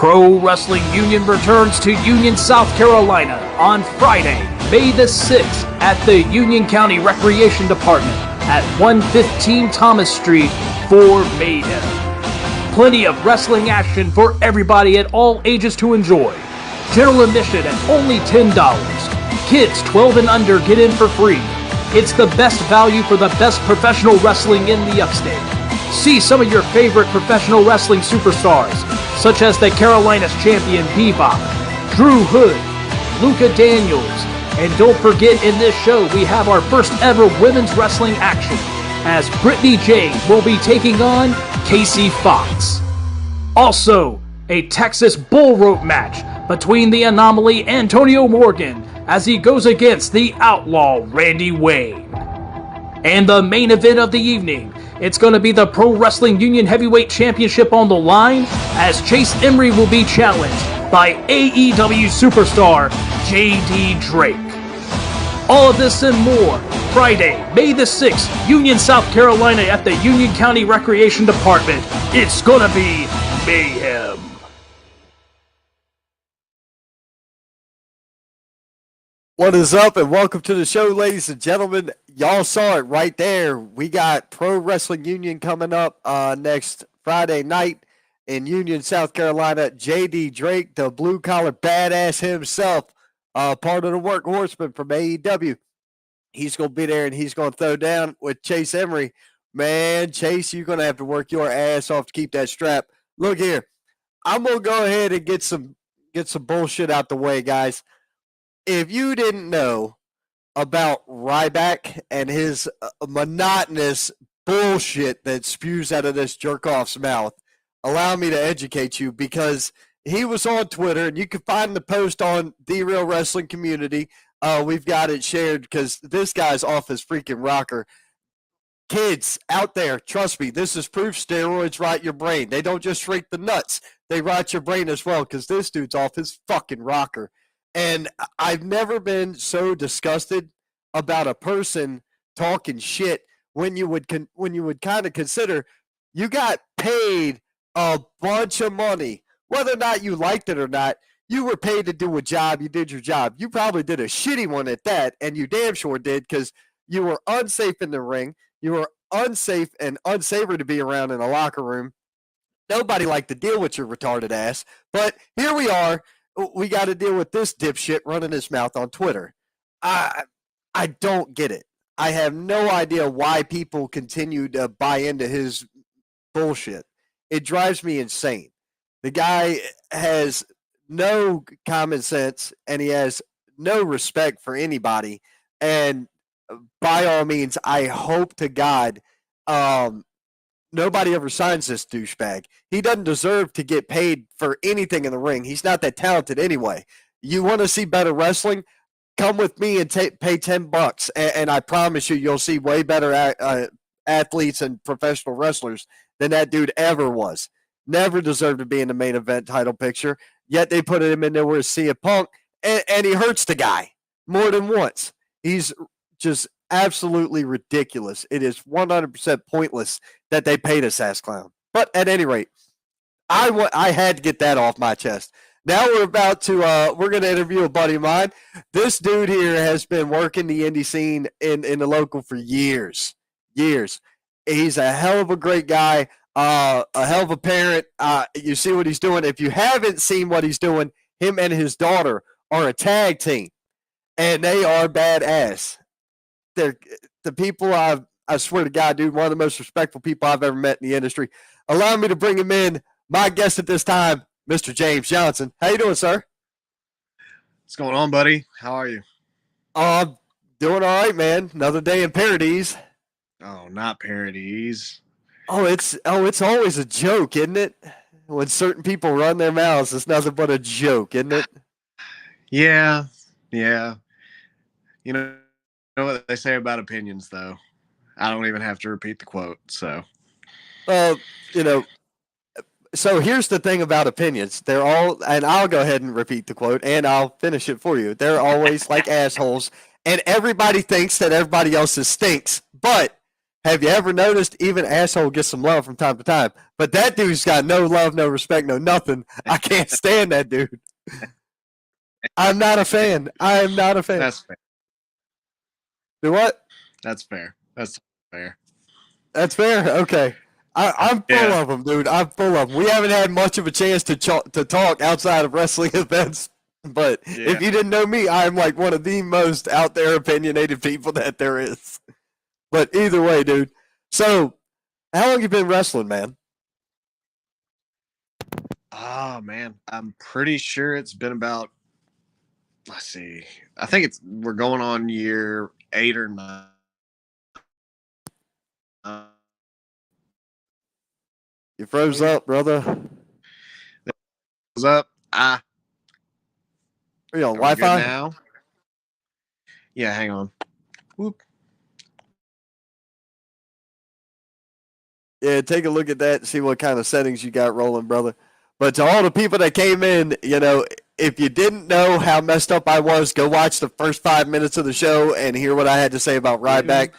Pro Wrestling Union returns to Union, South Carolina on Friday, May the 6th at the Union County Recreation Department at 115 Thomas Street for Mayhem. Plenty of wrestling action for everybody at all ages to enjoy. General admission at only $10. Kids 12 and under get in for free. It's the best value for the best professional wrestling in the upstate. See some of your favorite professional wrestling superstars, such as the Carolinas champion Bebop, Drew Hood, Luca Daniels, and don't forget in this show we have our first ever women's wrestling action, as Brittany Jane will be taking on Casey Fox. Also, a Texas bull rope match between the Anomaly Antonio Morgan as he goes against the Outlaw Randy Wayne. And the main event of the evening, it's going to be the Pro Wrestling Union Heavyweight Championship on the line, as Chase Emery will be challenged by AEW superstar J.D. Drake. All of this and more, Friday, May the 6th, Union, South Carolina at the Union County Recreation Department. It's going to be mayhem. What is up, and welcome to the show, ladies and gentlemen. Y'all saw it right there. We got Pro Wrestling Union coming up next Friday night in Union, South Carolina. J.D. Drake, the blue-collar badass himself, part of the workhorseman from AEW. He's going to be there, and he's going to throw down with Chase Emery. Man, Chase, you're going to have to work your ass off to keep that strap. Look here. I'm going to go ahead and get some bullshit out the way, guys. If you didn't know about Ryback and his monotonous bullshit that spews out of this jerk-off's mouth, allow me to educate you, because he was on Twitter, and you can find the post on The Real Wrestling Community. We've got it shared because this guy's off his freaking rocker. Kids out there, trust me, this is proof steroids rot your brain. They don't just shrink the nuts. They rot your brain as well, because this dude's off his fucking rocker. And I've never been so disgusted about a person talking shit when you would kind of consider you got paid a bunch of money. Whether or not you liked it or not, you were paid to do a job. You did your job. You probably did a shitty one at that, and you damn sure did, because you were unsafe in the ring. You were unsafe and unsavory to be around in a locker room. Nobody liked to deal with your retarded ass. But here we are. We got to deal with this dipshit running his mouth on Twitter. I don't get it. I have no idea why people continue to buy into his bullshit. It drives me insane. The guy has no common sense, and he has no respect for anybody. And by all means, I hope to God nobody ever signs this douchebag. He doesn't deserve to get paid for anything in the ring. He's not that talented anyway. You want to see better wrestling? Come with me and pay $10, and I promise you'll see way better athletes and professional wrestlers than that dude ever was. Never deserved to be in the main event title picture, yet they put him in there with CM Punk, and he hurts the guy more than once. He's just absolutely ridiculous. It is 100% pointless that they paid this ass clown. But at any rate, I had to get that off my chest. Now we're about to we're going to interview a buddy of mine. This dude here has been working the indie scene in the local for years. He's a hell of a great guy, a hell of a parent. You see what he's doing. If you haven't seen what he's doing, him and his daughter are a tag team, and they are badass. They're the people I swear to God, dude, one of the most respectful people I've ever met in the industry. Allow me to bring him in, my guest at this time, Mr. James Johnson. How you doing, sir? What's going on, buddy? How are you? Doing all right, man. Another day in Paradise. Oh, not Paradise. Oh, it's always a joke, isn't it? When certain people run their mouths, it's nothing but a joke, isn't it? Yeah. You know what they say about opinions, though. I don't even have to repeat the quote, so. So here's the thing about opinions. They're all, and I'll go ahead and repeat the quote, and I'll finish it for you. They're always like assholes, and everybody thinks that everybody else's stinks, but Have you ever noticed even asshole gets some love from time to time? But that dude's got no love, no respect, no nothing. I can't stand that dude. I'm not a fan. I am not a fan. That's fair. Do what? That's fair. That's fair. That's fair. Okay. I'm full Yeah. of them, dude. I'm full of them. We haven't had much of a chance to talk outside of wrestling events. But Yeah. if you didn't know me, I'm like one of the most out there opinionated people that there is. But either way, dude. So, how long you been wrestling, man? Oh man, I'm pretty sure it's been about. Let's see. I think we're going on year 8 or 9. You froze up, brother. What's up? Are you on Are we good Wi-Fi? now? Yeah, hang on. Whoop. Yeah, take a look at that and see what kind of settings you got rolling, brother. But to all the people that came in, if you didn't know how messed up I was, go watch the first 5 minutes of the show and hear what I had to say about Ryback.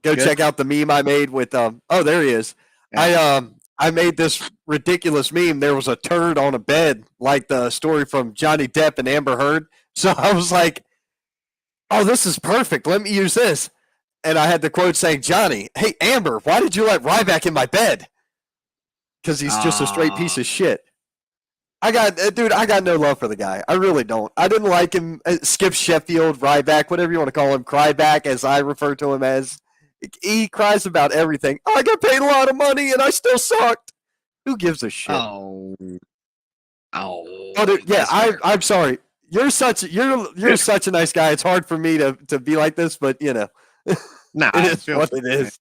Go Good. check out the meme I made with oh, there he is. Yeah. I made this ridiculous meme. There was a turd on a bed, like the story from Johnny Depp and Amber Heard. So I was like, oh, this is perfect. Let me use this. And I had the quote saying, Johnny, hey, Amber, why did you let Ryback in my bed? Because he's just a straight piece of shit. I got no love for the guy. I really don't. I didn't like him. Skip Sheffield, Ryback, whatever you want to call him, Cryback, as I refer to him as. He cries about everything. Oh, I got paid a lot of money and I still sucked. Who gives a shit? Oh. Dude, yeah, I'm sorry. You're such a nice guy. It's hard for me to be like this, but Nah, it is what it is.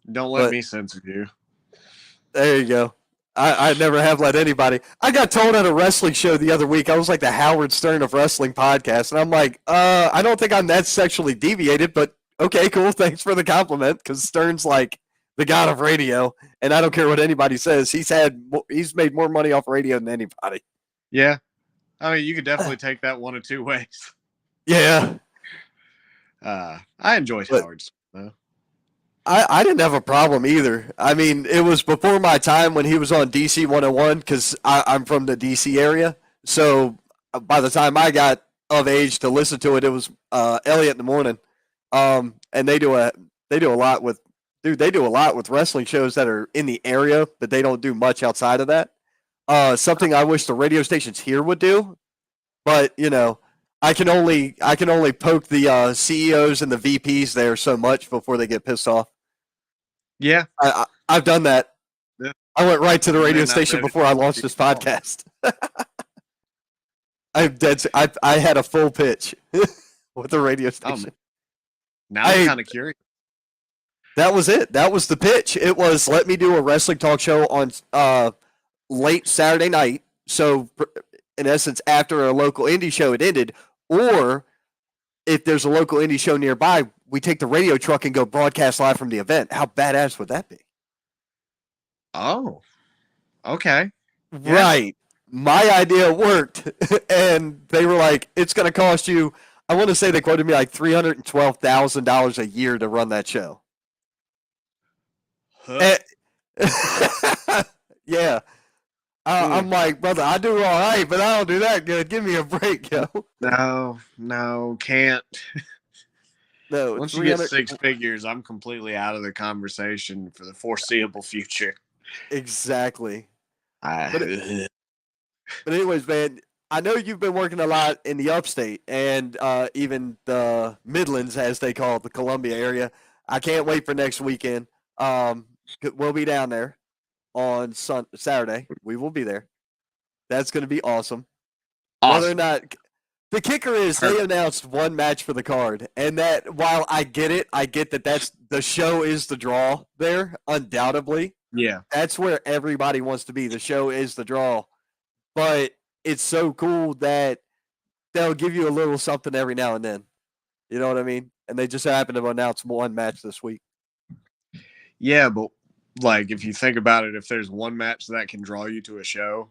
Don't let me censor you. There you go. I never have let anybody. I got told at a wrestling show the other week, I was like the Howard Stern of wrestling podcast, and I'm like, I don't think I'm that sexually deviated, but okay, cool. Thanks for the compliment, because Stern's like the god of radio, and I don't care what anybody says. He's made more money off radio than anybody. Yeah. I mean, you could definitely take that one of two ways. Yeah. I enjoyed Howard's. I didn't have a problem either. I mean, it was before my time when he was on DC 101 because I'm from the DC area. So by the time I got of age to listen to it, it was Elliot in the morning. And they do a lot with wrestling shows that are in the area, but they don't do much outside of that. Something I wish the radio stations here would do, but I can only poke the CEOs and the VPs there so much before they get pissed off. Yeah, I've done that. Yeah. I went right to the radio station before I launched this podcast. I had a full pitch with the radio station. Now I'm kind of curious. That was it. That was the pitch. It was, let me do a wrestling talk show on late Saturday night. So in essence, after a local indie show it ended, or if there's a local indie show nearby, we take the radio truck and go broadcast live from the event. How badass would that be? Oh, okay. Yeah. Right. My idea worked. And they were like, it's going to cost you, I want to say they quoted me like $312,000 a year to run that show. Huh. Yeah. I'm like, brother, I do all right, but I don't do that good. Give me a break, yo. No, can't. No. Once you get 6 figures, I'm completely out of the conversation for the foreseeable future. Exactly. But anyways, man, I know you've been working a lot in the upstate and even the Midlands, as they call it, the Columbia area. I can't wait for next weekend. We'll be down there on Saturday. We will be there. That's going to be awesome. Whether or not the kicker is they announced one match for the card, and that while I get that the show is the draw there, undoubtedly. Yeah, that's where everybody wants to be. The show is the draw, but it's so cool that they'll give you a little something every now and then. You know what I mean? And they just happen to announce one match this week. Yeah, but like if you think about it, if there's one match that can draw you to a show,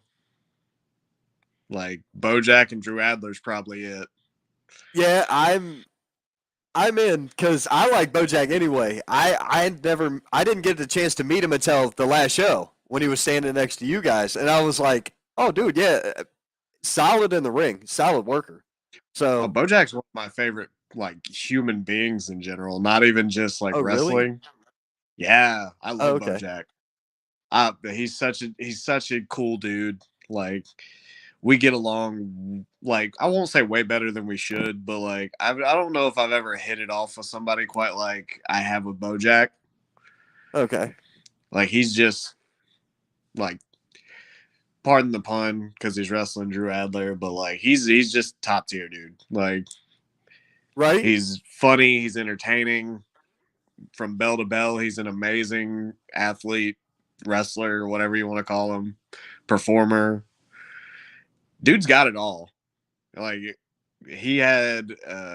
like Bojack and Drew Adler's probably it. Yeah, I'm in because I like BoJack anyway. I didn't get the chance to meet him until the last show when he was standing next to you guys, and I was like, oh, dude, yeah, solid in the ring, solid worker. Oh, So, BoJack's one of my favorite like human beings in general, not even just like oh, really? wrestling. Yeah, I Oh, love okay. BoJack. He's such a cool dude. Like we get along like I won't say way better than we should, but like I don't know if I've ever hit it off with somebody quite like I have with BoJack. Okay. Like he's just like pardon the pun because he's wrestling Drew Adler, but like he's just top tier dude. Like Right? he's funny, he's entertaining from bell to bell. He's an amazing athlete, wrestler, whatever you want to call him, performer. Dude's got it all. Like he had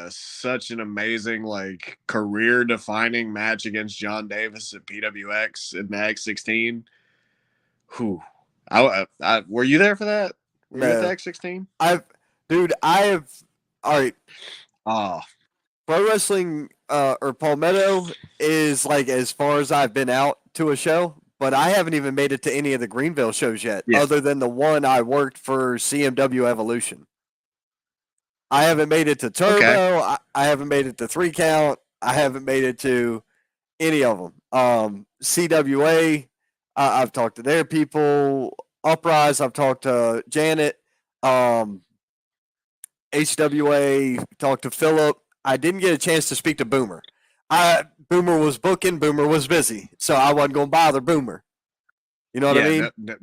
such an amazing like career defining match against John Davis at PWX in the X16. Who I were you there for that? Were you at the No. X16? I've, dude, I have, all right, Oh, pro wrestling or Palmetto is like as far as I've been out to a show, but I haven't even made it to any of the Greenville shows yet, yeah. other than the one I worked for CMW Evolution. I haven't made it to Okay. Turbo. I haven't made it to Three Count. I haven't made it to any of them. CWA, I've talked to their people. Uprise, I've talked to Janet. Um, HWA, talked to Philip. I didn't get a chance to speak to Boomer. Boomer was booking. Boomer was busy, so I wasn't going to bother Boomer. You know what I Yeah, mean?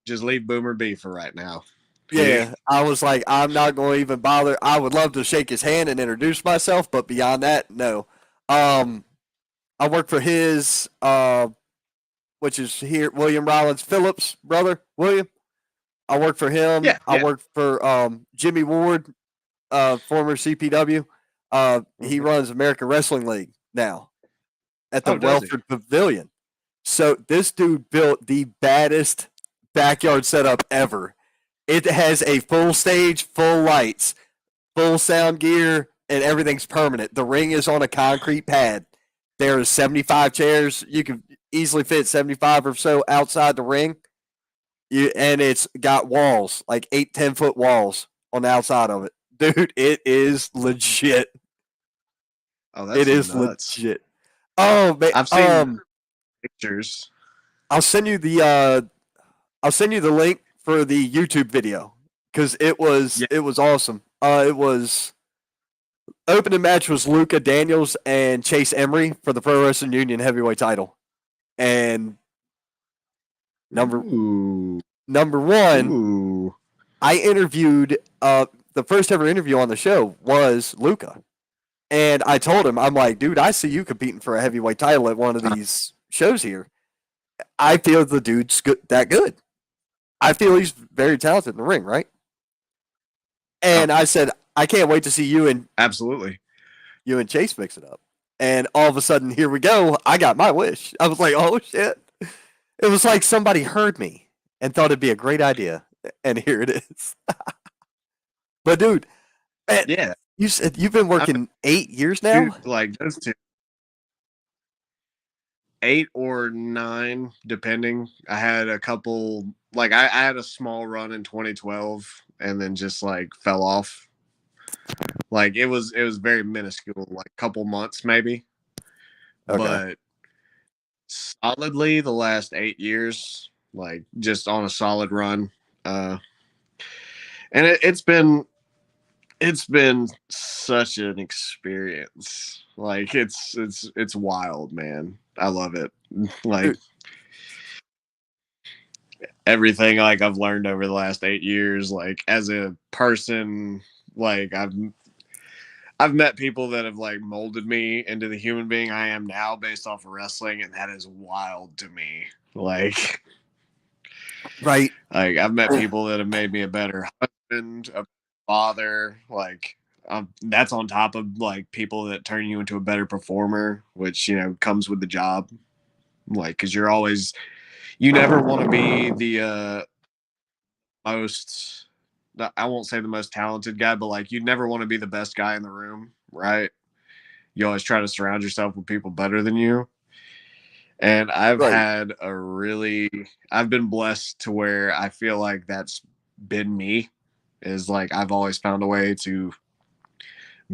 just leave Boomer be for right now. Yeah, I was like, I'm not going to even bother. I would love to shake his hand and introduce myself, but beyond that, no. Um, I work for his, which is here, William Rollins Phillips' brother, William. I work for him. Yeah, I yeah. work for Jimmy Ward, former CPW. He Mhm. runs American Wrestling League now at the Oh, does he? Welford Pavilion. So this dude built the baddest backyard setup ever. It has a full stage, full lights, full sound gear, and everything's permanent. The ring is on a concrete pad. There is 75 chairs. You can easily fit 75 or so outside the ring. And it's got walls, like 8, 10 foot walls on the outside of it. Dude, it is legit. Oh, It that's is nuts. legit. Oh man, I've seen pictures. I'll send you the link for the YouTube video because Yeah. it was awesome. It was opening match was Luca Daniels and Chase Emery for the Pro Wrestling Union heavyweight title, and number Ooh. number one, Ooh. I interviewed the first ever interview on the show was Luca, and I told him, I'm like, dude, I see you competing for a heavyweight title at one of these shows here. I feel the dude's that good. I feel he's very talented in the ring, right? Oh, And I said, I can't wait to see absolutely. you and Chase mix it up. And all of a sudden, here we go. I got my wish. I was like, oh shit. It was like somebody heard me and thought it'd be a great idea. And here it is. But dude, man, Yeah. you said you've been I working 8 years mean, now? like those two, 8 or 9, depending. I had a couple, like I had a small run in 2012 and then just like fell off. Like it was very minuscule, like a couple months maybe. Okay. But solidly the last 8 years, like just on a solid run. And it's been such an experience. Like it's wild, man. I love it. Like Dude, everything like I've learned over the last 8 years, like as a person, like I've met people that have like molded me into the human being I am now based off of wrestling, and that is wild to me. right. Like I've met people that have made me a better husband, a father, like that's on top of like people that turn you into a better performer, which comes with the job. Like, because you never want to be the most. I won't say the most talented guy, but like you never want to be the best guy in the room, right? you always try to surround yourself with people better than you. And I've Right. been blessed to where I feel like that's been me, is like I've always found a way to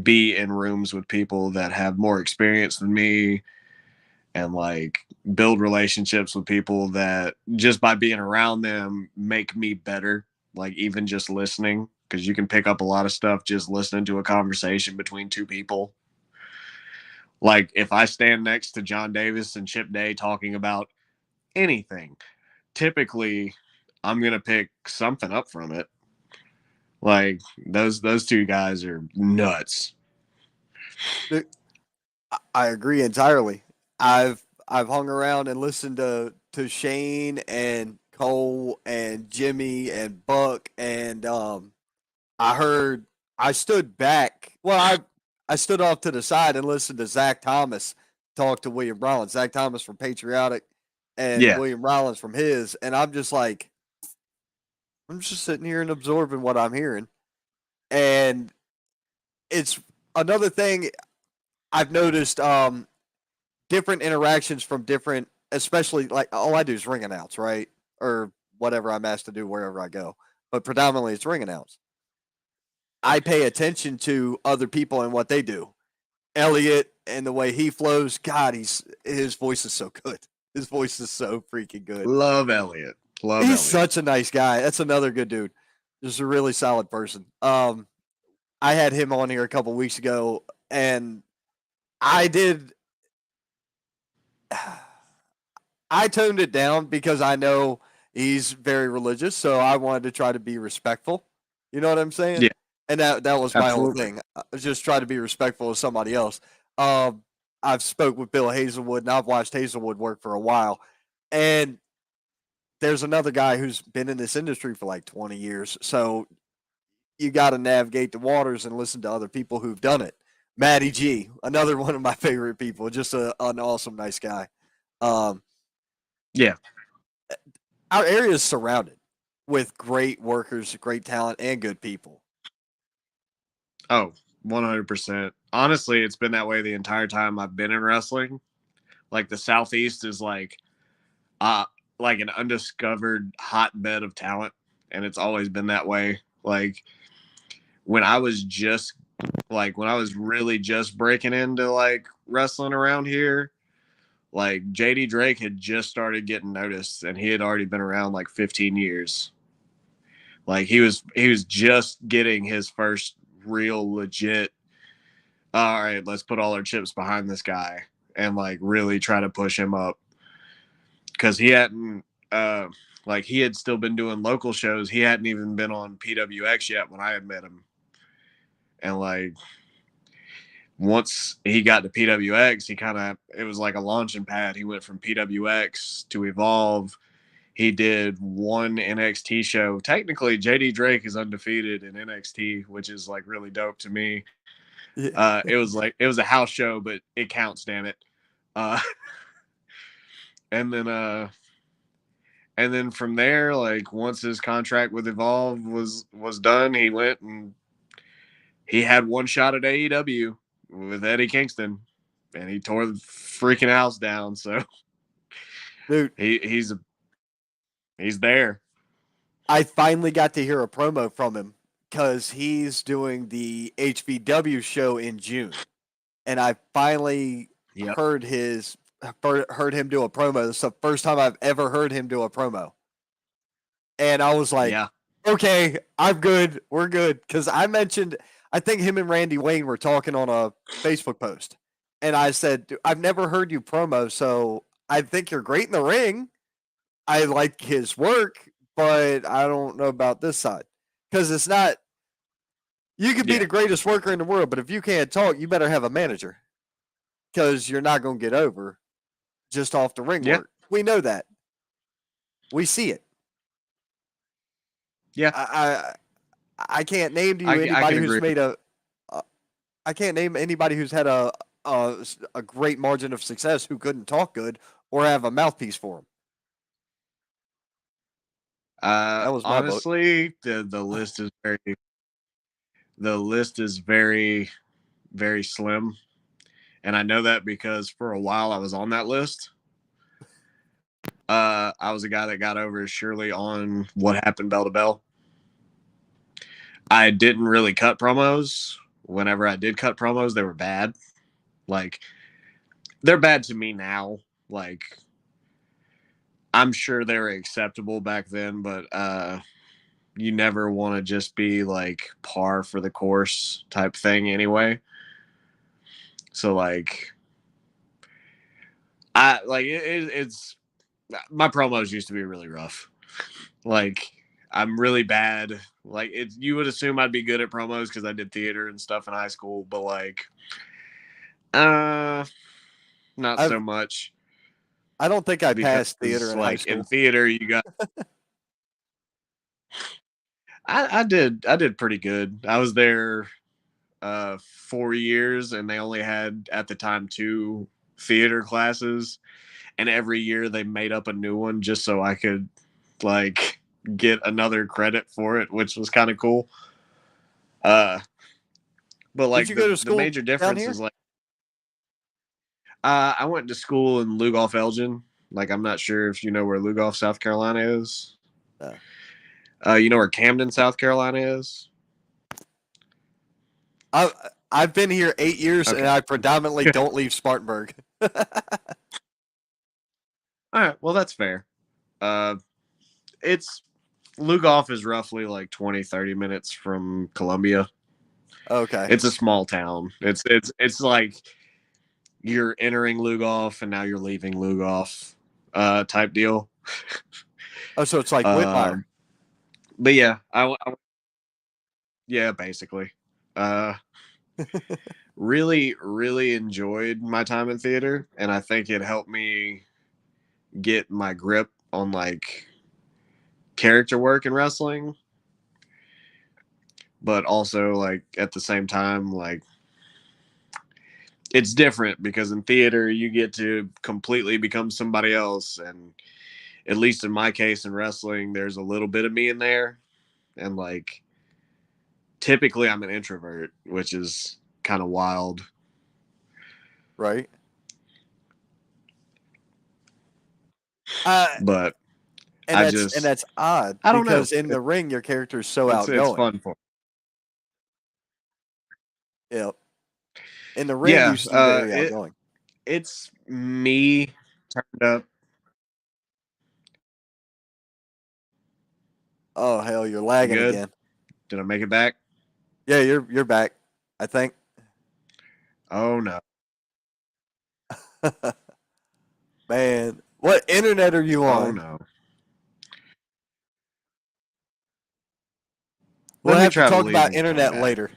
be in rooms with people that have more experience than me, and like build relationships with people that just by being around them make me better. Like even just listening, because you can pick up a lot of stuff just listening to a conversation between two people. Like if I stand next to John Davis and Chip Day talking about anything, typically I'm gonna pick something up from it. Like those two guys are nuts. I agree entirely. I've hung around and listened to Shane and Cole and Jimmy and Buck and I heard I stood back. Well, I stood off to the side and listened to Zach Thomas talk to William Rollins. Zach Thomas from Patriotic and Yeah, William Rollins from his, and I'm just like I'm just sitting here and absorbing what I'm hearing. And it's another thing I've noticed different interactions from different, especially like all I do is ring announce, right? Or whatever I'm asked to do wherever I go. But predominantly it's ring announce. I pay attention to other people and what they do. Elliot and the way he flows, God, his voice is so good. His voice is so freaking good. love Elliot. Love He's Elliot. such a nice guy. That's another good dude. Just a really solid person. I had him on here a couple weeks ago, and I did. I toned it down because I know he's very religious, so I wanted to try to be respectful. You know what I'm saying? Yeah, And that was my whole absolutely. thing. I just try to be respectful of somebody else. Um, I've spoke with Bill Hazelwood, and I've watched Hazelwood work for a while. And there's another guy who's been in this industry for like 20 years. So you got to navigate the waters and listen to other people who've done it. Matty G, another one of my favorite people, just an awesome, nice guy. Um, Yeah. our area is surrounded with great workers, great talent, and good people. Oh, 100%. Honestly, it's been that way the entire time I've been in wrestling. Like the Southeast is uh like an undiscovered hotbed of talent, and it's always been that way. Like when I was just when I was really just breaking into like wrestling around here, like JD Drake had just started getting noticed and he had already been around like 15 years. Like he was just getting his first real legit, all right, let's put all our chips behind this guy and like really try to push him up, because he hadn't he had still been doing local shows. He hadn't even been on PWX yet when I had met him. And like once he got to PWX, it was like a launching pad. He went from PWX to Evolve. He did one NXT show. Technically, JD Drake is undefeated in NXT, which is like really dope to me. Yeah. It was a house show, but it counts, damn it. Uh, and then from there, like once his contract with Evolve was done, he went and he had one shot at AEW with Eddie Kingston, and he tore the freaking house down. So Dude, he's there. I finally got to hear a promo from him because he's doing the HVW show in June, and I finally Yep. heard heard him do a promo. It's the first time I've ever heard him do a promo, and I was like, Yeah. "Okay, I'm good. We're good." Because I think him and Randy Wayne were talking on a Facebook post, and I said, "I've never heard you promo, so I think you're great in the ring. I like his work, but I don't know about this side because it's not. You could be Yeah. the greatest worker in the world, but if you can't talk, you better have a manager because you're not going to get over just off the ring Yeah. work. We know that. We see it. Yeah. I can't name to you I can anybody who's agree. made I can't name anybody who's had a great margin of success who couldn't talk good or have a mouthpiece for him. That was my book. Honestly, the list is very, very slim. And I know that because for a while I was on that list. I was a guy that got over Shirley on What Happened Bell to Bell. I didn't really cut promos. Whenever I did cut promos, they were bad. Like, they're bad to me now. Like, I'm sure they were acceptable back then, but you never want to just be like par for the course type thing anyway. So like, it's my promos used to be really rough. Like, I'm really bad. Like, you would assume I'd be good at promos because I did theater and stuff in high school, but like, not so much. I don't think I Because passed theater in high like school. in theater, you got. I did pretty good. I was there 4 years, and they only had at the time 2 theater classes, and every year they made up a new one just so I could like get another credit for it, which was kind of cool. But like Did you go to the school major down difference here? is like I went to school in Lugoff, Elgin. Like, I'm not sure if you know where Lugoff, South Carolina is. You know where Camden, South Carolina is? I've been here 8 years, Okay. and I predominantly don't leave Spartanburg. All right, well, that's fair. It's Lugoff is roughly like 20-30 minutes from Columbia. Okay. It's a small town. It's like you're entering Lugoff and now you're leaving Lugoff, type deal. Oh, so it's like Whitmire. But yeah, yeah, basically. Really, really enjoyed my time in theater, and I think it helped me get my grip on like character work in wrestling. But also, like, at the same time, like, it's different because in theater you get to completely become somebody else, and at least in my case in wrestling, there's a little bit of me in there, and like typically I'm an introvert, which is kind of wild. Right. But and that's odd I don't know. because in the ring your character is so It's outgoing. fun for. Yep. In the ring you seem very outgoing. It's me turned up. Oh hell, you're lagging Good. again. Did I make it back? Yeah, you're back, I think. Oh no. Man, what internet are you on? Oh no. We'll Let me have to try to talk leave about and come internet back. later.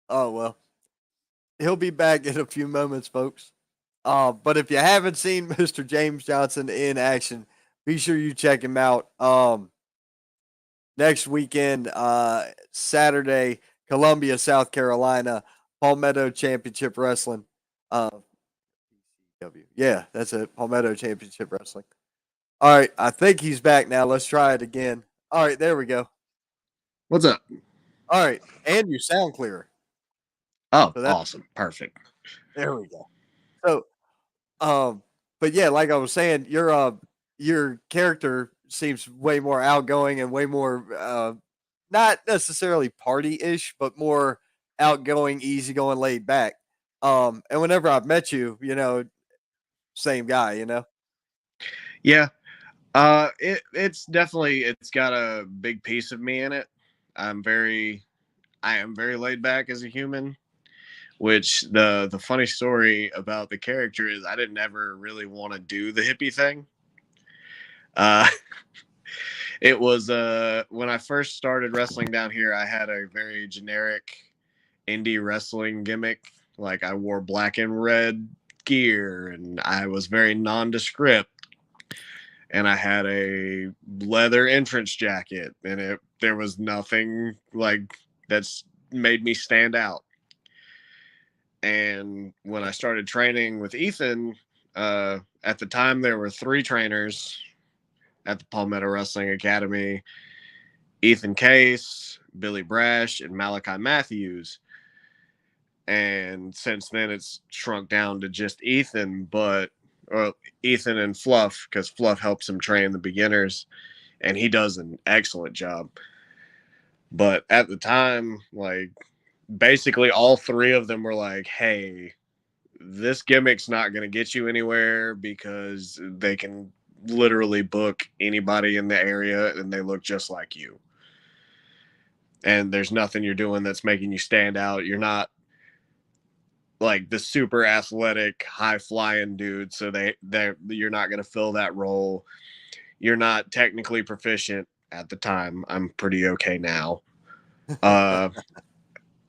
Oh well. He'll be back in a few moments, folks. But if you haven't seen Mr. James Johnson in action, be sure you check him out. Next weekend, Saturday, Columbia, South Carolina, Palmetto Championship Wrestling. Yeah, that's it. Palmetto Championship Wrestling. All right, I think he's back now. Let's try it again. All right, there we go. What's up? All right, and you sound clearer. Oh, So awesome. Perfect. There we go. So, but yeah, like I was saying, your character seems way more outgoing and way more not necessarily party-ish, but more outgoing, easygoing, laid back. And whenever I've met you, same guy, Yeah. It's definitely, it's got a big piece of me in it. I am very laid back as a human, which the funny story about the character is I didn't ever really want to do the hippie thing. It was when I first started wrestling down here, I had a very generic indie wrestling gimmick. Like, I wore black and red gear, and I was very nondescript. And I had a leather entrance jacket, and there was nothing like that's made me stand out. And when I started training with Ethan, at the time there were 3 trainers at the Palmetto Wrestling Academy. Ethan Case, Billy Brash, and Malachi Matthews. And since then, it's shrunk down to just Ethan, Ethan and Fluff, because Fluff helps him train the beginners, and he does an excellent job. But at the time, like, basically all three of them were like, hey, this gimmick's not going to get you anywhere because they can literally book anybody in the area and they look just like you. And there's nothing you're doing that's making you stand out. You're not like the super athletic, high flying dude. So you're not going to fill that role. You're not technically proficient at the time. I'm pretty okay now. I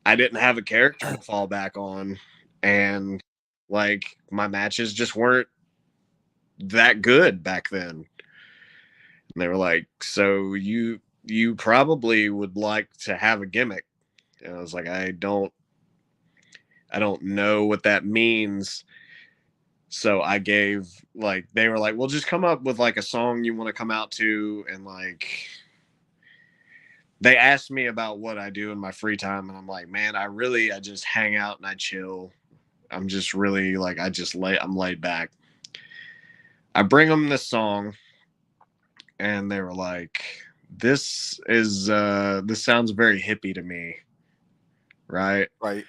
didn't have a character to fall back on, and like my matches just weren't that good back then. And they were like, so you probably would like to have a gimmick. And I was like, I don't know what that means. So I gave, like, they were like, well, just come up with like a song you want to come out to. And like, they asked me about what I do in my free time. And I'm like, man, I just hang out and I chill. I'm just really like, I'm laid back. I bring them this song and they were like, this sounds very hippie to me. Right. Right.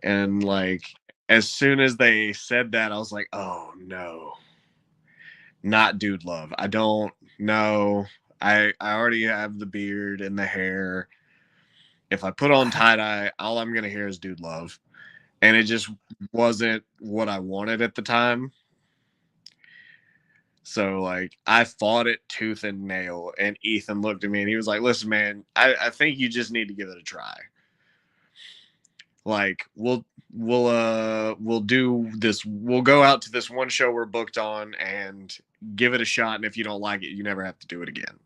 And like, as soon as they said that, I was like, oh no, not Dude Love. I don't know. I already have the beard and the hair. If I put on tie-dye, all I'm going to hear is Dude Love. And it just wasn't what I wanted at the time. So like I fought it tooth and nail, and Ethan looked at me and he was like, listen, man, I think you just need to give it a try. Like we'll do this. We'll go out to this one show we're booked on and give it a shot. And if you don't like it, you never have to do it again.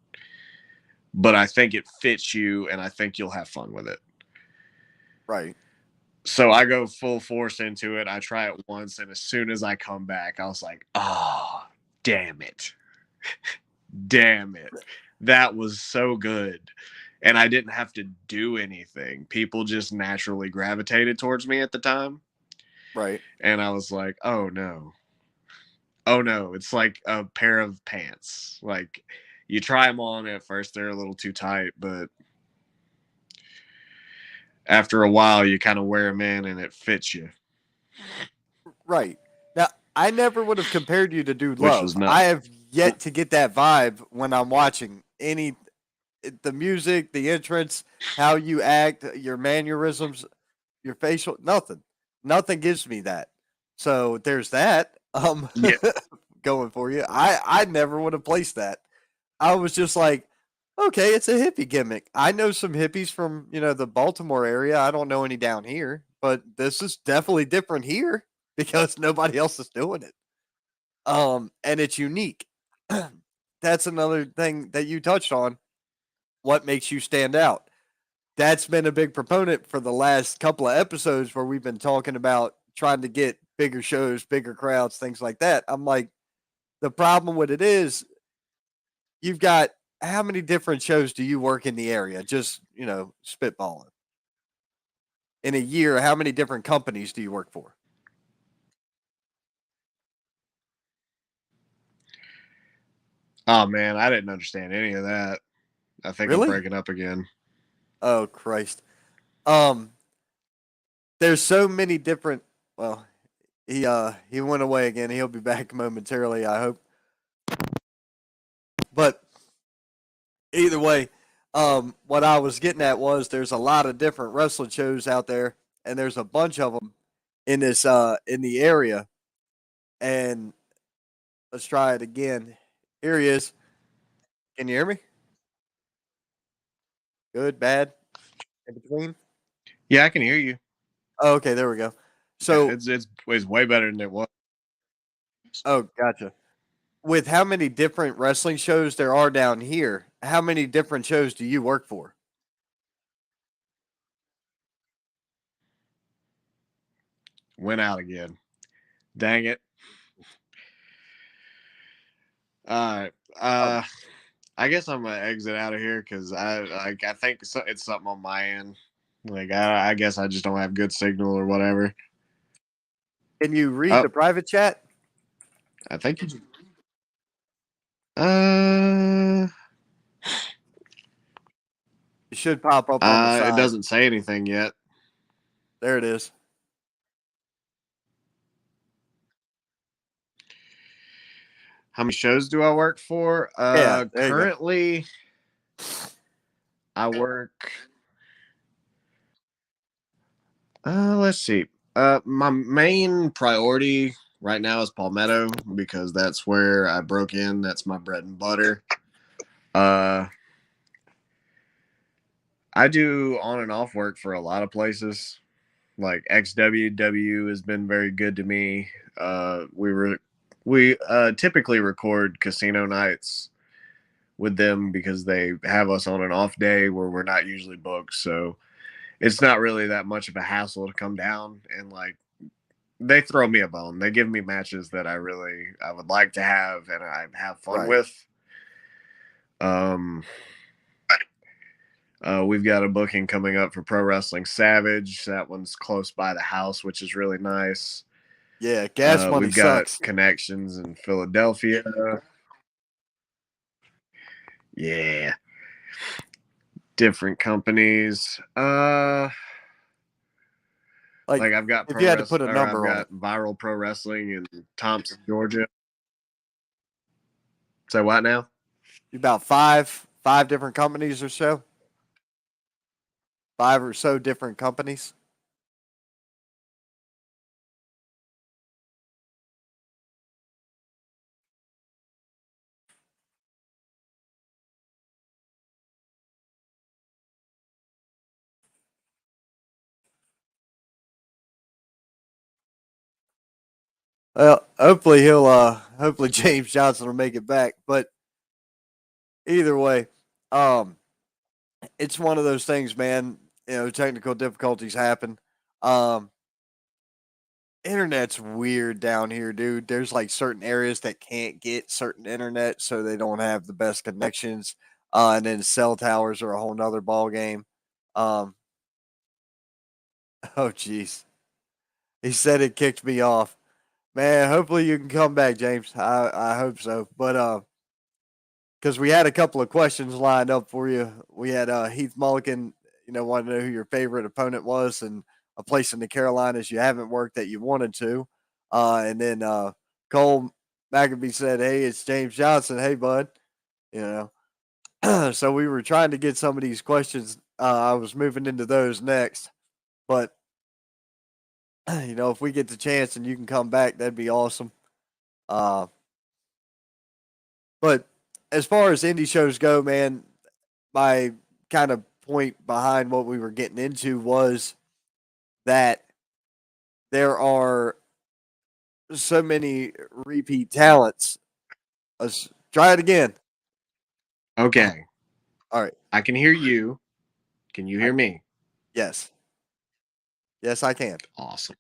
But I think it fits you and I think you'll have fun with it. Right. So I go full force into it. I try it once. And as soon as I come back, I was like, oh, damn it. Damn it. That was so good. And I didn't have to do anything. People just naturally gravitated towards me at the time. Right. And I was like, oh no. Oh no. It's like a pair of pants. Like you try them on at first, they're a little too tight, but after a while, you kind of wear them in and it fits you. Right. Now, I never would have compared you to Dude Which Love. was not. I have yet to get that vibe when I'm watching the music, the entrance, how you act, your mannerisms, your facial, nothing gives me that. So there's that. Yeah. Going for you. I never would have placed that. I was just like, okay, it's a hippie gimmick. I know some hippies from, the Baltimore area. I don't know any down here, but this is definitely different here because nobody else is doing it. And it's unique. That's another thing that you touched on. What makes you stand out? That's been a big proponent for the last couple of episodes where we've been talking about trying to get bigger shows, bigger crowds, things like that. I'm like, the problem with it is you've got how many different shows do you work in the area? Just, spitballing. In a year, how many different companies do you work for? Oh man, I didn't understand any of that. I think Really? I'm breaking up again. Oh Christ. There's so many different well, he went away again. He'll be back momentarily, I hope. But either way, what I was getting at was there's a lot of different wrestling shows out there, and there's a bunch of them in this in the area. And let's try it again. Here he is. Can you hear me? Good, bad, in between. Yeah, I can hear you. Oh, okay, there we go. So yeah, it's way better than it was. oh, gotcha. With how many different wrestling shows there are down here, how many different shows do you work for? Went out again. Dang it. All right. I guess I'm gonna exit out of here because I think it's something on my end. Like I guess I just don't have good signal or whatever. Can you read Oh, the private chat? I think you. Uh, It should pop up on the it side. doesn't say anything yet. There it is. How many shows do I work for? Yeah, there you go. Currently, I work. Let's see. My main priority right now is Palmetto because that's where I broke in. That's my bread and butter. Uh, I do on and off work for a lot of places. Like XWW has been very good to me. We typically record casino nights with them because they have us on an off day where we're not usually booked. So it's not really that much of a hassle to come down and like they throw me a bone. They give me matches that I would like to have and I have fun Right. with. Um, we've got a booking coming up for Pro Wrestling Savage. That one's close by the house, which is really nice. Yeah, gas money We've got sucks. connections in Philadelphia. Yeah, different companies. Like I've got if you had to put a I've number on it, got Viral Pro Wrestling in Thompson, Georgia. So what now? about five different companies or so. 5 or so different companies. Well, hopefully James Johnson will make it back. But either way, um, it's one of those things, man. You know, technical difficulties happen. Um, Internet's weird down here, dude. There's like certain areas that can't get certain internet, so they don't have the best connections. And then cell towers are a whole nother ball game. Um, oh jeez, he said it kicked me off. Man, hopefully you can come back, James. I hope so. But because we had a couple of questions lined up for you. We had Heath Mulligan, wanted to know who your favorite opponent was and a place in the Carolinas you haven't worked that you wanted to. And then Cole McAbee said, "Hey, it's James Johnson. Hey, bud." You know, so we were trying to get some of these questions. I was moving into those next, but if we get the chance and you can come back, that'd be awesome. Uh, but as far as indie shows go, man, my kind of point behind what we were getting into was that there are so many repeat talents. Let's try it again. Okay, All right. I can hear you. Can you hear me? Yes. Yes, I can. Awesome.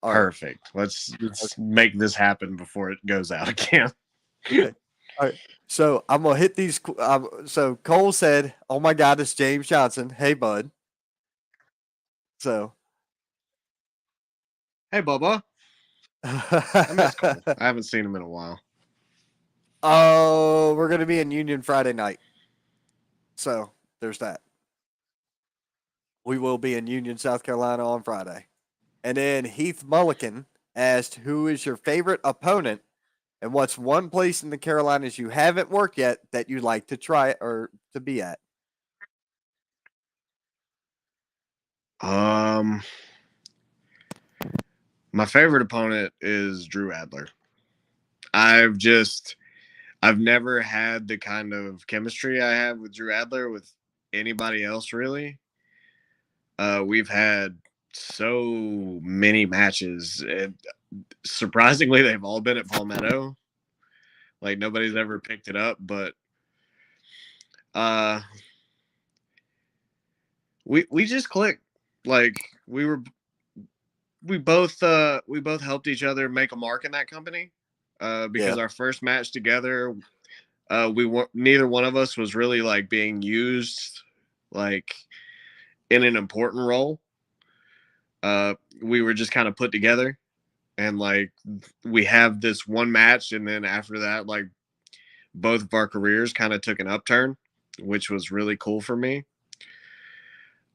All right. Perfect. Let's Okay. make this happen before it goes out again. Okay. All right. So I'm gonna hit these. So Cole said, "Oh my God, it's James Johnson. Hey, bud." So. Hey, Bubba. I miss Cole. I haven't seen him in a while. Oh, we're gonna be in Union Friday night. So there's that. We will be in Union, South Carolina on Friday. And then Heath Mulligan asked, "Who is your favorite opponent, and what's one place in the Carolinas you haven't worked yet that you'd like to try or to be at?" Um, my favorite opponent is Drew Adler. I've just I've never had the kind of chemistry I have with Drew Adler with anybody else really. We've had so many matches. And surprisingly, they've all been at Palmetto. Like nobody's ever picked it up, but uh, we just clicked. Like we both helped each other make a mark in that company. Because Yeah. our first match together neither one of us was really like being used like in an important role. We were just kind of put together, and like we have this one match, and then after that, like both of our careers kind of took an upturn, which was really cool for me.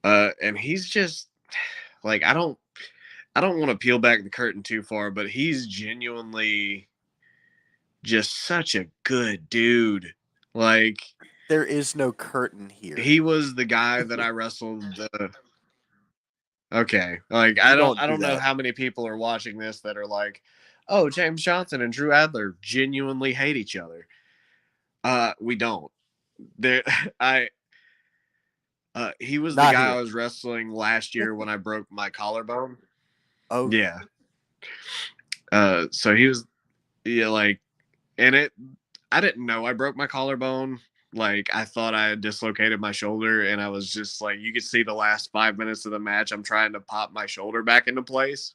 And he's just like I don't want to peel back the curtain too far, but he's genuinely just such a good dude. Like There is no curtain here. he was the guy that I wrestled the Okay. Like You I do don't know that. how many people are watching this that are like, "Oh, James Johnson and Drew Adler genuinely hate each other." We don't. There I he was the Not guy here. I was wrestling last year when I broke my collarbone. Oh, Yeah. So he was yeah, like and it I didn't know I broke my collarbone. Like I thought I had dislocated my shoulder, and I was just like you could see the last 5 minutes of the match I'm trying to pop my shoulder back into place.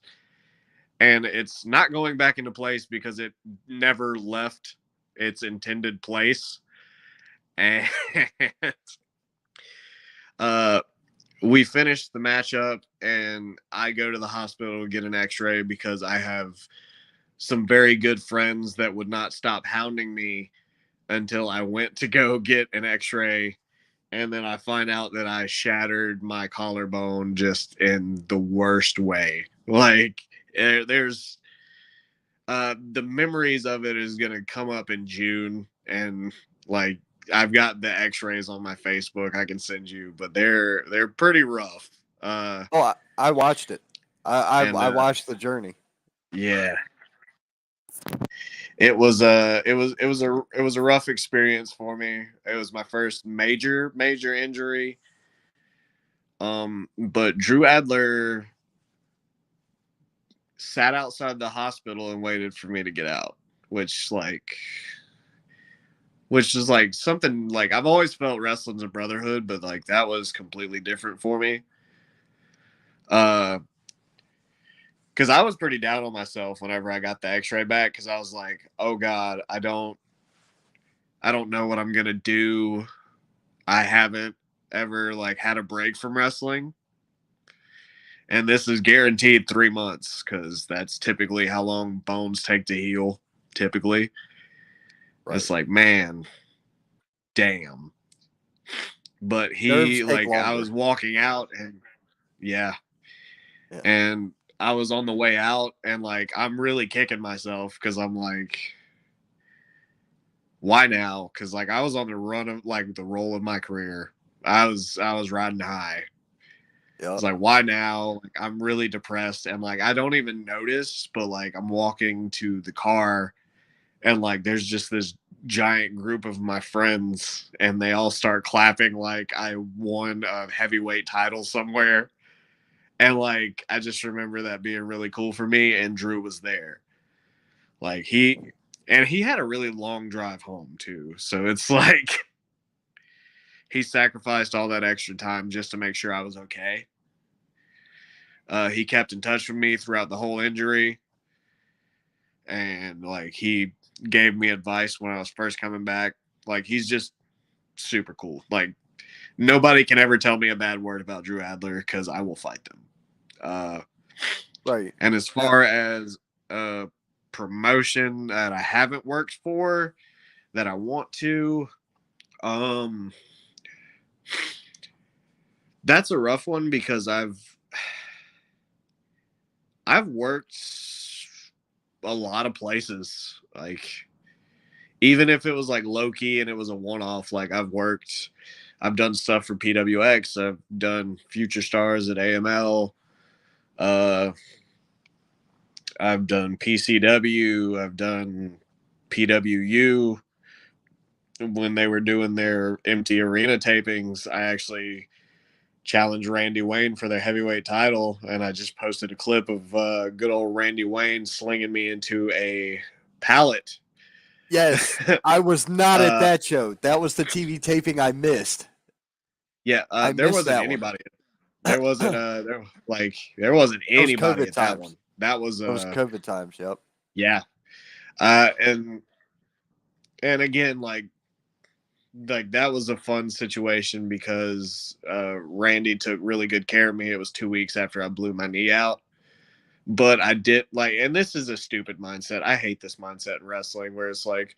And it's not going back into place because it never left its intended place. And uh we finished the matchup, and I go to the hospital to get an x-ray because I have some very good friends that would not stop hounding me until I went to go get an x-ray. And then I find out that I shattered my collarbone just in the worst way. Like there's the memories of it is going to come up in June, and like I've got the x-rays on my Facebook I can send you, but they're pretty rough. I watched it. And I watched the journey. yeah, it was a rough experience for me. It was my first major injury. But Drew Adler sat outside the hospital and waited for me to get out, which is like something like I've always felt wrestling's a brotherhood, but like that was completely different for me. Because I was pretty down on myself whenever I got the x-ray back, because I was like, oh God, I don't know what I'm gonna do. I haven't ever like had a break from wrestling. And this is guaranteed 3 months, because that's typically how long bones take to heal, typically. Right. It's like, man, damn. But Nerves take I longer. was walking out, and yeah. And I was on the way out, and like I'm really kicking myself because I'm like, why now? Because like I was on the run of like the roll of my career. I was riding high. Yep. It's like, why now? Like, I'm really depressed, and like I don't even notice, but like I'm walking to the car, and like there's just this giant group of my friends, and they all start clapping like I won a heavyweight title somewhere. And like I just remember that being really cool for me, and Drew was there. Like he had a really long drive home too. So it's like he sacrificed all that extra time just to make sure I was okay. He kept in touch with me throughout the whole injury. And like he gave me advice when I was first coming back. Like he's just super cool. Like nobody can ever tell me a bad word about Drew Adler, because I will fight them. Right. And as far as a promotion that I haven't worked for that I want to, that's a rough one, because I've worked a lot of places. Like even if it was like low key and it was a one-off, like I've done stuff for PWX. I've done Future Stars at AML. I've done PCW. I've done PWU. When they were doing their empty arena tapings, I actually challenged Randy Wayne for their heavyweight title, and I just posted a clip of good old Randy Wayne slinging me into a pallet. Yes, I was not at that show. That was the TV taping I missed. Yeah, there wasn't anybody. There wasn't there wasn't anybody at that one. That was COVID times. Yep. Yeah, and again, like like that was a fun situation because Randy took really good care of me. It was 2 weeks after I blew my knee out. But I did like, and this is a stupid mindset. I hate this mindset in wrestling where it's like,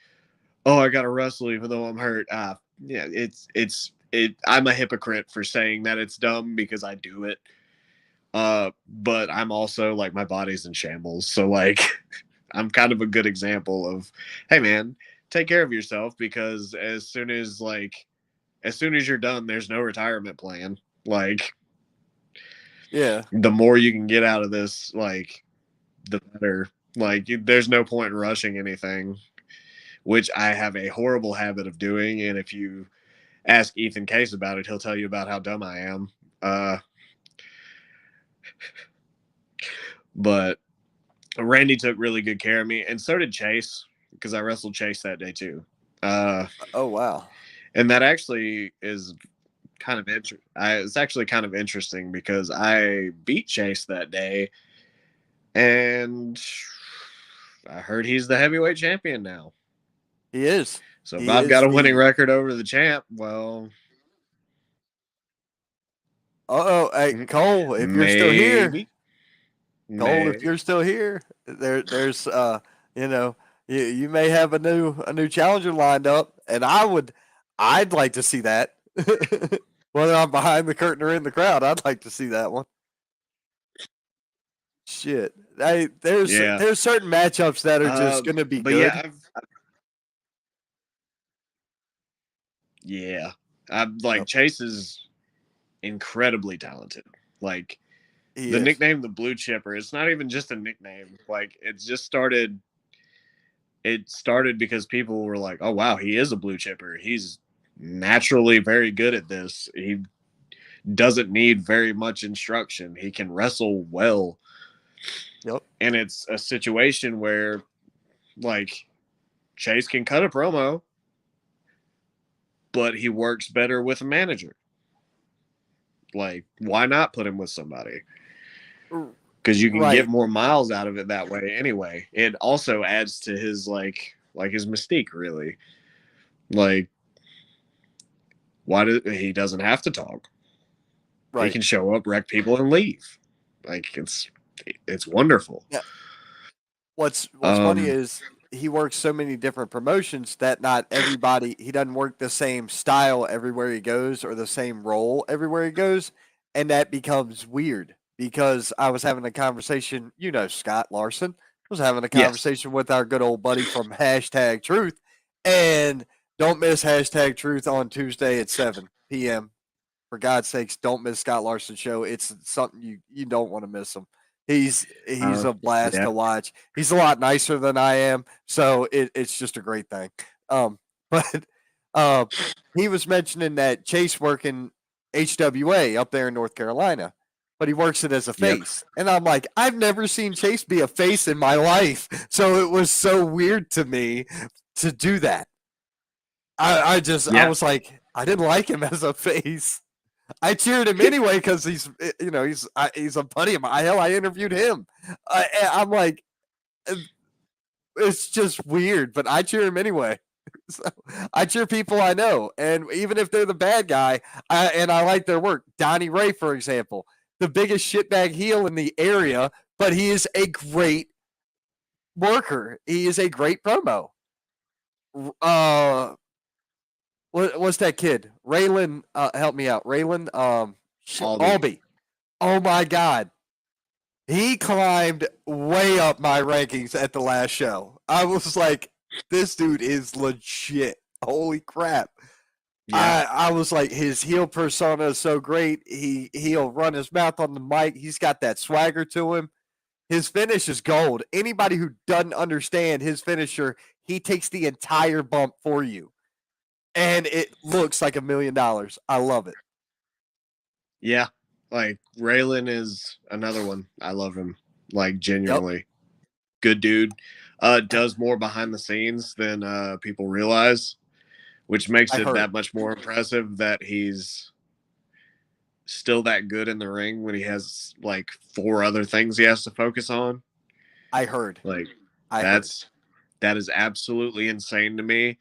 oh, I gotta wrestle even though I'm hurt. Yeah, I'm a hypocrite for saying that it's dumb because I do it. But I'm also like my body's in shambles. So like I'm kind of a good example of, hey man, take care of yourself because as soon as you're done, there's no retirement plan. Like Yeah. the more you can get out of this, like the better. Like there's no point in rushing anything, which I have a horrible habit of doing. And if you ask Ethan Case about it, he'll tell you about how dumb I am. But Randy took really good care of me, and so did Chase because I wrestled Chase that day too. Oh wow. And that actually is kind of it's actually kind of interesting because I beat Chase that day, and I heard he's the heavyweight champion now. He is. So if He I've is got a winning record over the champ, well, Hey Cole, if you're still here, maybe. Cole, if you're still here, there's you know, you may have a new challenger lined up, and I'd like to see that. Whether I'm behind the curtain or in the crowd, I'd like to see that one. Shit, Yeah. there's certain matchups that are just going to be But good. yeah, I'm like Chase is incredibly talented. Like He the is. nickname the Blue Chipper, it's not even just a nickname. Like it started because people were like, "Oh wow, he is a Blue Chipper. He's naturally very good at this. He doesn't need very much instruction. He can wrestle well." Yep. And it's a situation where like Chase can cut a promo, but he works better with a manager. Like, why not put him with somebody? Because you can get more miles out of it that way anyway. It also adds to his like his mystique, really. Like, he doesn't have to talk? Right. He can show up, wreck people, and leave. Like it's wonderful. Yeah. What's funny is he works so many different promotions that not everybody, he doesn't work the same style everywhere he goes or the same role everywhere he goes, and that becomes weird because I was having a conversation, Scott Larson was having a conversation with our good old buddy from Hashtag Truth, and don't miss Hashtag Truth on Tuesday at 7 p.m. For God's sakes, don't miss Scott Larson's show. It's something you don't want to miss him. He's a blast to watch. He's a lot nicer than I am, so it's just a great thing. But he was mentioning that Chase working HWA up there in North Carolina, but he works it as a face. And I'm like, I've never seen Chase be a face in my life, so it was so weird to me to do that. I was like, I didn't like him as a face. I cheered him anyway because he's a buddy of mine. Hell, I interviewed him. I'm like, it's just weird, but I cheer him anyway. So I cheer people I know, and even if they're the bad guy, I like their work. Donnie Ray, for example, the biggest shitbag heel in the area, but he is a great worker. He is a great promo. What's that kid? Raylan, help me out. Raylan, Albee. Oh my God. He climbed way up my rankings at the last show. I was like, this dude is legit. Holy crap. Yeah. I was like, his heel persona is so great. He'll run his mouth on the mic. He's got that swagger to him. His finish is gold. Anybody who doesn't understand his finisher, he takes the entire bump for you. And it looks like $1 million. I love it. Yeah. Like Raylan is another one. I love him. Like genuinely. Good dude. Does more behind the scenes than people realize, which makes it that much more impressive that he's still that good in the ring when he has like 4 other things he has to focus on. I heard. Like that is absolutely insane to me.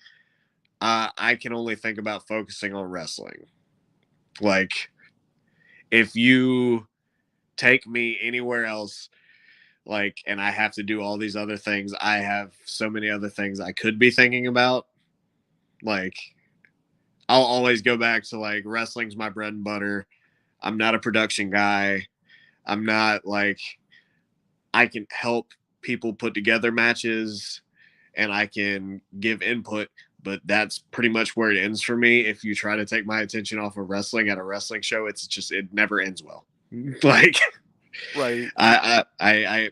I can only think about focusing on wrestling. Like, if you take me anywhere else, like, and I have to do all these other things, I have so many other things I could be thinking about. Like, I'll always go back to, like, wrestling's my bread and butter. I'm not a production guy. I'm not, like, I can help people put together matches and I can give input, but that's pretty much where it ends for me. If you try to take my attention off of wrestling at a wrestling show, it never ends well. Like, Right. I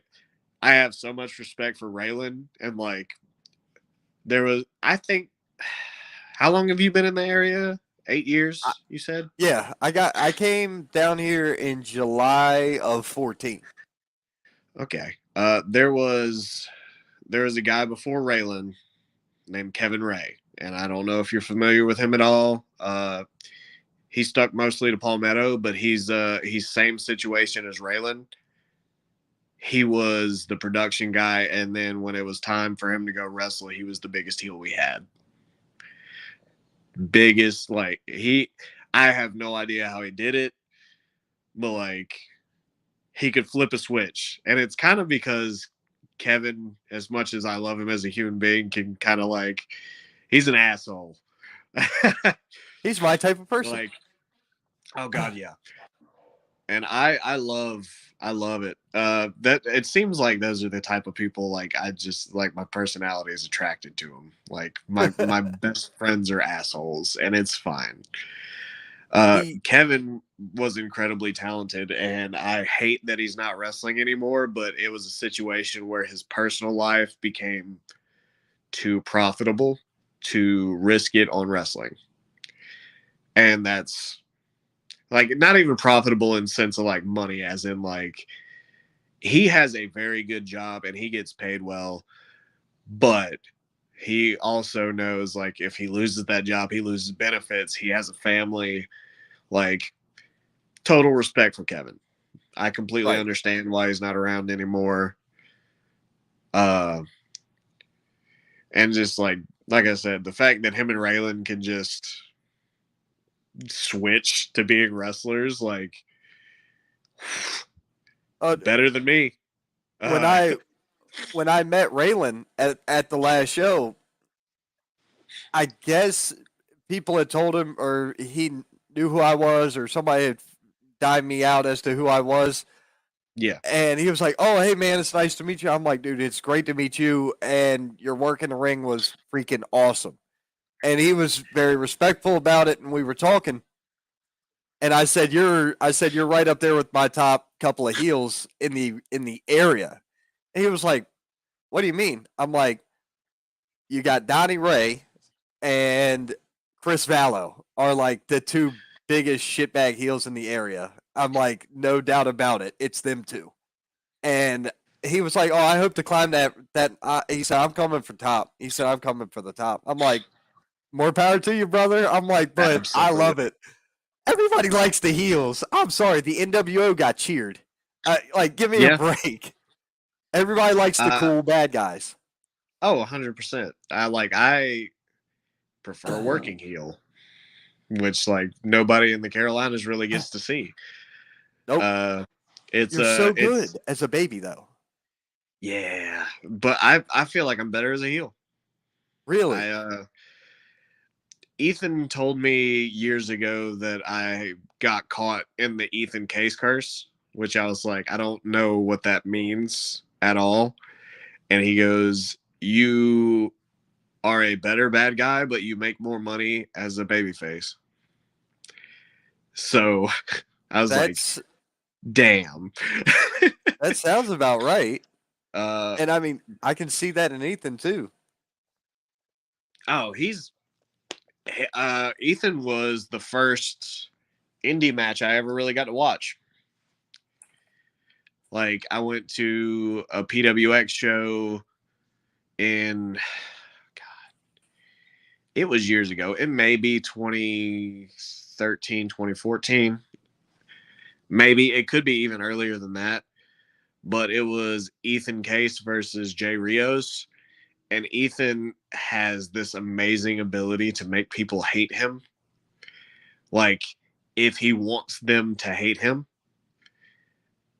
have so much respect for Raylan, and like I think, how long have you been in the area? 8 years, you said? Yeah, I came down here in July of 14. Okay. There was a guy before Raylan named Kevin Ray, and I don't know if you're familiar with him at all. He stuck mostly to Palmetto, but he's same situation as Raylan. He was the production guy, and then when it was time for him to go wrestle, he was the biggest heel we had. Biggest, like, I have no idea how he did it, but like, he could flip a switch. And it's kind of because Kevin, as much as I love him as a human being, can kind of, like, he's an asshole. He's my type of person. Like, oh God, yeah. And I love it. That it seems like those are the type of people, like, I just, like, my personality is attracted to them. Like, my best friends are assholes, and it's fine. Kevin was incredibly talented, and I hate that he's not wrestling anymore, but it was a situation where his personal life became too profitable to risk it on wrestling. And that's, like, not even profitable in sense of, like, money, as in, like, he has a very good job and he gets paid well, but he also knows, like, if he loses that job, he loses benefits. He has a family. Like, total respect for Kevin. I completely understand why he's not around anymore. And just, like I said, the fact that him and Raylan can just switch to being wrestlers, like, better than me. When I met Raylan at the last show, I guess people had told him, or he knew who I was, or somebody had dived me out as to who I was. Yeah. And he was like, "Oh, hey man, it's nice to meet you." I'm like, "Dude, it's great to meet you, and your work in the ring was freaking awesome." And he was very respectful about it, and we were talking. And I said, you're right up there with my top couple of heels in the area." And he was like, "What do you mean?" I'm like, "You got Donnie Ray and Chris Vallow are like the two biggest shitbag heels in the area." I'm like, "No doubt about it. It's them two." And he was like, "Oh, I hope to climb that." He said, "I'm coming for top." He said, "I'm coming for the top." I'm like, "More power to you, brother." I'm like, "But I Absolutely. love it." Everybody likes the heels. I'm sorry, the NWO got cheered. Like, give me a break. Everybody likes the cool bad guys. Oh, 100%. I prefer working heel, which, like, nobody in the Carolinas really gets to see. Nope. It's You're so good as a baby, though. Yeah, but I feel like I'm better as a heel. Really? Ethan told me years ago that I got caught in the Ethan Case curse, which I was like, I don't know what that means at all. And he goes, "You are a better bad guy, but you make more money as a babyface." So I was like, damn. That sounds about right. Uh, And I mean, I can see that in Ethan too. oh, Ethan was the first indie match I ever really got to watch. Like, I went to a PWX show in, God, it was years ago. It may be 2013, 2014. Maybe it could be even earlier than that. But it was Ethan Case versus Jay Rios. and Ethan has this amazing ability to make people hate him. Like, if he wants them to hate him.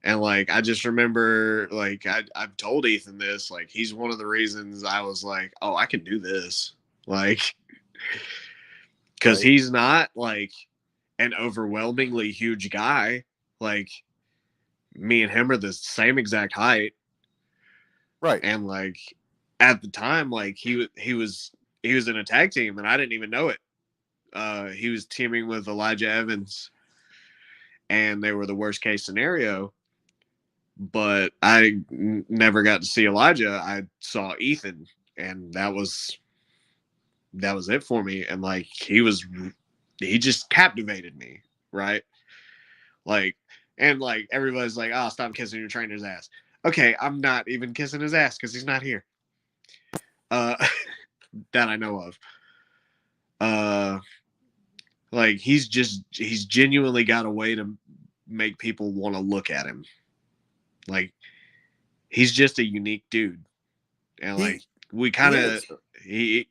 And like, I just remember, like, I've told Ethan this, like, he's one of the reasons I was like, oh, I can do this. Like, because Right. he's not like an overwhelmingly huge guy. Like, me and him are the same exact height. Right. And like, at the time, like, he was in a tag team and I didn't even know it. He was teaming with Elijah Evans and they were the worst case scenario. But I never got to see Elijah. I saw Ethan, and that was it for me. And like, he just captivated me, right? Like, and like, everybody's like, oh, stop kissing your trainer's ass. Okay, I'm not even kissing his ass because he's not here. That I know of. Like, he's genuinely got a way to make people want to look at him. Like, he's just a unique dude. And like, we kind of, he,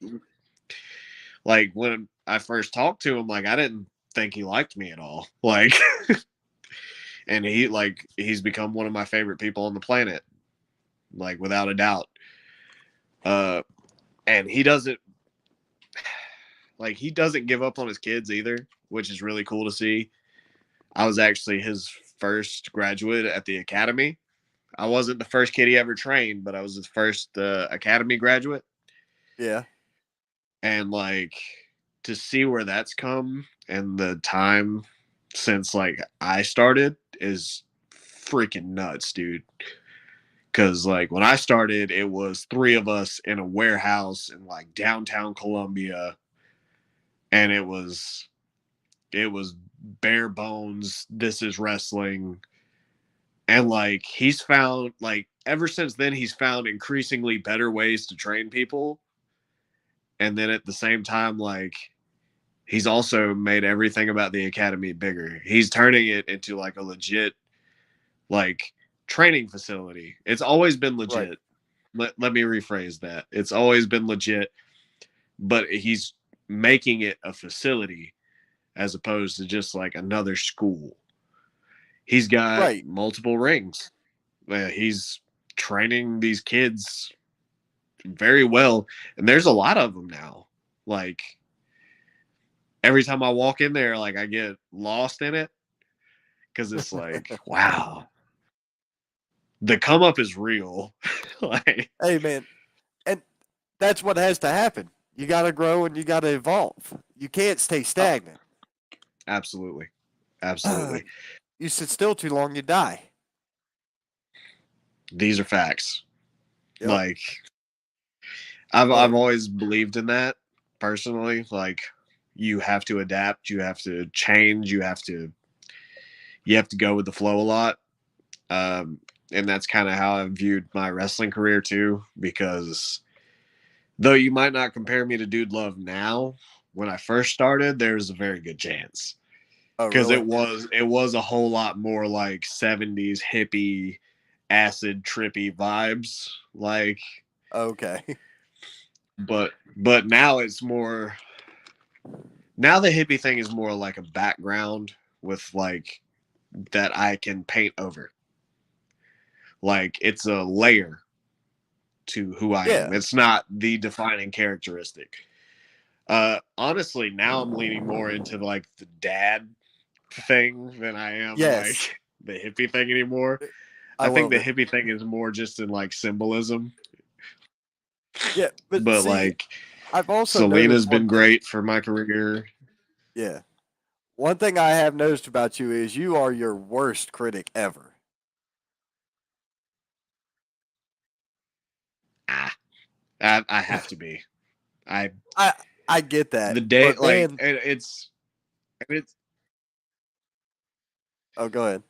like, when I first talked to him, like, I didn't think he liked me at all. Like, and he's become one of my favorite people on the planet, like, without a doubt. And he doesn't give up on his kids either, which is really cool to see. I was actually his first graduate at the academy. I wasn't the first kid he ever trained, but I was his first academy graduate. Yeah. And like, to see where that's come and the time since like I started is freaking nuts, dude. Because like, when I started, it was 3 of us in a warehouse in like downtown Columbia, and it was bare bones. This is wrestling. And like, he's found, like, ever since then, he's found increasingly better ways to train people. And then at the same time, like, he's also made everything about the academy bigger. He's turning it into like a legit, like, training facility. It's always been legit. Right. Let me rephrase that. It's always been legit, but he's making it a facility as opposed to just like another school. He's got multiple rings. He's training these kids very well, and there's a lot of them now. Like, every time I walk in there, like, I get lost in it because it's like, wow, the come up is real. Like, hey, man, and that's what has to happen. You got to grow and you got to evolve. You can't stay stagnant. Absolutely. You sit still too long, you die. These are facts. Yep. Like, I've always believed in that personally. Like, you have to adapt, you have to change, you have to go with the flow a lot. And that's kind of how I viewed my wrestling career too, because though you might not compare me to Dude Love now, when I first started, there's a very good chance. Because it was a whole lot more like 70s hippie, acid trippy vibes. Like, okay. But now it's more. Now the hippie thing is more like a background with like that I can paint over. Like, it's a layer to who I am. It's not the defining characteristic. Honestly, now I'm leaning more into like the dad thing than I am like the hippie thing anymore. I think the hippie thing is more just in like symbolism. Yeah, but see, like, I've also Selena's been great for my career. Yeah. One thing I have noticed about you is you are your worst critic ever. I have to be. I get that. The day, but like, man, it's. Oh, go ahead.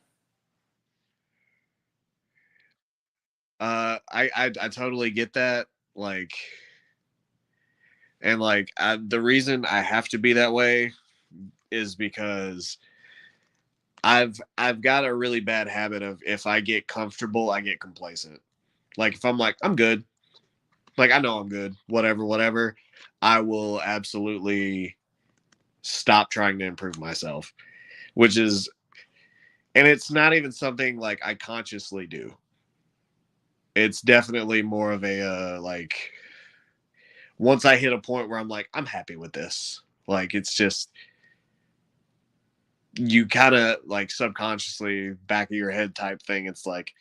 I totally get that. Like, and like, the reason I have to be that way is because I've got a really bad habit of, if I get comfortable, I get complacent. Like, if I'm like, I'm good, like, I know I'm good, whatever, I will absolutely stop trying to improve myself, which is, and it's not even something like I consciously do. It's definitely more of a, like, once I hit a point where I'm like, I'm happy with this. Like, it's just, you kind of like subconsciously back of your head type thing. It's like,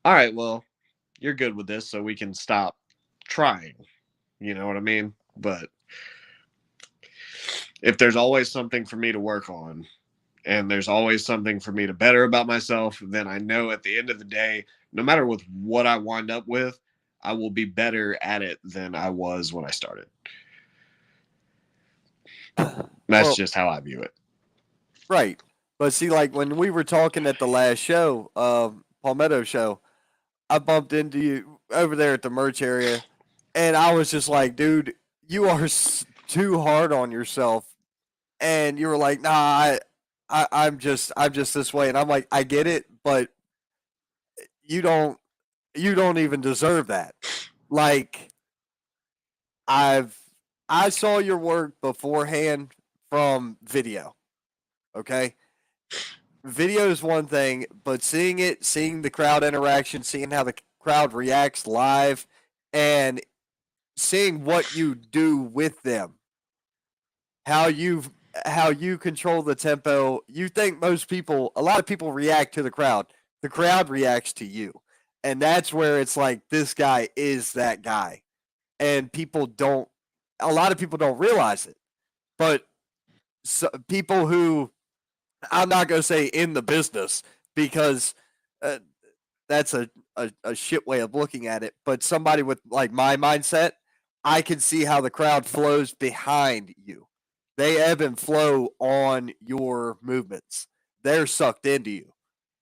all right, well, you're good with this, so we can stop trying. You know what I mean? But if there's always something for me to work on and there's always something for me to better about myself, then I know at the end of the day, no matter with what I wind up with, I will be better at it than I was when I started. That's Well, just how I view it. right. But see, like when we were talking at the last show, Palmetto show, I bumped into you over there at the merch area, and I was just like, dude, you are too hard on yourself. And you were like, nah, I'm just this way. And I'm like, I get it, but you don't, you don't even deserve that. Like, I've, I saw your work beforehand from video. Okay. Video is one thing, but seeing it, seeing the crowd interaction, seeing how the crowd reacts live, and seeing what you do with them, how you how you control the tempo. You think most people, a lot of people react to the crowd. The crowd reacts to you, and that's where it's like this guy is that guy, and people don't. A lot of people don't realize it, but people who, I'm not going to say in the business because uh, that's a shit way of looking at it. But somebody with like my mindset, I can see how the crowd flows behind you. They ebb and flow on your movements. They're sucked into you.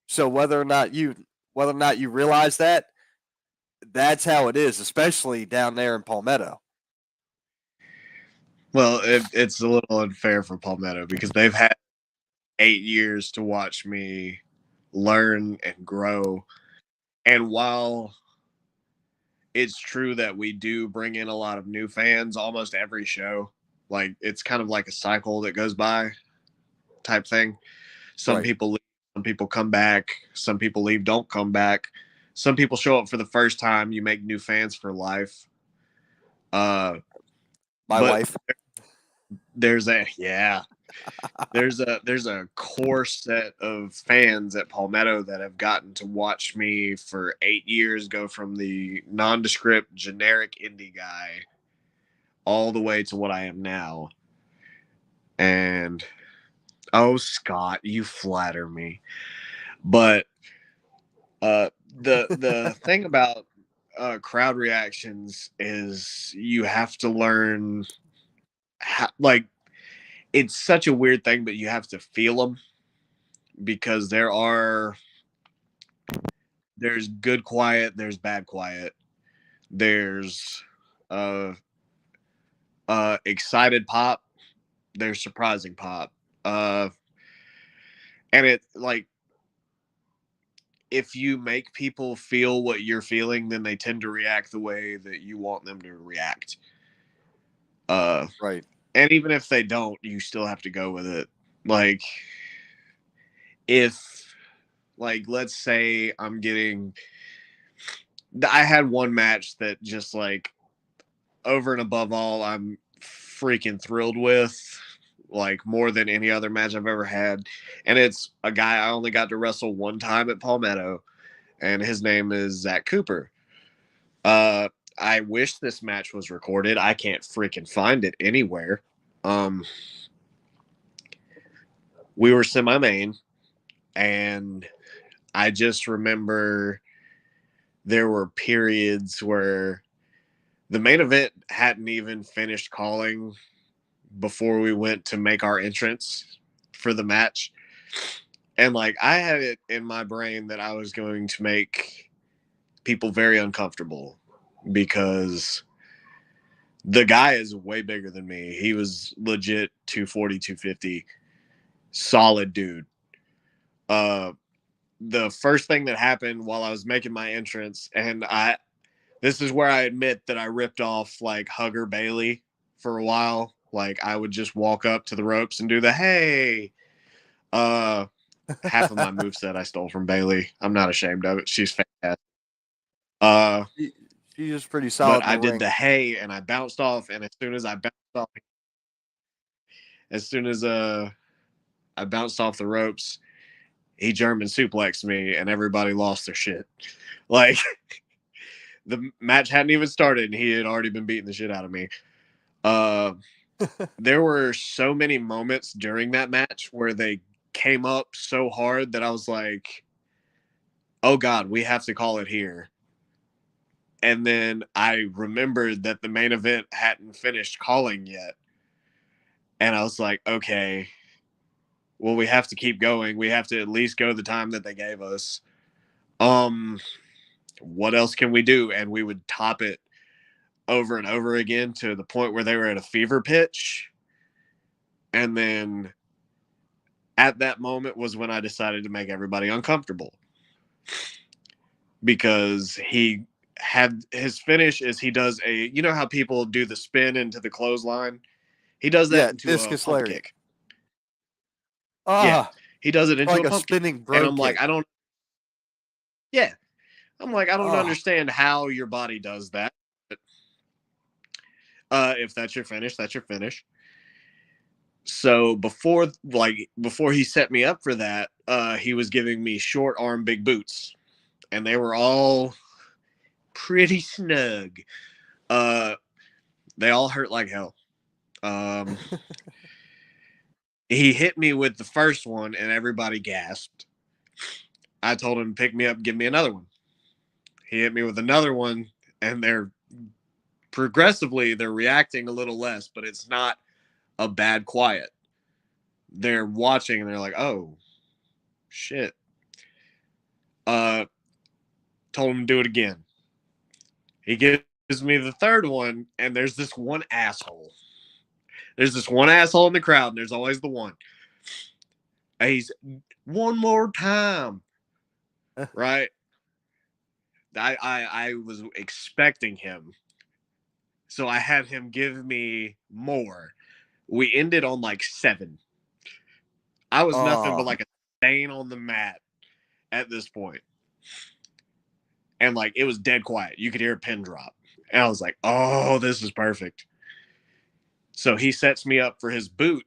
So whether or not you realize that, that's how it is, especially down there in Palmetto. Well, it's a little unfair for Palmetto because they've had 8 years to watch me learn and grow. And while it's true that we do bring in a lot of new fans almost every show, like it's kind of like a cycle that goes by type thing. Some Right. people leave, some people come back, some people leave, don't come back. Some people show up for the first time. You make new fans for life. Uh, My but wife. there's a yeah, there's a core set of fans at Palmetto that have gotten to watch me for 8 years go from the nondescript generic indie guy all the way to what I am now. And oh, Scott, you flatter me. But the thing about crowd reactions is you have to learn how, like, it's such a weird thing, but you have to feel them because there's good quiet, there's bad quiet, there's uh excited pop, there's surprising pop. Uh and it like if you make people feel what you're feeling, then they tend to react the way that you want them to react. Uh Right. and even if they don't, you still have to go with it. Like if like let's say I had one match that just like over and above all I'm freaking thrilled with, like more than any other match I've ever had. And it's a guy I only got to wrestle one time at Palmetto, and his name is Zach Cooper. Uh, I wish this match was recorded. I can't freaking find it anywhere. Um, we were semi-main, and I just remember there were periods where the main event hadn't even finished calling before we went to make our entrance for the match. And like I had it in my brain that I was going to make people very uncomfortable because the guy is way bigger than me. He was legit 240, 250, solid dude. Uh the first thing that happened while I was making my entrance, and This is where I admit that I ripped off like Hugger Bailey for a while. Like I would just walk up to the ropes and do the hey. Half of my moveset I stole from Bailey. I'm not ashamed of it. She's fantastic. She's just pretty But solid in I the did ring. the hey and I bounced off, and as soon as I bounced off the ropes, he German suplexed me, and everybody lost their shit. Like the match hadn't even started, and he had already been beating the shit out of me. There were so many moments during that match where they came up so hard that I was like, oh God, we have to call it here. And then I remembered that the main event hadn't finished calling yet. And I was like, okay, well, we have to keep going. We have to at least go the time that they gave us. What else can we do? And we would top it over and over again to the point where they were at a fever pitch. And then at that moment was when I decided to make everybody uncomfortable. Because he had his finish is he does a, you know how people do the spin into the clothesline? He does that into a discus pump lariat. kick. Yeah. Ah, He does it into like a a pump kick. spinning And bro I'm like, kick. yeah. I'm like, I don't Ah, understand how your body does that. But, if that's your finish, that's your finish. So before he set me up for that, he was giving me short arm big boots, and they were all pretty snug. They all hurt like hell. He hit me with the first one, and everybody gasped. I told him to pick me up, give me another one. He hit me with another one, and they're reacting a little less, but it's not a bad quiet. They're watching and they're like, oh shit. Told him to do it again. He gives me the third one, and there's this one asshole. There's this one asshole in the crowd, and there's always the one. And he's one more time. Right? I was expecting him. So I had him give me more. We ended on like 7. I was nothing but like a stain on the mat at this point. And like it was dead quiet. You could hear a pin drop. And I was like, oh, this is perfect. So he sets me up for his boot.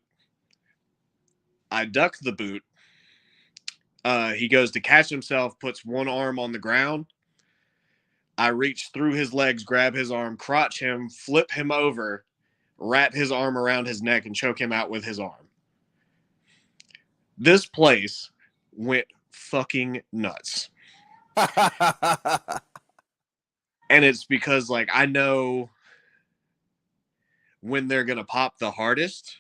I duck the boot. He goes to catch himself, puts one arm on the ground. I reach through his legs, grab his arm, crotch him, flip him over, wrap his arm around his neck, and choke him out with his arm. This place went fucking nuts. And it's because, like, I know when they're going to pop the hardest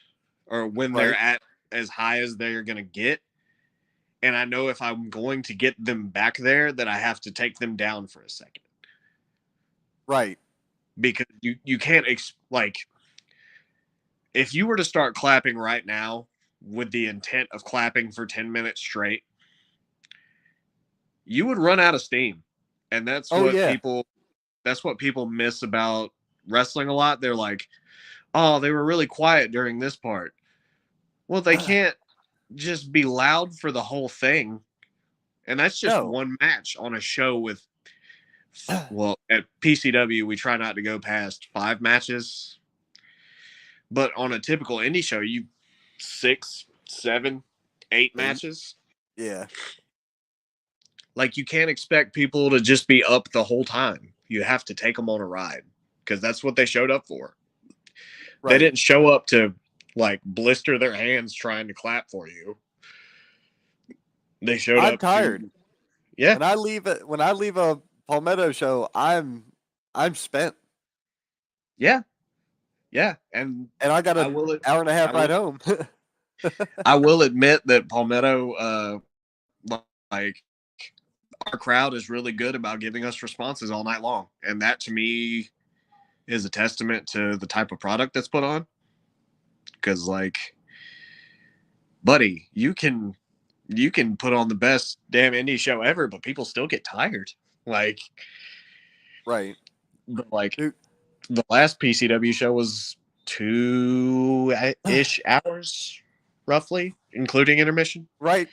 or when they're at as high as they're going to get. And I know if I'm going to get them back there that I have to take them down for a second. Right. Because you can't, like, if you were to start clapping right now with the intent of clapping for 10 minutes straight, you would run out of steam. And that's what people miss about wrestling a lot. They're like, oh, they were really quiet during this part. Well, they can't just be loud for the whole thing. And that's just one match on a show with, well, at PCW, we try not to go past 5 matches. But on a typical indie show, 6, 7, 8 matches. Yeah. Like, you can't expect people to just be up the whole time. You have to take them on a ride because that's what they showed up for. Right. They didn't show up to, like, blister their hands trying to clap for you. They showed up. I'm tired. Yeah. When I leave a Palmetto show, I'm spent. Yeah. Yeah. And I got an hour and a half ride home. I will admit that Palmetto, like, our crowd is really good about giving us responses all night long. And that to me is a testament to the type of product that's put on. Because, like, buddy, you can put on the best damn indie show ever, but people still get tired. Like, right. But like Dude. the last PCW show was 2-ish hours, roughly, including intermission. Right,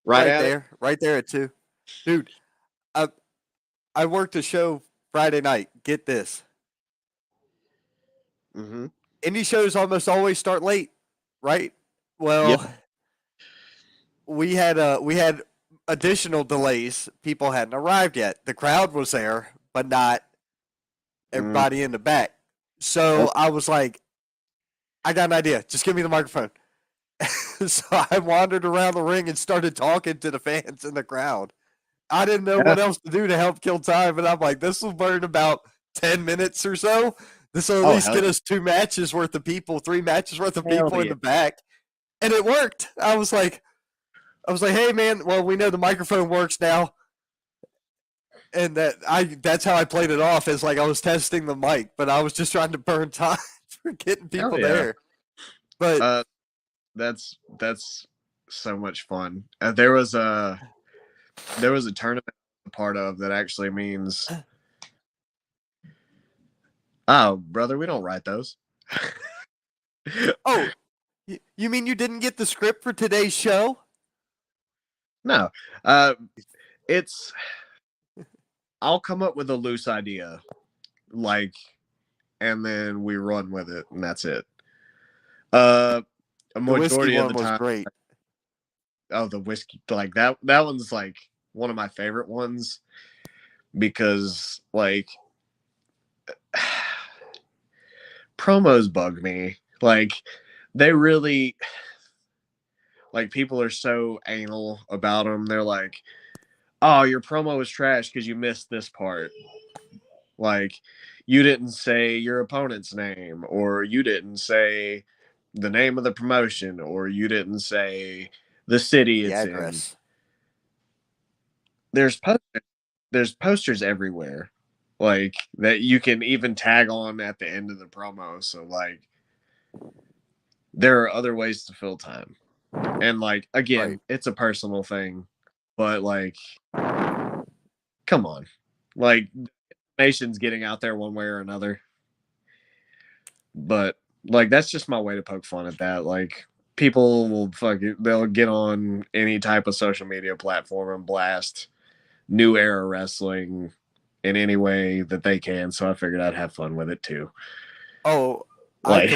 Right at it. right there at 2. Dude, I I worked a show Friday night. Get this. Mm-hmm. Indie shows almost always start late, right? Yep. Well, we had additional delays. People hadn't arrived yet. The crowd was there, but not Mm. everybody in the back. So I was like, I got an idea. Just give me the microphone. So I wandered around the ring and started talking to the fans in the crowd. I didn't know what else to do to help kill time, and I'm like, this will burn about 10 minutes or so. This will at least get us 2 matches worth of people, 3 matches worth of people in the back. And it worked. I was like, hey man, well, we know the microphone works now. And that's how I played it off, as like I was testing the mic, but I was just trying to burn time for getting people there. But that's so much fun. There was a tournament part of that actually means, oh brother, we don't write those. Oh, you mean you didn't get the script for today's show? No, it's, I'll come up with a loose idea, like, and then we run with it, and that's it. A majority of the time, great. Oh, the whiskey, like that one's like one of my favorite ones, because like promos bug me. Like, they really, like, people are so anal about them. They're like, oh, your promo is trash because you missed this part. Like, you didn't say your opponent's name, or you didn't say the name of the promotion, or you didn't say the city it's address. In. There's posters everywhere, like, that you can even tag on at the end of the promo. So like, there are other ways to fill time. And like, again, it's a personal thing, but like, come on, like, nation's getting out there one way or another. But like, that's just my way to poke fun at that. Like, people will they'll get on any type of social media platform and blast New Era Wrestling in any way that they can. So I figured I'd have fun with it too. Oh, like,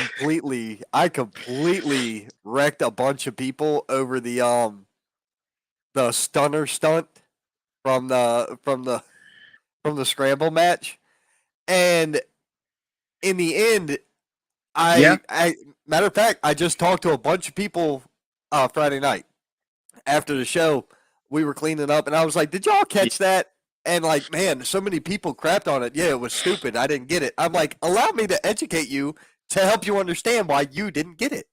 I completely wrecked a bunch of people over the stunner stunt from the scramble match. And in the end, I matter of fact, I just talked to a bunch of people Friday night after the show. We were cleaning up, and I was like, "Did y'all catch that?" And like, man, so many people crapped on it. Yeah, it was stupid. I didn't get it. I'm like, allow me to educate you to help you understand why you didn't get it.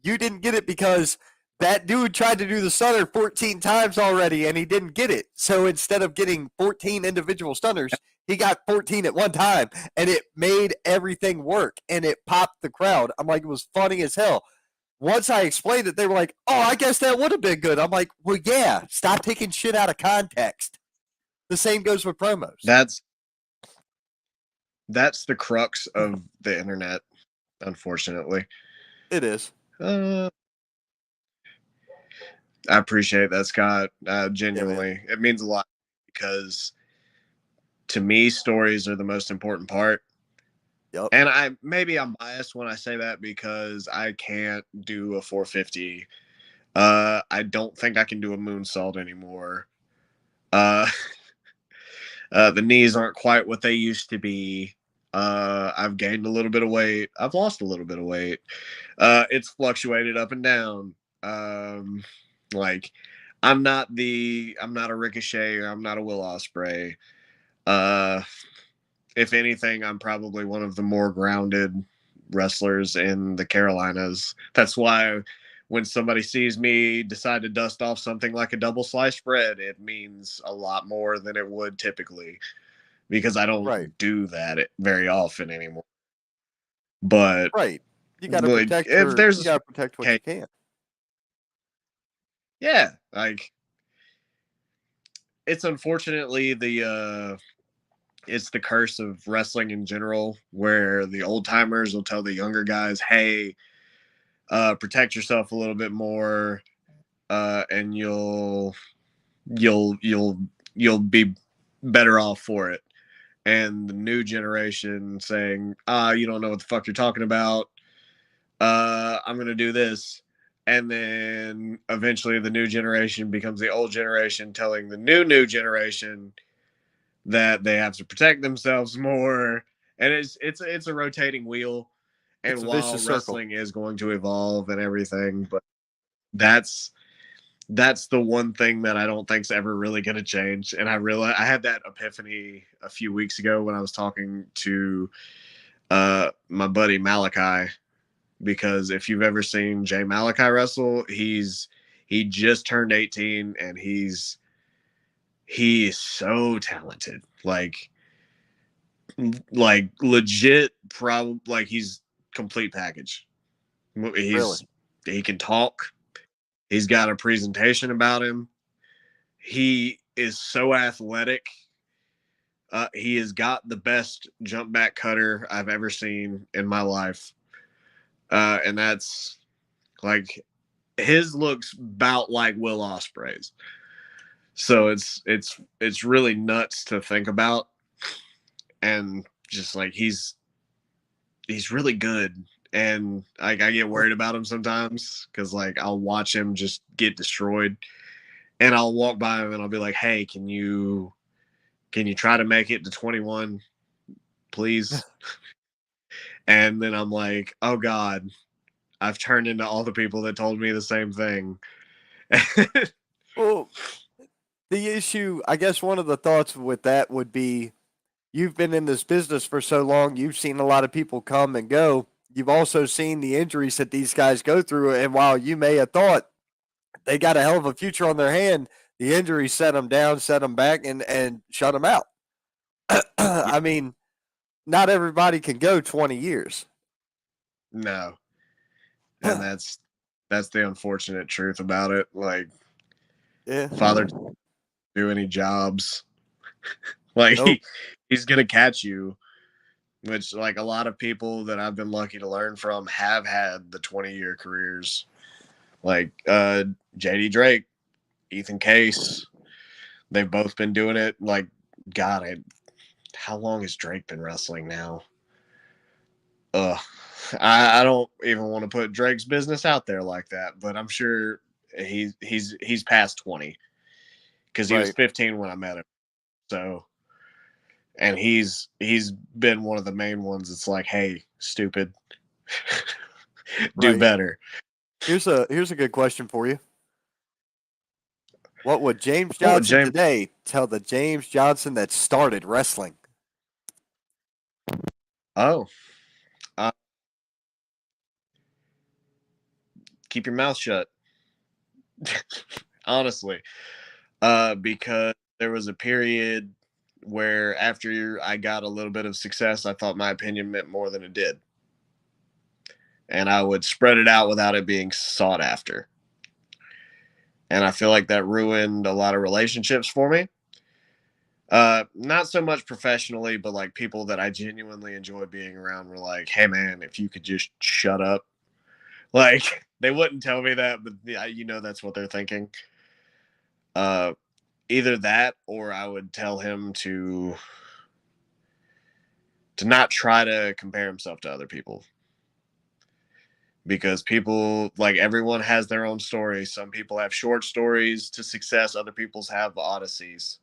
You didn't get it because that dude tried to do the stunner 14 times already, and he didn't get it. So instead of getting 14 individual stunners, he got 14 at one time, and it made everything work, and it popped the crowd. I'm like, it was funny as hell. Once I explained it, they were like, oh, I guess that would have been good. I'm like, well, yeah, stop taking shit out of context. The same goes with promos. That's the crux of the internet, unfortunately. It is. I appreciate that, Scott. Genuinely, it means a lot, because to me, stories are the most important part. Yep. And I'm biased when I say that, because I can't do a 450. I don't think I can do a moonsault anymore. The knees aren't quite what they used to be. I've gained a little bit of weight. I've lost a little bit of weight. It's fluctuated up and down. Like, I'm not a Ricochet, or I'm not a Will Ospreay. If anything, I'm probably one of the more grounded wrestlers in the Carolinas. That's why when somebody sees me decide to dust off something like a double sliced bread, it means a lot more than it would typically, because I don't do that very often anymore. But you got to protect what you can. Yeah, like, it's unfortunately the it's the curse of wrestling in general, where the old timers will tell the younger guys, "Hey, protect yourself a little bit more, and you'll be better off for it." And the new generation saying, you don't know what the fuck you're talking about. I'm going to do this. And then eventually the new generation becomes the old generation telling the new generation that they have to protect themselves more. And it's a rotating wheel. It's And a while vicious circle. wrestling is going to evolve and everything, but that's the one thing that I don't think's ever really going to change. And I had that epiphany a few weeks ago when I was talking to my buddy Malachi, because if you've ever seen Jay Malachi wrestle, he just turned 18 and he is so talented. Like legit, probably like he's complete package. Really? He can talk. He's got a presentation about him. He is so athletic. He has got the best jump back cutter I've ever seen in my life. And that's like his looks about like Will Ospreay's. So it's really nuts to think about. And just like he's really good. And like I get worried about him sometimes because like I'll watch him just get destroyed. And I'll walk by him and I'll be like, "Hey, can you try to make it to 21, please?" And then I'm like, "Oh God, I've turned into all the people that told me the same thing." Well, the issue, I guess one of the thoughts with that would be you've been in this business for so long, you've seen a lot of people come and go. You've also seen the injuries that these guys go through. And while you may have thought they got a hell of a future on their hand, the injuries set them down, set them back, and shut them out. I mean, not everybody can go 20 years. No. And that's the unfortunate truth about it. Like Yeah. father do any jobs. Like Nope. he's gonna catch you, which like a lot of people that I've been lucky to learn from have had the 20-year careers. Like JD Drake, Ethan Case, they've both been doing it. Like, God, how long has Drake been wrestling now? Ugh. I don't even want to put Drake's business out there like that, but I'm sure he's past 20 because he was Right. 15 when I met him. So, and he's been one of the main ones. It's like, hey, stupid, do Right. better. Here's a good question for you. What would James What would Johnson James? today tell the James Johnson that started wrestling? Oh, uh, keep your mouth shut. Honestly, because there was a period where after I got a little bit of success, I thought my opinion meant more than it did. And I would spread it out without it being sought after. And I feel like that ruined a lot of relationships for me. Not so much professionally, but like people that I genuinely enjoy being around were like, "Hey man, if you could just shut up." Like they wouldn't tell me that, but that's what they're thinking. Uh, Either that or I would tell him to not try to compare himself to other people, because people, like, everyone has their own story. Some people have short stories to success, other people's have odysseys.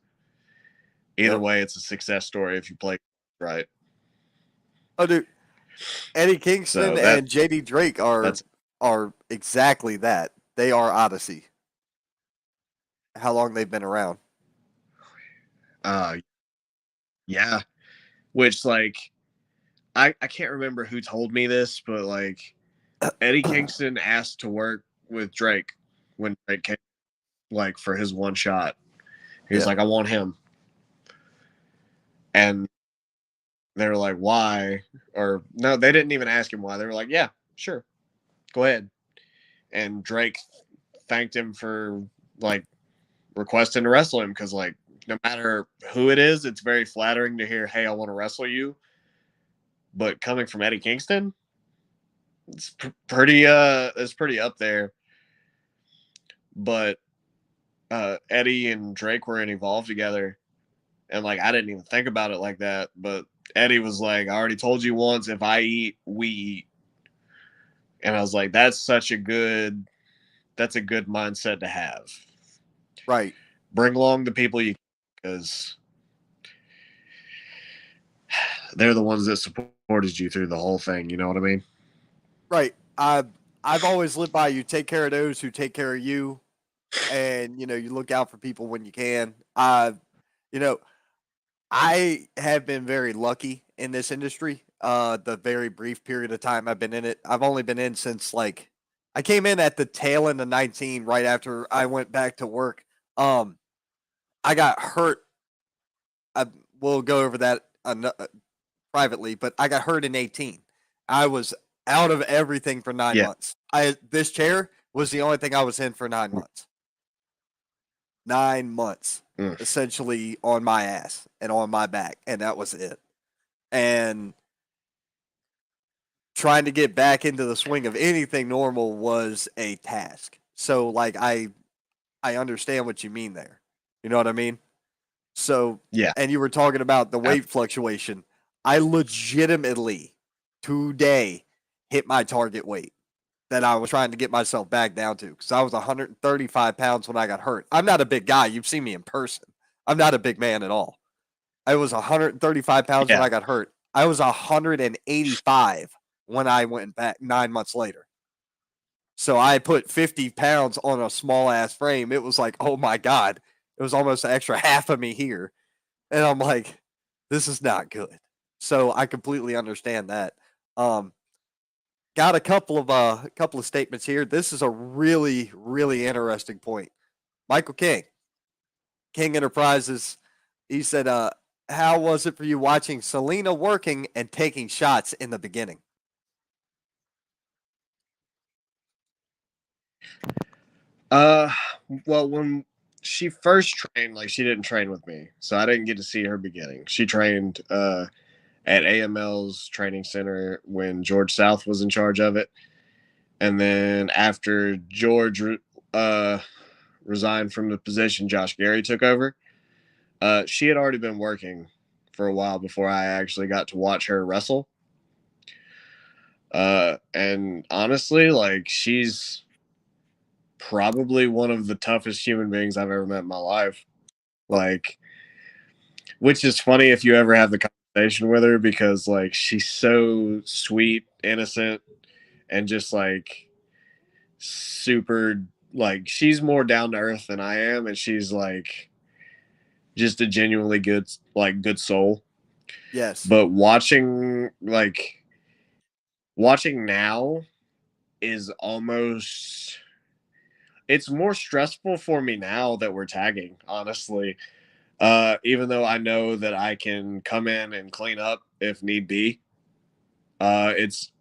Either Yep. way, it's a success story if you play right. Oh, dude, Eddie So Kingston and JD Drake that's are exactly that. They are Odyssey. How long they've been around? uh yeah, which like I can't remember who told me this, but like Eddie Kingston asked to work with Drake when Drake came, like, for his one shot. He was Yeah. like, "I want him." And they were like, "Why?" Or no, they didn't even ask him why. They were like, "Yeah, sure, go ahead." And Drake thanked him for like requesting to wrestle him because, like, no matter who it is, it's very flattering to hear, "Hey, I want to wrestle you." But coming from Eddie Kingston, it's pretty up there. But Eddie and Drake were in Evolve together, and like I didn't even think about it like that. But Eddie was like, "I already told you once, if I eat, we eat," and I was like, "That's a good mindset to have." Right. Bring along the people you, because they're the ones that supported you through the whole thing. You know what I mean? Right. I've always lived by you take care of those who take care of you, and you look out for people when you can. You know, I have been very lucky in this industry. The very brief period of time I've been in it, I've only been in since like I came in at the tail end of 19, right after I went back to work. Um, I got hurt. I We'll go over that privately, but I got hurt in 18. I was out of everything for 9 months. This chair was the only thing I was in for 9 months. 9 months, essentially on my ass and on my back, and that was it. And trying to get back into the swing of anything normal was a task. So, like, I understand what you mean there. You know what I mean? So, Yeah. and you were talking about the weight fluctuation. I legitimately today hit my target weight that I was trying to get myself back down to, because I was 135 pounds when I got hurt. I'm not a big guy. You've seen me in person. I'm not a big man at all. I was 135 pounds when I got hurt. I was 185 when I went back 9 months later. So I put 50 pounds on a small ass frame. It was like, oh my God. It was almost an extra half of me here. And I'm like, this is not good. So I completely understand that. Got a couple of statements here. This is a really, really interesting point. Michael King Enterprises, he said, how was it for you watching Selena working and taking shots in the beginning? Well, when she first trained, like she didn't train with me, so I didn't get to see her beginning. She trained at AML's training center when George South was in charge of it, and then after George resigned from the position, Josh Gary took over. She had already been working for a while before I actually got to watch her wrestle. And honestly, like she's probably one of the toughest human beings I've ever met in my life. Like, which is funny if you ever have the conversation with her, because like she's so sweet, innocent, and just like super, like she's more down to earth than I am, and she's like just a genuinely good soul. Yes. But watching now is almost, it's more stressful for me now that we're tagging, honestly. Even though I know that I can come in and clean up if need be. It's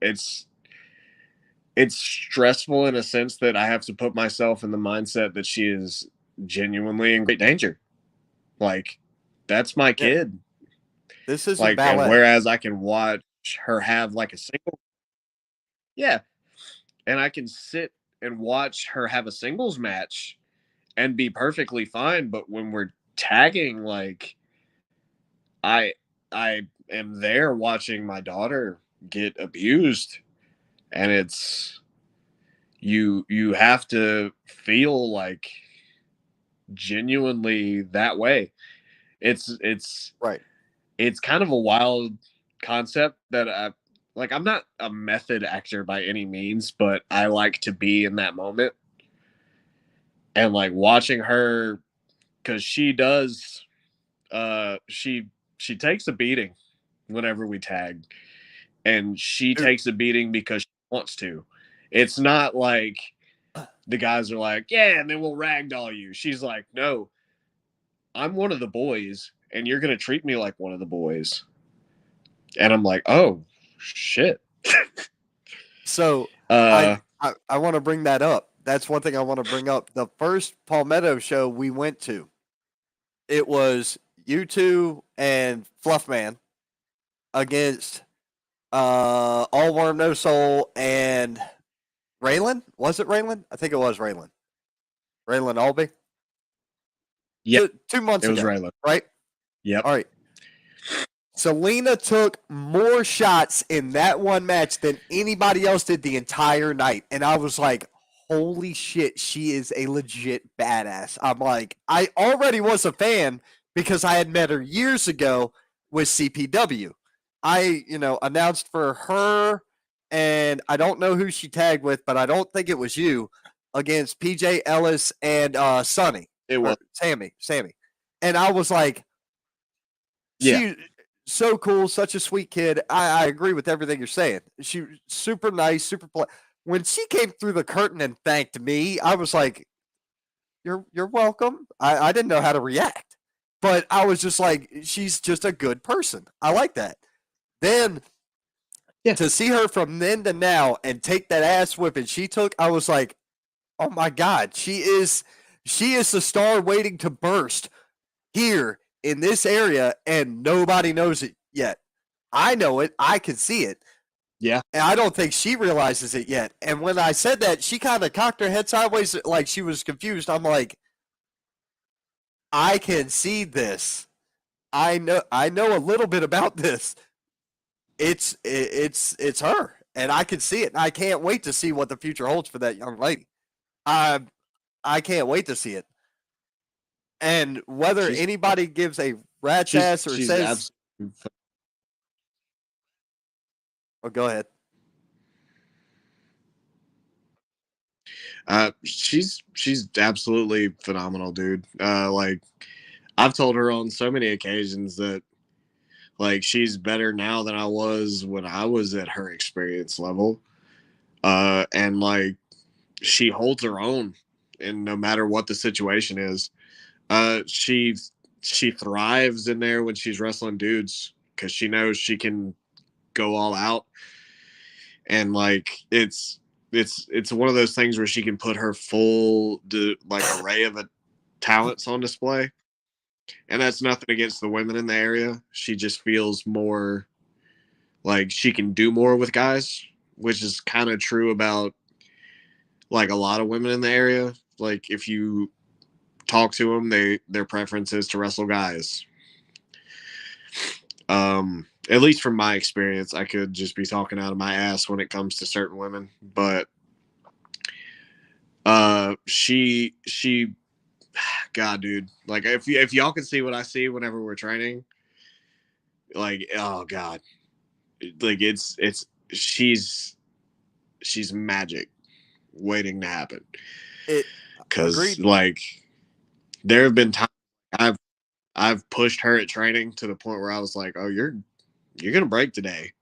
stressful in a sense that I have to put myself in the mindset that she is genuinely in great danger. Like, that's my kid. This isn't Like, ballet. and whereas I can watch her have like a single, yeah, and I can sit and watch her have a singles match and be perfectly fine. But when we're tagging, like, I I am there watching my daughter get abused, and it's, you have to feel like genuinely that way. It's Right. it's kind of a wild concept that I'm not a method actor by any means, but I like to be in that moment, and like watching her, because she does she takes a beating whenever we tag, and she Dude. takes a beating because she wants to. It's not like the guys are like, yeah, and then we'll ragdoll you. She's like, no, I'm one of the boys, and you're gonna treat me like one of the boys. And I'm like, oh shit. So I want to bring that up. That's one thing I want to bring up. The first Palmetto show we went to, it was you two and Fluffman against All Worm No Soul and Raylan. Was it Raylan? I think it was Raylan. Raylan Albee. Yeah, 2 months it was ago, Raylan. right? Yep. All right. Selena took more shots in that one match than anybody else did the entire night. And I was like, holy shit, she is a legit badass. I'm like, I already was a fan because I had met her years ago with CPW. I, announced for her, and I don't know who she tagged with, but I don't think it was you, against PJ Ellis and Sonny. It was Sammy. And I was like, yeah. she so cool, such a sweet kid. I agree with everything you're saying. She super nice, when she came through the curtain and thanked me, I was like, You're welcome. I didn't know how to react. But I was just like, she's just a good person. I like that. Then to see her from then to now and take that ass whipping she took, I was like, oh my God, she is the star waiting to burst here in this area, and nobody knows it yet. I know it. I can see it. Yeah. And I don't think she realizes it yet. And when I said that, she kind of cocked her head sideways like she was confused. I'm like, I can see this. I know a little bit about this. It's her. And I can see it. And I can't wait to see what the future holds for that young lady. I can't wait to see it. And whether anybody gives a rat's ass or says, oh, go ahead. She's absolutely phenomenal, dude. Like I've told her on so many occasions that like she's better now than I was when I was at her experience level. And like she holds her own, and no matter what the situation is, she thrives in there when she's wrestling dudes because she knows she can go all out, and like it's one of those things where she can put her full array of talents on display. And that's nothing against the women in the area. She just feels more like she can do more with guys, which is kind of true about like a lot of women in the area. Like if you talk to them, their preference is to wrestle guys. At least from my experience, I could just be talking out of my ass when it comes to certain women, but she God, dude, like if y'all can see what I see whenever we're training, like oh God, like she's magic waiting to happen. Because like there have been times I've pushed her at training to the point where I was like, oh, you're gonna break today,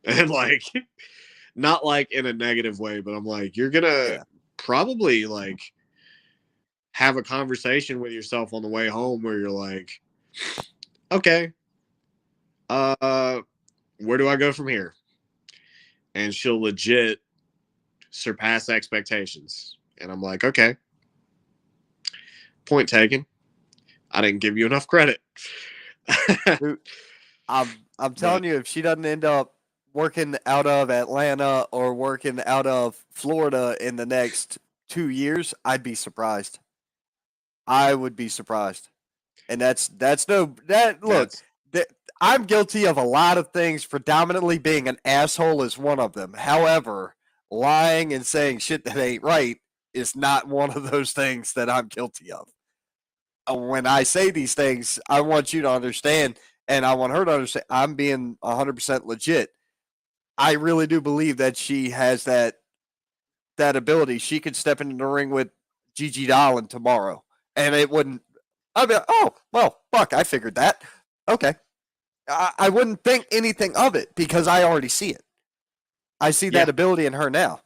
and like not like in a negative way, but I'm like, you're gonna probably like have a conversation with yourself on the way home where you're like, okay, where do I go from here? And she'll legit surpass expectations. And I'm like, okay, point taken. I didn't give you enough credit. I'm telling you, if she doesn't end up working out of Atlanta or working out of Florida in the next 2 years, I'd be surprised. I would be surprised. And I'm guilty of a lot of things. Predominantly being an asshole is one of them. However, lying and saying shit that ain't right is not one of those things that I'm guilty of. When I say these things, I want you to understand, and I want her to understand, I'm being 100% legit. I really do believe that she has that ability. She could step into the ring with Gigi Dolan tomorrow, and it wouldn't. I'd be like, oh, well, fuck, I figured that. Okay. I wouldn't think anything of it because I already see it. I see that ability in her now.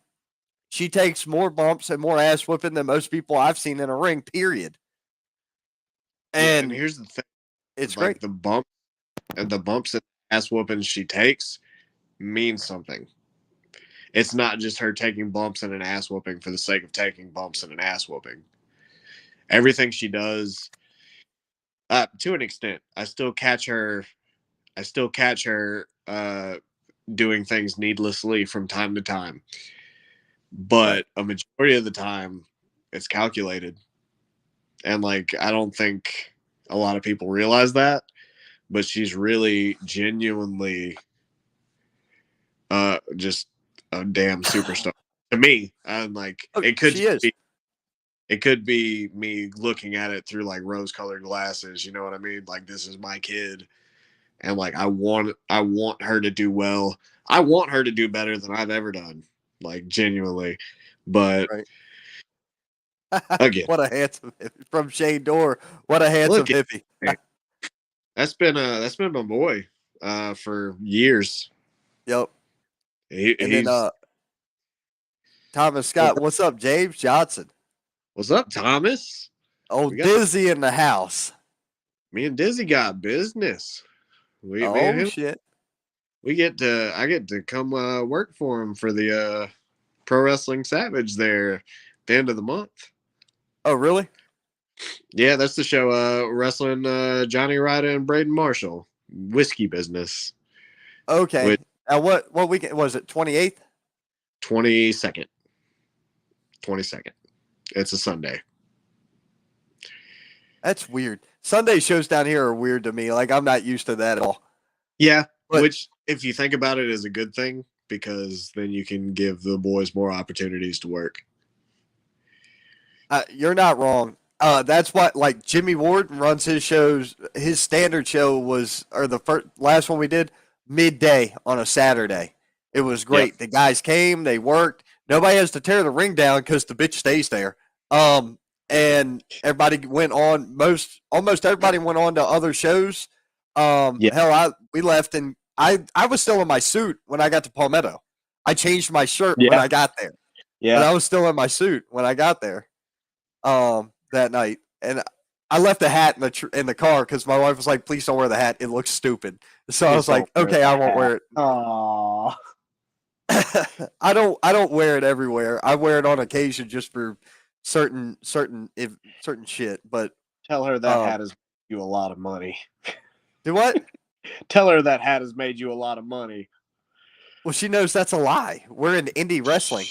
She takes more bumps and more ass whipping than most people I've seen in a ring, period. And here's the thing. It's like great. The bumps and ass whoopings she takes mean something. It's not just her taking bumps and an ass whooping for the sake of taking bumps and an ass whooping. Everything she does To an extent, I still catch her. I still catch her doing things needlessly from time to time, Right. but a majority of the time, it's calculated. And like, I don't think a lot of people realize that, but she's really genuinely just a damn superstar to me. And like, Oh, she is. it could be me looking at it through like rose colored glasses. You know what I mean? Like, this is my kid. And like, I want her to do well. I want her to do better than I've ever done. Like, genuinely. But Right. again, What a handsome hippie. From Shane Dorr. What a handsome look, hippie. that's been my boy for years. Yep. And then He's Thomas Scott. What's up, James Johnson? what's up, Thomas? We Old got Dizzy in the house. me and Dizzy got business. Me and Oh him, shit. I get to come work for him for the Pro Wrestling Savage there at the end of the month. Oh really? Yeah, that's the show. Wrestling Johnny Ryder and Braden Marshall, whiskey business. Okay. With Now what weekend was it? 28th? 22nd, 22nd. It's a Sunday. That's weird. Sunday shows down here are weird to me. Like I'm not used to that at all. Yeah, But which if you think about it is a good thing because then you can give the boys more opportunities to work. you're not wrong. That's what like Jimmy Ward runs his shows. His standard show was or the first last one we did midday on a Saturday. It was Yep. great. The guys came, they worked. Nobody has to tear the ring down because the bitch stays there. And everybody went on. Almost everybody went on to other shows. Yeah. Hell, we left and I was still in my suit when I got to Palmetto. I changed my shirt when I got there, but I was still in my suit when I got there. That night, and I left the hat in the car because my wife was like, "Please don't wear the hat; it looks stupid." So I was like, "Okay, I won't wear it." Aww. I don't wear it everywhere. I wear it on occasion just for certain shit. But Tell her that hat has made you a lot of money. do what? Tell her that hat has made you a lot of money. Well, she knows that's a lie. We're in indie wrestling.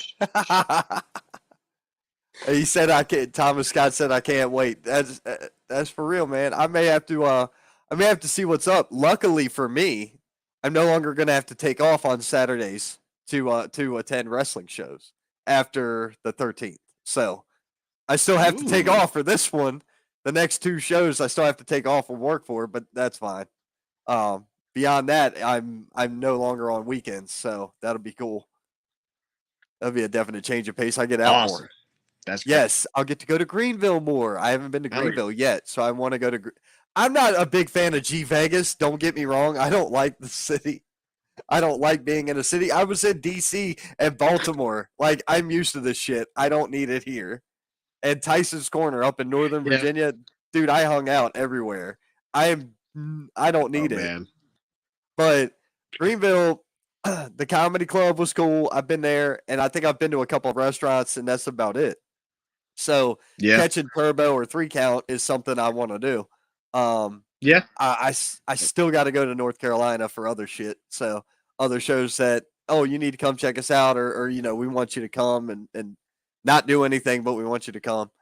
He said I can't. Thomas Scott said I can't wait. That's for real, man. I may have to see what's up. Luckily for me, I'm no longer gonna have to take off on Saturdays to attend wrestling shows after the 13th. So I still have to take off for this one. The next two shows I still have to take off and work for, but that's fine. Beyond that, I'm no longer on weekends, so that'll be cool. That'll be a definite change of pace. I get out Awesome. more. That's great. Yes, I'll get to go to Greenville more. I haven't been to Greenville yet, so I want to go to. I'm not a big fan of G Vegas. Don't get me wrong. I don't like the city. I don't like being in a city. I was in DC and Baltimore. Like I'm used to this shit. I don't need it here. And Tyson's Corner up in Northern Virginia, dude. I hung out everywhere. I don't need it. Man. But Greenville, the comedy club was cool. I've been there, and I think I've been to a couple of restaurants, and that's about it. So catching turbo or 3 count is something I want to do. I still got to go to North Carolina for other shit. So other shows that, oh, you need to come check us out or we want you to come and not do anything, but we want you to come.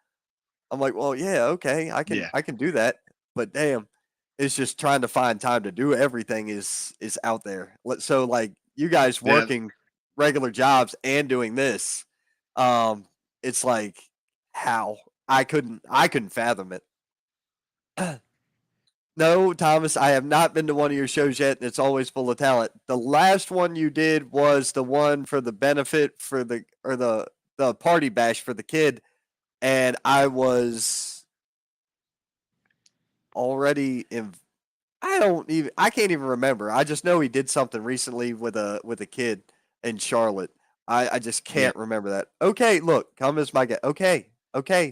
I'm like, well, yeah, okay. I can do that. But damn, it's just trying to find time to do everything is out there. So like you guys working regular jobs and doing this, it's like how I couldn't fathom it. No, Thomas, I have not been to one of your shows yet, and it's always full of talent. The last one you did was the one for the benefit for the party bash for the kid, and I was already in. I can't even remember. I just know he did something recently with a kid in Charlotte. I just can't remember that. Okay, look, come as my guest. Okay,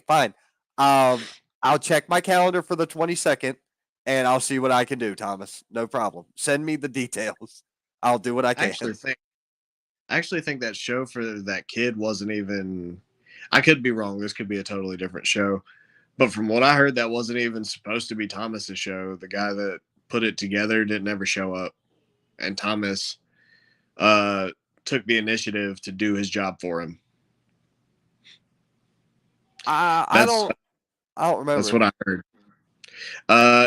fine. I'll check my calendar for the 22nd and I'll see what I can do, Thomas. No problem. Send me the details. I'll do what I can. I actually think that show for that kid wasn't even. I could be wrong. This could be a totally different show, But from what I heard, that wasn't even supposed to be Thomas's show. The guy that put it together didn't ever show up, and Thomas took the initiative to do his job for him. I don't remember. That's what I heard.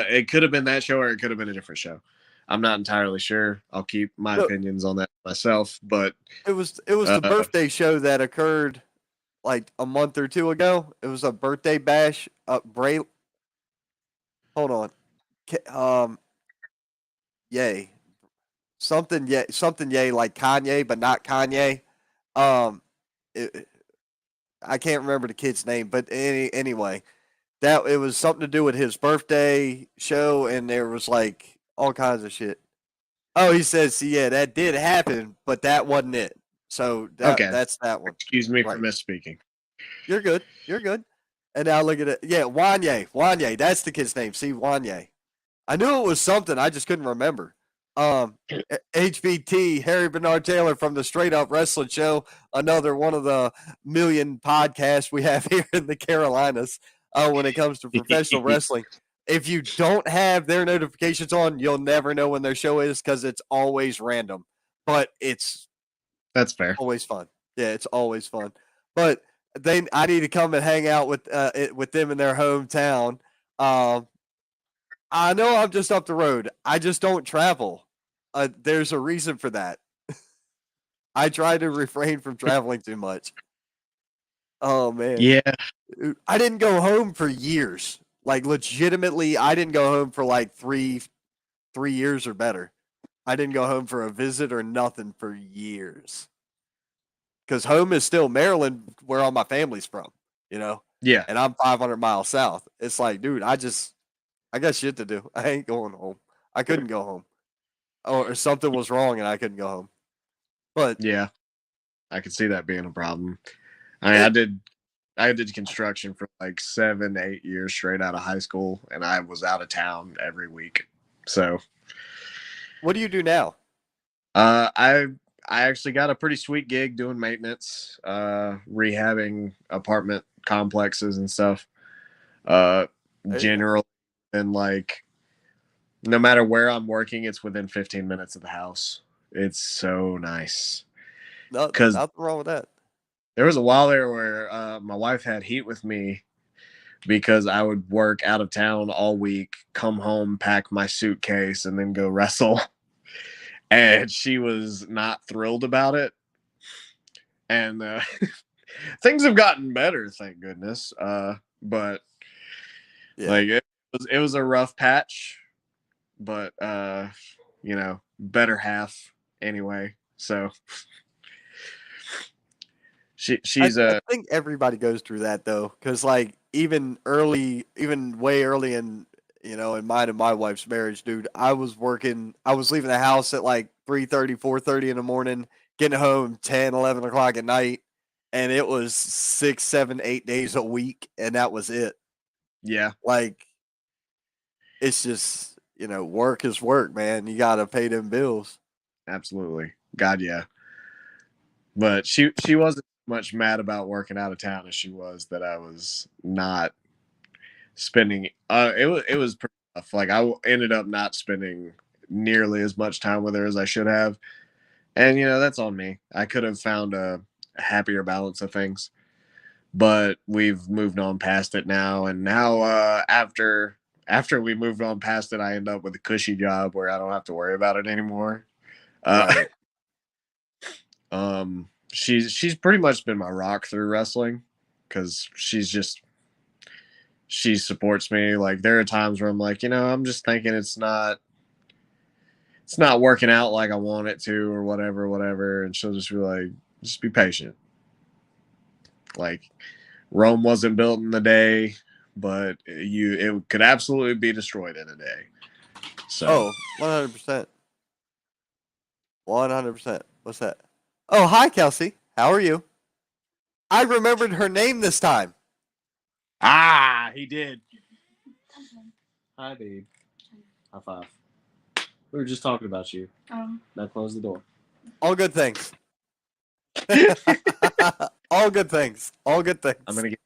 It could have been that show, or it could have been a different show. I'm not entirely sure. I'll keep my opinions on that myself. But it was the birthday show that occurred like a month or two ago. It was a birthday bash. Hold on. Yay. Something yay like Kanye, but not Kanye. I can't remember the kid's name, but anyway, that it was something to do with his birthday show, and there was like all kinds of shit. Oh, he says, yeah, that did happen, but that wasn't it. So that's that one. Excuse me for misspeaking. You're good. You're good. And now look at it. Yeah, Wanye. That's the kid's name. See, Wanye. I knew it was something. I just couldn't remember. HBT, Harry Bernard Taylor from the Straight Up Wrestling Show, another one of the million podcasts we have here in the Carolinas when it comes to professional wrestling. If you don't have their notifications on, you'll never know when their show is because it's always random. But that's fair. Always fun. Yeah, it's always fun. But I need to come and hang out with them in their hometown. I know I'm just up the road. I just don't travel. There's a reason for that. I try to refrain from traveling too much. Oh man. Yeah. I didn't go home for years. Like legitimately, I didn't go home for like three years or better. I didn't go home for a visit or nothing for years. Because home is still Maryland, where all my family's from, you know? Yeah. And I'm 500 miles south. It's like, dude, I got shit to do. I ain't going home. I couldn't go home. Or something was wrong and I couldn't go home. But yeah, I could see that being a problem. I did construction for like 7-8 years straight out of high school, and I was out of town every week. So, what do you do now? I actually got a pretty sweet gig doing maintenance, rehabbing apartment complexes and stuff. Generally, and like no matter where I'm working, it's within 15 minutes of the house. It's so nice. Nothing wrong with that. There was a while there where my wife had heat with me because I would work out of town all week, come home, pack my suitcase, and then go wrestle. And she was not thrilled about it. And things have gotten better, thank goodness. But like it was a rough patch, but better half anyway. So she's I think everybody goes through that though, because like even way early in in mine and my wife's marriage, dude, I was leaving the house at like 3:30, 4:30 in the morning, getting home 10, 11 o'clock at night, and it was 6, 7, 8 days a week, and that was it. Yeah, like it's just work is work, man. You got to pay them bills. Absolutely, God, yeah. But she wasn't much mad about working out of town as she was that I was not spending. It was pretty tough. Like I ended up not spending nearly as much time with her as I should have, and that's on me. I could have found a happier balance of things, but we've moved on past it now. And now after we moved on past it, I end up with a cushy job where I don't have to worry about it anymore. Right. She's pretty much been my rock through wrestling because she supports me. Like there are times where I'm like, I'm just thinking it's not working out like I want it to or whatever. And she'll just be like, just be patient. Like Rome wasn't built in a day, but it could absolutely be destroyed in a day. So 100%. 100%. What's that? Oh, hi, Kelsey. How are you? I remembered her name this time. Ah, he did. Hi, babe. High five. We were just talking about you. Now close the door. All good things. All good things. All good things. I'm gonna get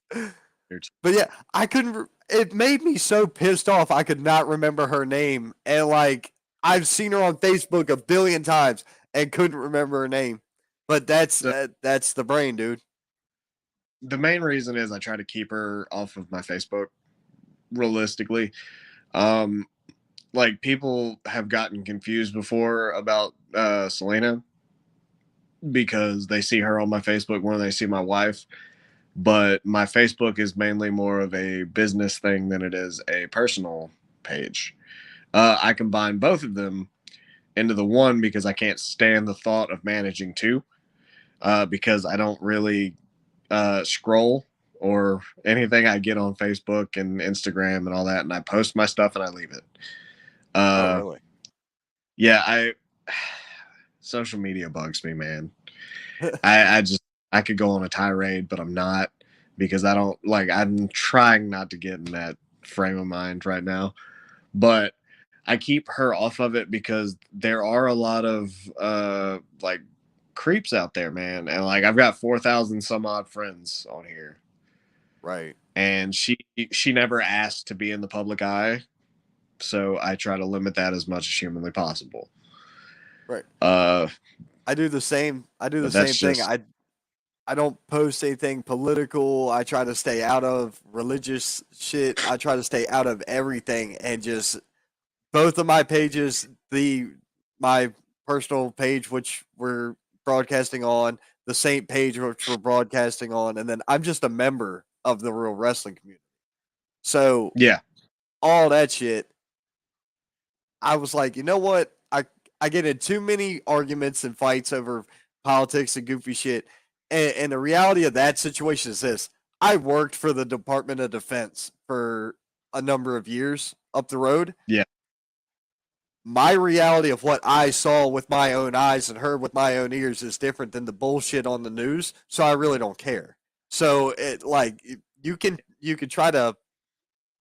But yeah, I couldn't. It made me so pissed off. I could not remember her name, and like I've seen her on Facebook a billion times and couldn't remember her name. But that's the brain, dude. The main reason is I try to keep her off of my Facebook. Realistically, like people have gotten confused before about Selena because they see her on my Facebook more than they see my wife. But my Facebook is mainly more of a business thing than it is a personal page. I combine both of them into the one because I can't stand the thought of managing two. Because I don't really scroll or anything. I get on Facebook and Instagram and all that, and I post my stuff and I leave it. Oh, really? Yeah, social media bugs me, man. I could go on a tirade, but I'm not because I don't like. I'm trying not to get in that frame of mind right now, but I keep her off of it because there are a lot of like creeps out there, man. And like I've got 4,000 some odd friends on here. Right. And she never asked to be in the public eye. So I try to limit that as much as humanly possible. Right. Uh I do the same. I do the but same that's thing. just I don't post anything political. I try to stay out of religious shit. I try to stay out of everything and just both of my pages, my personal page which we're broadcasting on, the Saint page which we're broadcasting on, and then I'm just a member of the real wrestling community. So yeah. all that shit, I was like, you know what? I get in too many arguments and fights over politics and goofy shit. And the reality of that situation is this: I worked for the Department of Defense for a number of years up the road. Yeah. My reality of what I saw with my own eyes and heard with my own ears is different than the bullshit on the news. So I really don't care. So it like you can try to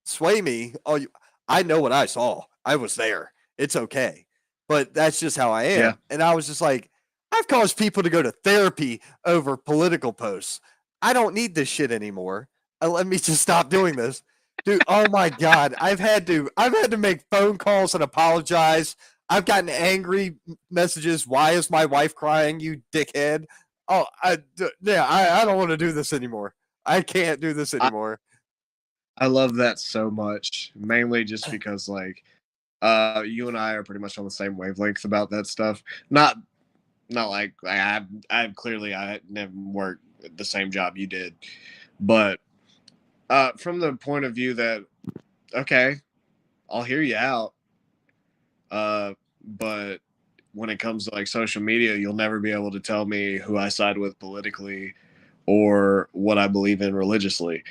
sway me. I know what I saw. I was there. It's okay. But that's just how I am. Yeah. And I was just like, I've caused people to go to therapy over political posts. I don't need this shit anymore. Let me just stop doing this. Dude, oh my god, I've had to make phone calls and apologize. I've gotten angry messages. Why is my wife crying, you dickhead? Oh, I don't want to do this anymore. I can't do this anymore. I love that so much, mainly just because like you and I are pretty much on the same wavelength about that stuff. Not like I clearly I never worked the same job you did, but from the point of view that okay, I'll hear you out, but when it comes to like social media, you'll never be able to tell me who I side with politically or what I believe in religiously.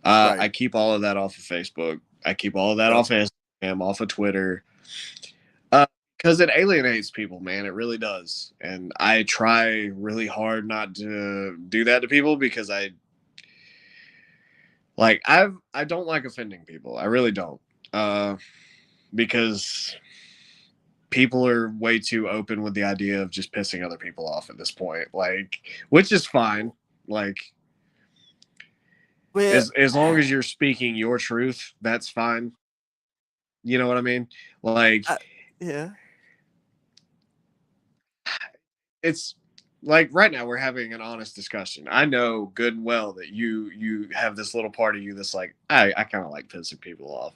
Right. I keep all of that off of Facebook. I keep all of that off of Instagram, off of Twitter. Because it alienates people, man. It really does. And I try really hard not to do that to people because I don't like offending people. I really don't. Because people are way too open with the idea of just pissing other people off at this point. Like, which is fine. Like, Well, as long as you're speaking your truth, that's fine. You know what I mean? Like, yeah. it's like right now we're having an honest discussion. I know good and well that you have this little part of you that's like, I kind of like pissing people off.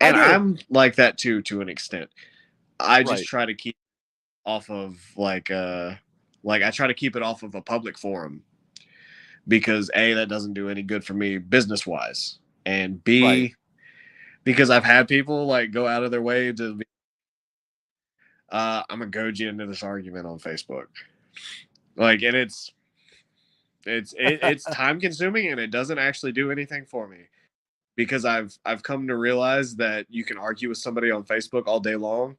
And I'm like that too, to an extent. I just try to keep off of like I try to keep it off of a public forum because A, that doesn't do any good for me business wise. And B, because I've had people like go out of their way to be I'm gonna goad you into this argument on Facebook. Like, and it's time consuming and it doesn't actually do anything for me because I've come to realize that you can argue with somebody on Facebook all day long.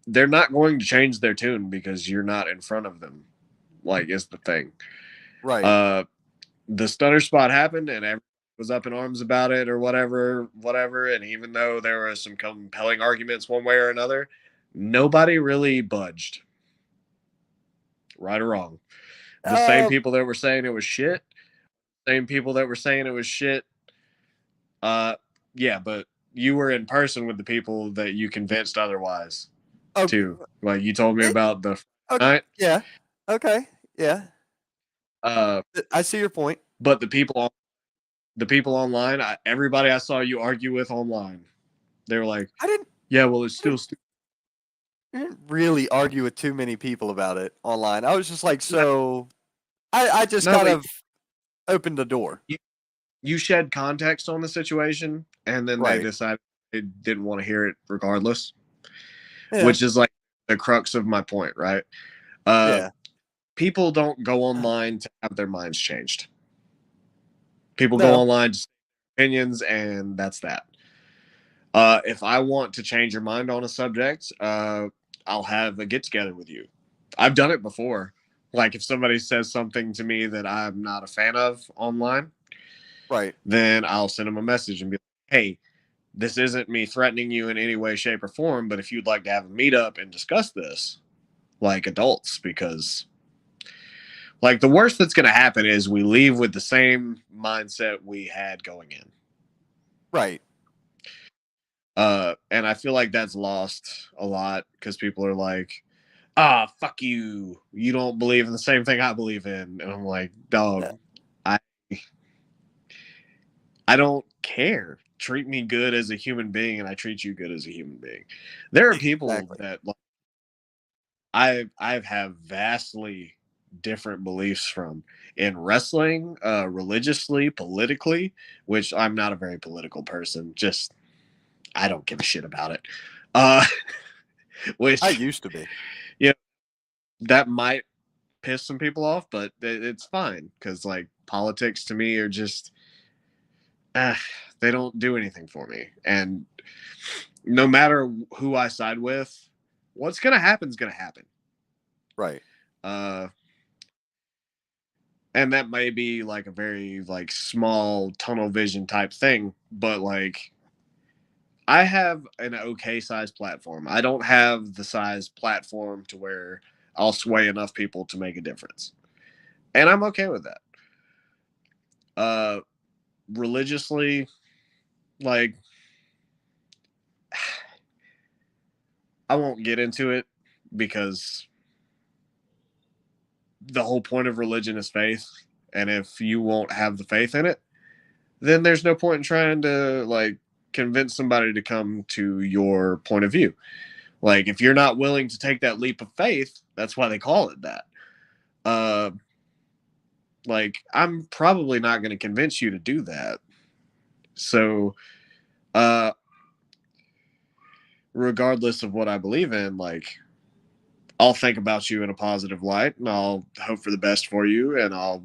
They're not going to change their tune because you're not in front of them. Like, is the thing. Right. The stunner spot happened and everyone was up in arms about it or whatever. And even though there were some compelling arguments one way or another, nobody really budged. Right or wrong. The same people that were saying it was shit, same people that were saying it was shit. Yeah, but you were in person with the people that you convinced otherwise Okay. too. Like you told me about the Okay. night. Yeah. Okay. Yeah. Uh, I see your point. but the people online, everybody I saw you argue with online, they were like, I didn't, "Yeah, well, it's still I didn't really argue with too many people about it online. I was just like, so I just no." kind But of opened the door. you shed context on the situation, and then they Right. decided they didn't want to hear it regardless, Yeah. which is like the crux of my point, right? Uh, Yeah. People don't go online to have their minds changed. People go No. online to say opinions, and that's that. If I want to change your mind on a subject, I'll have a get together with you. I've done it before. Like if somebody says something to me that I'm not a fan of online, Right. then I'll send them a message and be like, hey, this isn't me threatening you in any way, shape, or form, but if you'd like to have a meetup and discuss this like adults, because like the worst that's going to happen is we leave with the same mindset we had going in. Right. And I feel like that's lost a lot because people are like, ah, fuck you. You don't believe in the same thing I believe in. And I'm like, dog, Yeah. I I don't care. Treat me good as a human being, and I treat you good as a human being. There are people Exactly. that like, I have vastly different beliefs from in wrestling, religiously, politically, which I'm not a very political person. Just I don't give a shit about it. Uh, I which used to be. yeah, that might piss some people off, but it's fine because like politics to me are just they don't do anything for me, and no matter who I side with, what's gonna happen is gonna happen. Right. Uh, and that may be like a very like small tunnel vision type thing, but like I have an okay size platform. I don't have the size platform to where I'll sway enough people to make a difference, and I'm okay with that. Uh, Religiously, like I won't get into it because the whole point of religion is faith, and if you won't have the faith in it, then there's no point in trying to like convince somebody to come to your point of view. Like if you're not willing to take that leap of faith, that's why they call it that. Uh, like I'm probably not going to convince you to do that. So, uh, regardless of what I believe in, like I'll think about you in a positive light, and I'll hope for the best for you, and I'll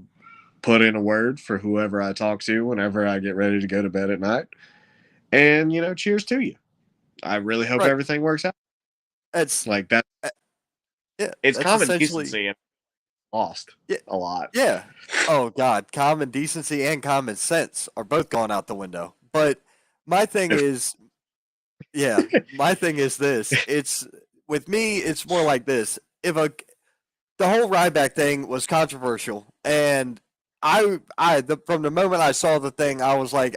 put in a word for whoever I talk to whenever I get ready to go to bed at night. And cheers to you. I really hope Right. everything works out. It's Like that, uh, yeah. it's That's common essentially decency and lost yeah. a lot. Yeah. Oh God, common decency and common sense are both gone out the window. But my thing is, yeah, my thing is this. It's with me. It's more like this. If the whole Ryback thing was controversial, and from the moment I saw the thing, I was like,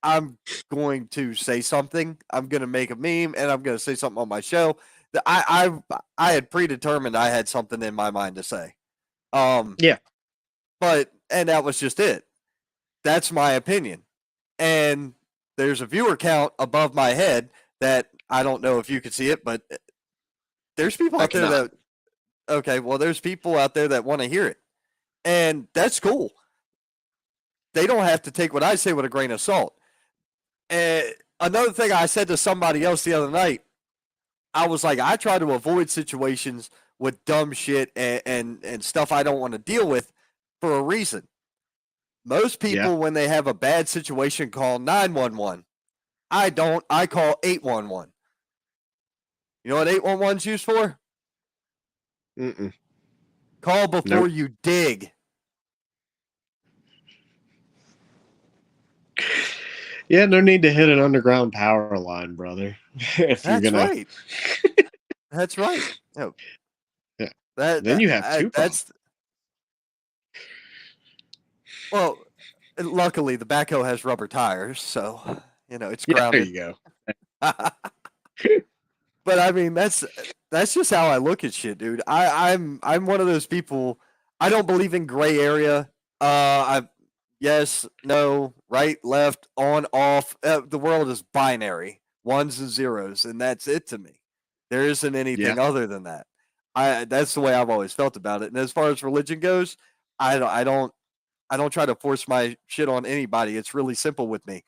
I'm going to say something. I'm going to make a meme, and I'm going to say something on my show. I had predetermined I had something in my mind to say. Yeah, And that was just it. That's my opinion. And there's a viewer count above my head that I don't know if you can see it, but there's people I out there cannot. that okay, well, there's people out there that want to hear it, and that's cool. They don't have to take what I say with a grain of salt. And another thing I said to somebody else the other night, I was like, I try to avoid situations with dumb shit and stuff I don't want to deal with for a reason. Most Yeah, people, when they have a bad situation, call 911. I don't. I call 811. You know what 811 is used for? mm-mm. Call before Nope. you dig. Yeah, no need to hit an underground power line, brother. If you're That's gonna, right. That's right. No, yeah. that, Then that you have two problems. that's well, luckily, the backhoe has rubber tires, so it's Yeah, there grounded. you go. But I mean, that's just how I look at shit, dude. I'm one of those people. I don't believe in gray area. I yes, no, right, left, on, off. The world is binary, ones and zeros, and that's it to me. There isn't anything Yeah. other than that. That's the way I've always felt about it. And as far as religion goes, I don't try to force my shit on anybody. It's really simple with me.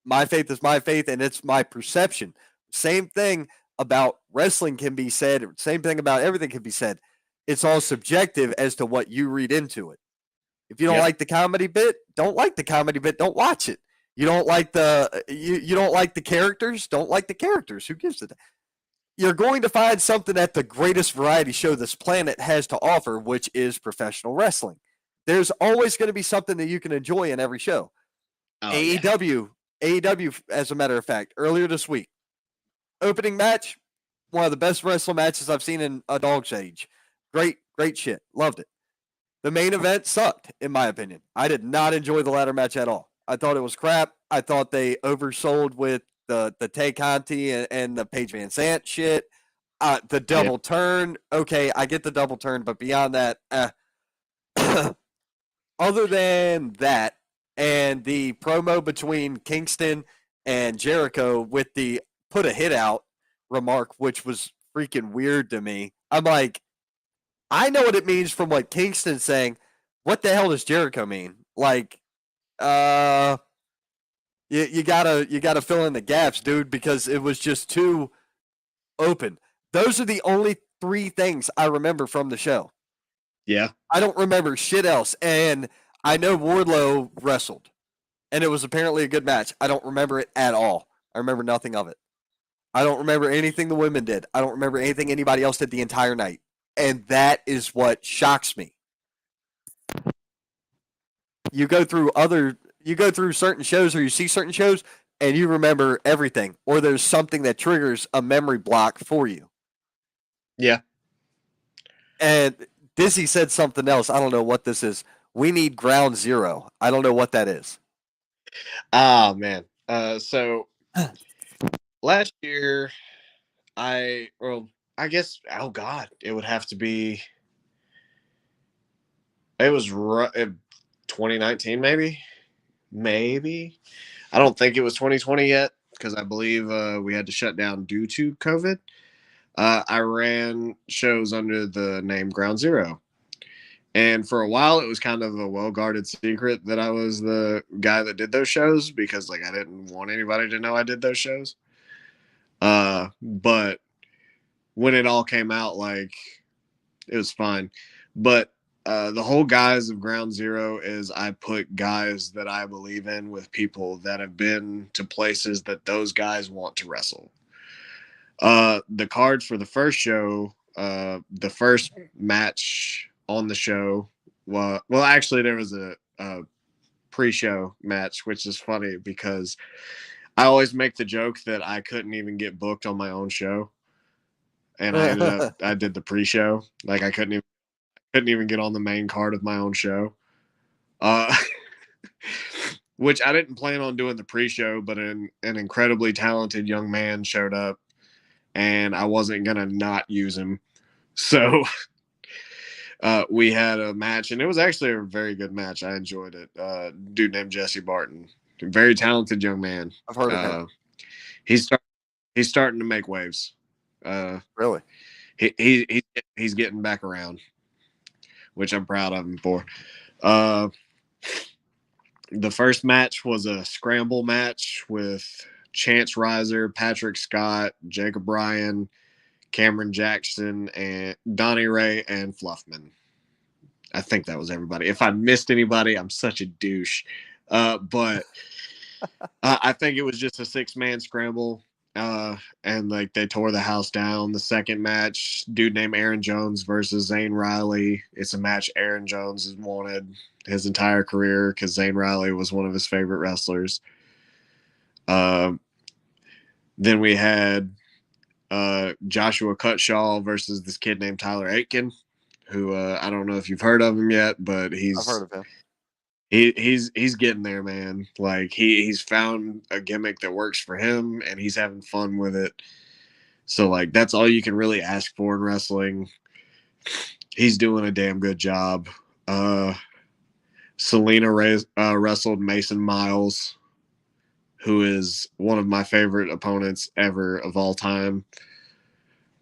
My faith is my faith, and it's my perception. Same thing about wrestling can be said. Same thing about everything can be said. It's all subjective as to what you read into it. If you don't Yep. like the comedy bit, don't like the comedy bit. Don't watch it. You don't like you don't like the characters. Don't like the characters. Who gives it? You're going to find something at the greatest variety show this planet has to offer, which is professional wrestling. There's always going to be something that you can enjoy in every show. Oh, yeah. AEW, as a matter of fact, earlier this week, opening match, one of the best wrestling matches I've seen in a dog's age. Great shit. Loved it. The main event sucked, in my opinion. I did not enjoy the ladder match at all. I thought it was crap. I thought they oversold with the Tay Conti and the Paige Van Sant shit. The double turn. Okay, I get the double turn, but beyond that, other than that, and the promo between Kingston and Jericho with the put a hit out remark, which was freaking weird to me. I'm like, I know what it means from what Kingston's saying. What the hell does Jericho mean? Like, you gotta fill in the gaps, dude, because it was just too open. Those are the only three things I remember from the show. Yeah. I don't remember shit else. And I know Wardlow wrestled, and it was apparently a good match. I don't remember it at all. I remember nothing of it. I don't remember anything the women did. I don't remember anything anybody else did the entire night. And that is what shocks me. You go through certain shows, or you see certain shows, and you remember everything, or there's something that triggers a memory block for you. Yeah. And Dizzy said something else. I don't know what this is. We need ground zero. I don't know what that is. Oh, man. So last year, I guess, oh God, it would have to be, it was 2019, maybe. I don't think it was 2020 yet, because I believe we had to shut down due to COVID. I ran shows under the name Ground Zero. And for a while, it was kind of a well-guarded secret that I was the guy that did those shows, because I didn't want anybody to know I did those shows. But when it all came out, it was fine. But the whole guise of Ground Zero is I put guys that I believe in with people that have been to places that those guys want to wrestle. The cards for the first show, the first match on the show, well, actually, there was a pre-show match, which is funny because I always make the joke that I couldn't even get booked on my own show, and I did the pre-show. I couldn't even get on the main card of my own show. Which I didn't plan on doing the pre-show, but an incredibly talented young man showed up, and I wasn't gonna not use him. So we had a match, and it was actually a very good match. I enjoyed it. Dude named Jesse Barton, very talented young man. I've heard of him. He's starting to make waves. Really? He's getting back around, which I'm proud of him for. The first match was a scramble match with Chance Riser, Patrick Scott, Jacob Bryan, Cameron Jackson, and Donnie Ray, and Fluffman. I think that was everybody. If I missed anybody, I'm such a douche. But I think it was just a 6-man scramble. And they tore the house down. The second match, dude named Aaron Jones versus Zane Riley. It's a match Aaron Jones has wanted his entire career because Zane Riley was one of his favorite wrestlers. Then we had Joshua Cutshaw versus this kid named Tyler Aitken, who I don't know if you've heard of him yet, but I've heard of him. he's getting there, man. Like he's found a gimmick that works for him, and he's having fun with it. So like that's all you can really ask for in wrestling. He's doing a damn good job. Selena wrestled Mason Miles, who is one of my favorite opponents ever of all time.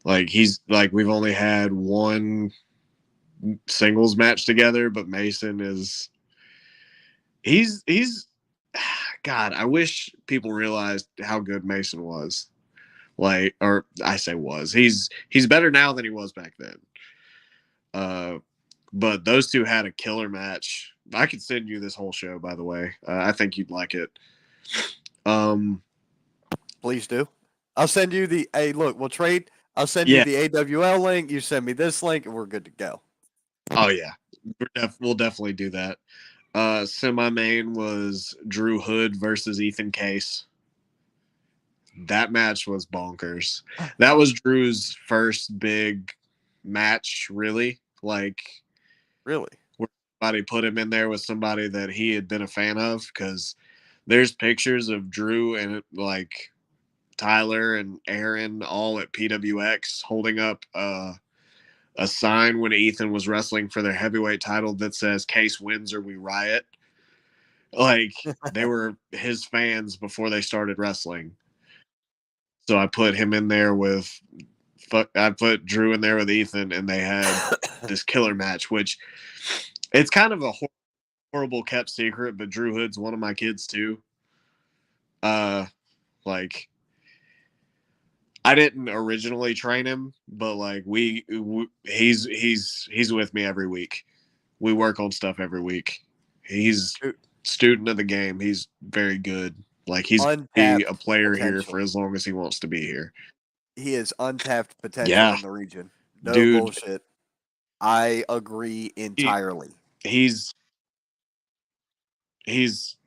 Like he's like we've only had one singles match together, but Mason is he's God, I wish people realized how good Mason was. Like, or I say was. He's better now than he was back then. But those two had a killer match. I could send you this whole show, by the way. I think you'd like it. Please do. I'll send you the. Hey, look, we'll trade. I'll send you Yeah. the AWL link. You send me this link, and we're good to go. Oh yeah, we'll definitely do that. Semi-main was Drew Hood versus Ethan Case. That match was bonkers. That was Drew's first big match, really. Like, Really? where somebody put him in there with somebody that he had been a fan of, because there's pictures of Drew and like Tyler and Aaron all at PWX holding up a sign when Ethan was wrestling for their heavyweight title that says "Case wins or we riot." Like they were his fans before they started wrestling. So I put him in there with, I put Drew in there with Ethan, and they had this killer match, which it's kind of a horrible kept secret, but Drew Hood's one of my kids too. Like I didn't originally train him, but like he's with me every week. We work on stuff every week. He's student of the game. He's very good. Like he's gonna be a player here for as long as he wants to be here. He is untapped potential in the region. No Dude, bullshit. I agree entirely. He's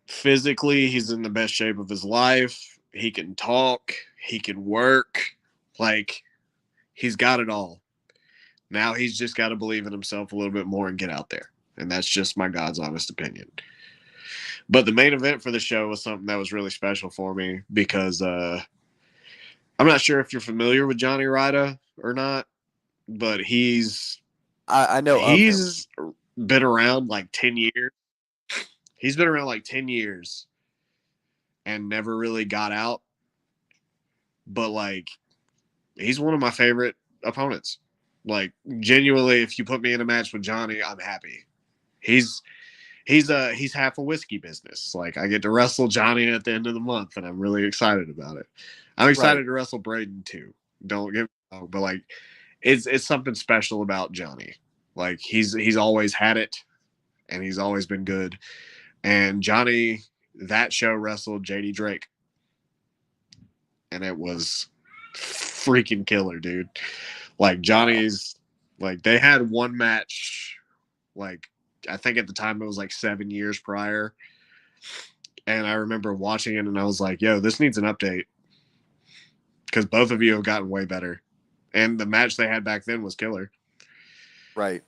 physically, he's in the best shape of his life. He can talk. He can work. Like he's got it all. Now he's just got to believe in himself a little bit more and get out there. And that's just my God's honest opinion. But the main event for the show was something that was really special for me because I'm not sure if you're familiar with Johnny Ryda or not, but I know he's been around like 10 years. He's been around like 10 years and never really got out. But like he's one of my favorite opponents. Like genuinely, if you put me in a match with Johnny, I'm happy. He's half a whiskey business. Like I get to wrestle Johnny at the end of the month, and I'm really excited about it. I'm excited to wrestle Braden too. Don't get me wrong, but like it's something special about Johnny. Like he's always had it, and he's always been good. And Johnny, that show wrestled JD Drake, and it was freaking killer, dude. Like Johnny's, like they had one match, like I think at the time it was like 7 years prior. And I remember watching it and I was like, yo, this needs an update. Because both of you have gotten way better. And the match they had back then was killer. Right.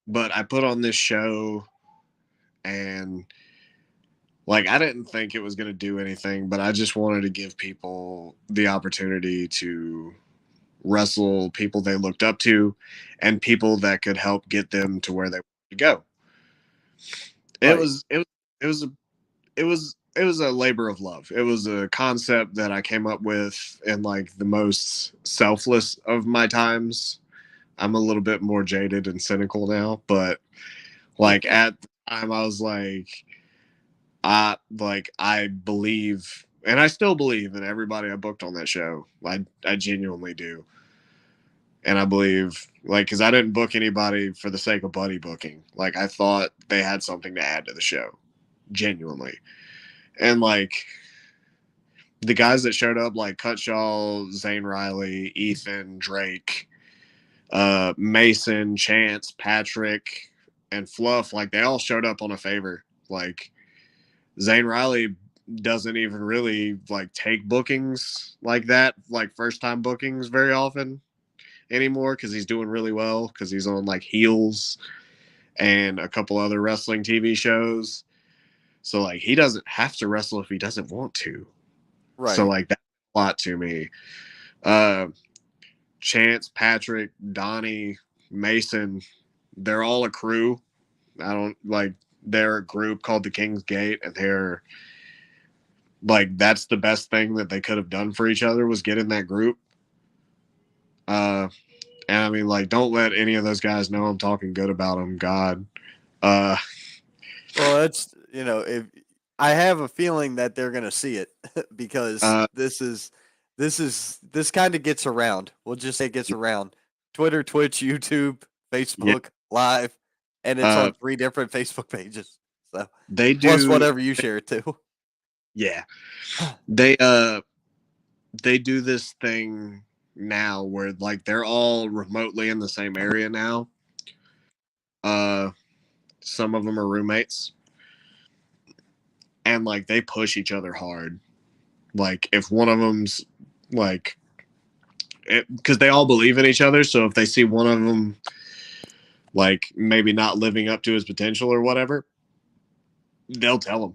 But I put on this show and like I didn't think it was going to do anything, but I just wanted to give people the opportunity to wrestle people they looked up to and people that could help get them to where they wanted to go. It was a labor of love. It was a concept that I came up with in like the most selfless of my times. I'm a little bit more jaded and cynical now, but like at the time I was like I believe, and I still believe in everybody I booked on that show. I genuinely do. And I believe, like, because I didn't book anybody for the sake of buddy booking. Like, I thought they had something to add to the show, genuinely. And, like, the guys that showed up, like Cutshaw, Zane Riley, Ethan, Drake, Mason, Chance, Patrick, and Fluff, like, they all showed up on a favor. Like, Zane Riley doesn't even really, like, take bookings like that, like, first-time bookings very often anymore because he's doing really well because he's on like Heels and a couple other wrestling TV shows. So like he doesn't have to wrestle if he doesn't want to. Right. So like that's a lot to me. Chance, Patrick, Donnie, Mason, they're all a crew. I don't like they're a group called the King's Gate, and they're like that's the best thing that they could have done for each other was get in that group. And I mean, like, don't let any of those guys know I'm talking good about them. God. Well, that's if I have a feeling that they're gonna see it because this kind of gets around. We'll just say it gets around. Twitter, Twitch, YouTube, Facebook, Live, and it's on 3 different Facebook pages. So they plus do whatever you share too. Yeah. They do this thing now where like they're all remotely in the same area now. Some of them are roommates. And like they push each other hard. Like if one of them's like because they all believe in each other, so if they see one of them like maybe not living up to his potential or whatever, they'll tell him.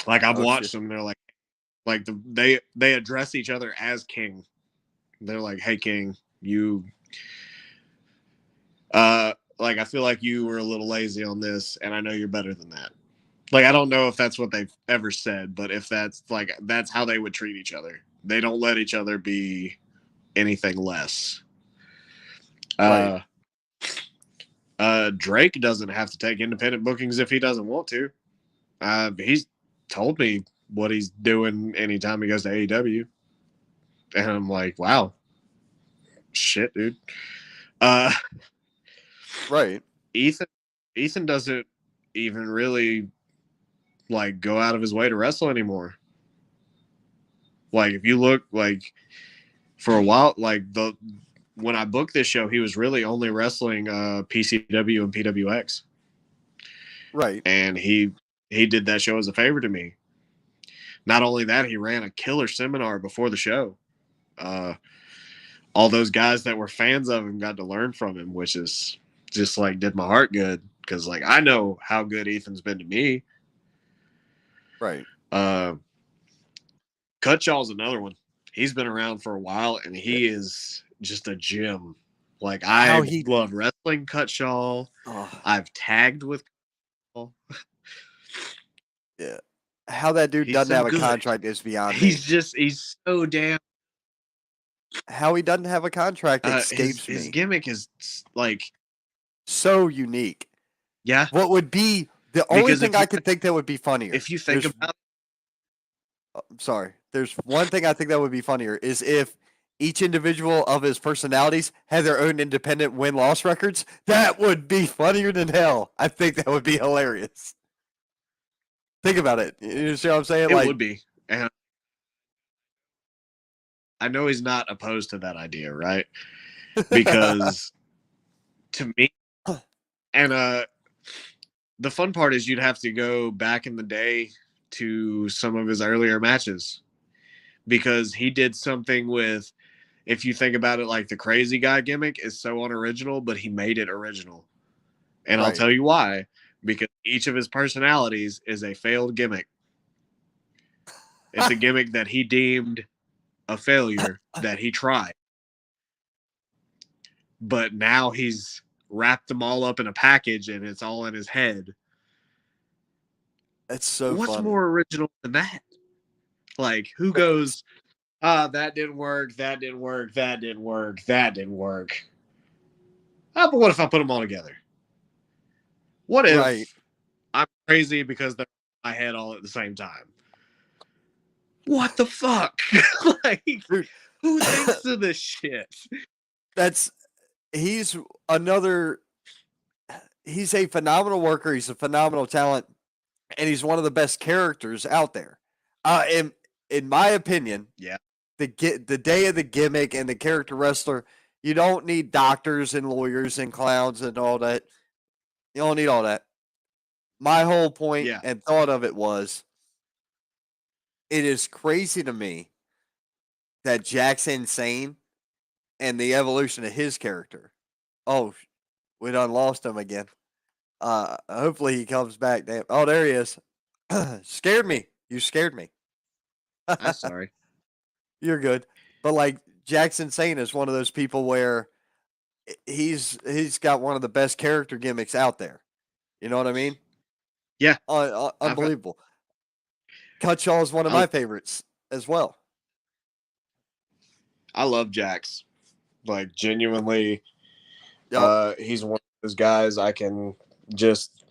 Like I've watched them, they're like they address each other as King. They're like, "Hey King, you like I feel like you were a little lazy on this and I know you're better than that." Like I don't know if that's what they've ever said, but if that's like that's how they would treat each other. They don't let each other be anything less. Right. Drake doesn't have to take independent bookings if he doesn't want to. He's told me what he's doing anytime he goes to AEW. And I'm like, wow. Shit, dude. Right. Ethan doesn't even really like go out of his way to wrestle anymore. Like if you look like for a while, like when I booked this show, he was really only wrestling PCW and PWX. Right. And he did that show as a favor to me. Not only that, he ran a killer seminar before the show. All those guys that were fans of him got to learn from him, which is just like did my heart good because like I know how good Ethan's been to me. Right. Cutshaw's another one. He's been around for a while and he is just a gem. Like I love wrestling Cutshaw. I've tagged with Cutshaw. Yeah. How that dude doesn't have a contract is beyond me. He's so damn. How he doesn't have a contract escapes his me. gimmick is like so unique. Yeah. What would be the only thing I could think that would be funnier? If you think about I'm sorry. There's one thing I think that would be funnier is if each individual of his personalities had their own independent win-loss records. That would be funnier than hell. I think that would be hilarious. Think about it. You see what I'm saying? It would be. And I know he's not opposed to that idea, right? Because to me, and the fun part is you'd have to go back in the day to some of his earlier matches because he did something with, if you think about it, like the crazy guy gimmick is so unoriginal, but he made it original. And I'll tell you why. Because each of his personalities is a failed gimmick. It's a gimmick that he deemed a failure that he tried. But now he's wrapped them all up in a package and it's all in his head. That's so What's funny. more original than that? Like, who goes, that didn't work, that didn't work, that didn't work, that didn't work. But what if I put them all together? What if I'm crazy because they're in my head all at the same time? What the fuck? Like, dude, who thinks of this shit? He's a phenomenal worker. He's a phenomenal talent, and he's one of the best characters out there. In my opinion, the day of the gimmick and the character wrestler, you don't need doctors and lawyers and clowns and all that. You don't need all that. My whole point and thought of it was, it is crazy to me that Jack's insane and the evolution of his character. Oh, we done lost him again. Hopefully he comes back. Damn. Oh, there he is. Scared me. You scared me. I'm sorry. You're good. But like Jackson Sane is one of those people where he's got one of the best character gimmicks out there. You know what I mean? Yeah, Unbelievable. Cutshaw is one of I, my favorites as well. I love Jax. Like genuinely, Yep. he's one of those guys I can just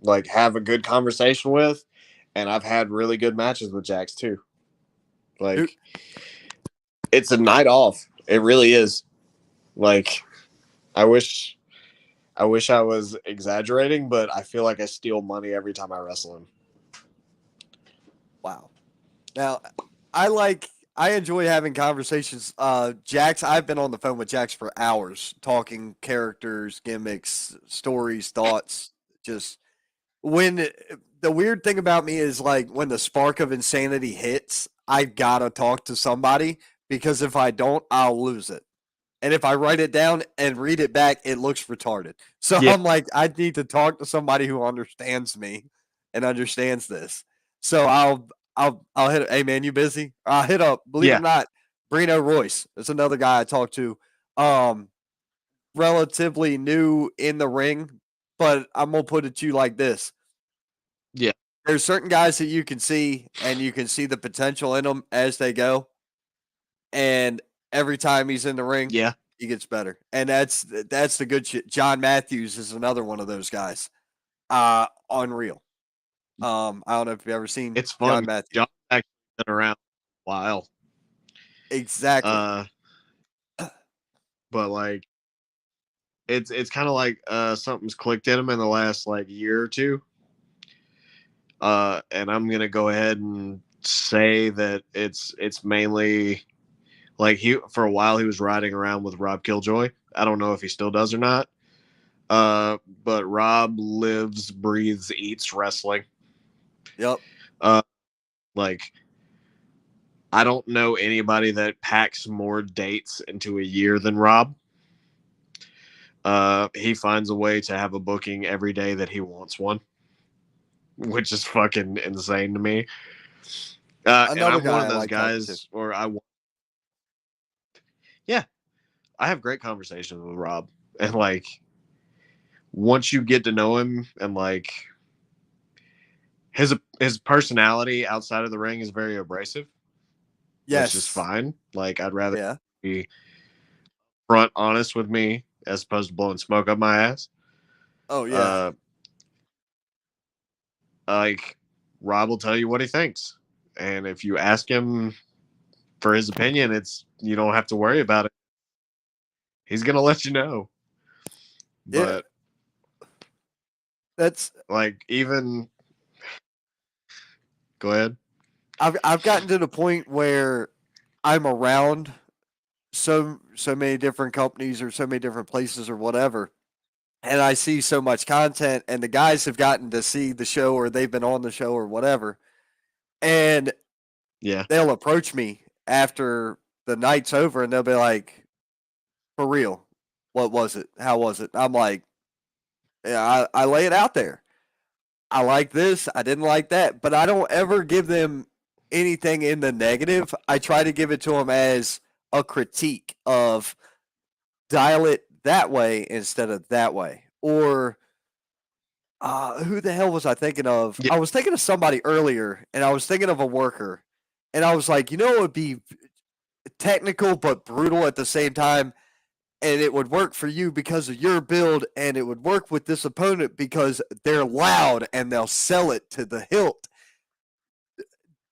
like have a good conversation with, and I've had really good matches with Jax too. Who, Like it's a night off. It really is. Like I wish I wish I was exaggerating, but I feel like I steal money every time I wrestle him. wow. Now, I enjoy having conversations. Jax, I've been on the phone with Jax for hours talking characters, gimmicks, stories, thoughts. Just when the weird thing about me is like when the spark of insanity hits, I gotta talk to somebody because if I don't, I'll lose it. And if I write it down and read it back, it looks retarded. So Yeah. I'm like, I need to talk to somebody who understands me and understands this. So I'll hit. Hey man, you busy? I'll hit up. Believe it Yeah. or not, Brino Royce. That's another guy I talked to. Um, Relatively new in the ring, but I'm gonna put it to you like this: Yeah. there's certain guys that you can see, and you can see the potential in them as they go. And every time he's in the ring, Yeah. he gets better. And that's the good shit. John Matthews is another one of those guys. Unreal. I don't know if you've ever seen It's fun. John Matthews. John's actually been around a while. Exactly. Uh but like it's kind of like something's clicked in him in the last like year or two. And I'm gonna go ahead and say that it's mainly like he for a while he was riding around with Rob Killjoy. I don't know if he still does or not. But Rob lives, breathes, eats wrestling. Yep. Like I don't know anybody that packs more dates into a year than Rob. He finds a way to have a booking every day that he wants one, which is fucking insane to me. And Another I'm one guy of I those like talking to. guys where yeah, I have great conversations with Rob, and like once you get to know him, and like his personality outside of the ring is very abrasive, which is Yes. fine. Like I'd rather Yeah. be front honest with me as opposed to blowing smoke up my ass. Oh yeah. Uh, like Rob will tell you what he thinks, and if you ask him for his opinion, it's you don't have to worry about it. He's gonna let you know. Yeah. But That's like even go ahead. I've gotten to the point where I'm around so many different companies or so many different places or whatever, and I see so much content, and the guys have gotten to see the show or they've been on the show or whatever, and Yeah. they'll approach me after the night's over and they'll be like, "For real, what was it? How was it?" I'm like, "Yeah, I lay it out there. I like this. I didn't like that, but I don't ever give them anything in the negative. I try to give it to them as a critique of dial it that way instead of that way. Or who the hell was I thinking of? Yeah. I was thinking of somebody earlier, and I was thinking of a worker, and I was like, it would be technical but brutal at the same time, and it would work for you because of your build, and it would work with this opponent because they're loud and they'll sell it to the hilt.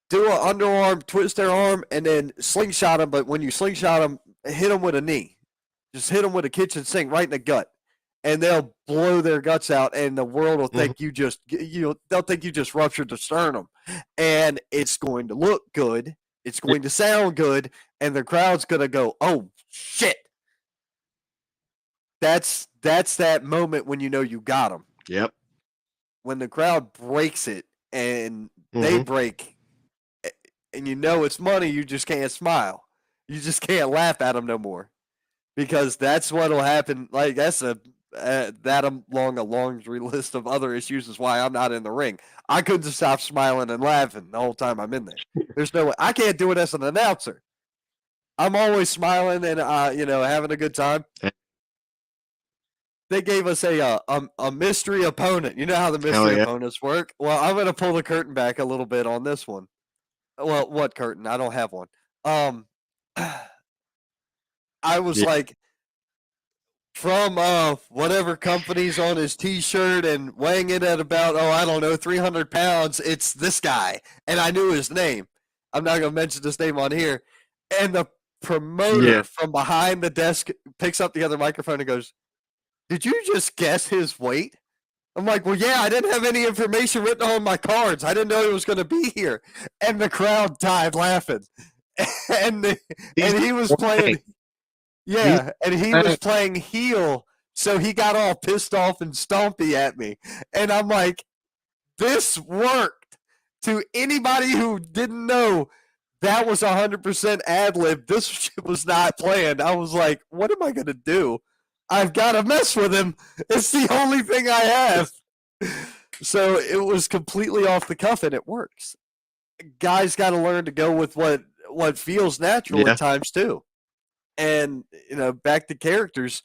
Do an underarm, twist their arm, and then slingshot them. But when you slingshot them, hit them with a knee. Just hit them with a kitchen sink right in the gut, and they'll blow their guts out. And the world will Mhm. think they'll think you just ruptured the sternum, and it's going to look good. It's going to sound good, and the crowd's going to go, "Oh shit!" That's that moment when you know you got them. Yep. When the crowd breaks it and they Hmm. break, and you know it's money, you just can't smile. You just can't laugh at them no more because that's what'll happen. Like that along a laundry list of other issues is why I'm not in the ring. I couldn't stop smiling and laughing the whole time I'm in there. There's no way. I can't do it as an announcer. I'm always smiling and having a good time. They gave us a mystery opponent. You know how the mystery opponents work? Well, I'm going to pull the curtain back a little bit on this one. Well, what curtain? I don't have one. I was like, from whatever company's on his T-shirt and weighing it at about, I don't know, 300 pounds, it's this guy. And I knew his name. I'm not going to mention his name on here. And the promoter from behind the desk picks up the other microphone and goes, "Did you just guess his weight?" I'm like, "Well, yeah, I didn't have any information written on my cards. I didn't know he was going to be here." And the crowd died laughing. and he was playing, and he was playing heel, so he got all pissed off and stompy at me. And I'm like, this worked. To anybody who didn't know, that was 100% ad lib. This was not planned. I was like, what am I going to do? I've got to mess with him. It's the only thing I have. So it was completely off the cuff, and it works. Guys got to learn to go with what feels natural at times too. And back to characters,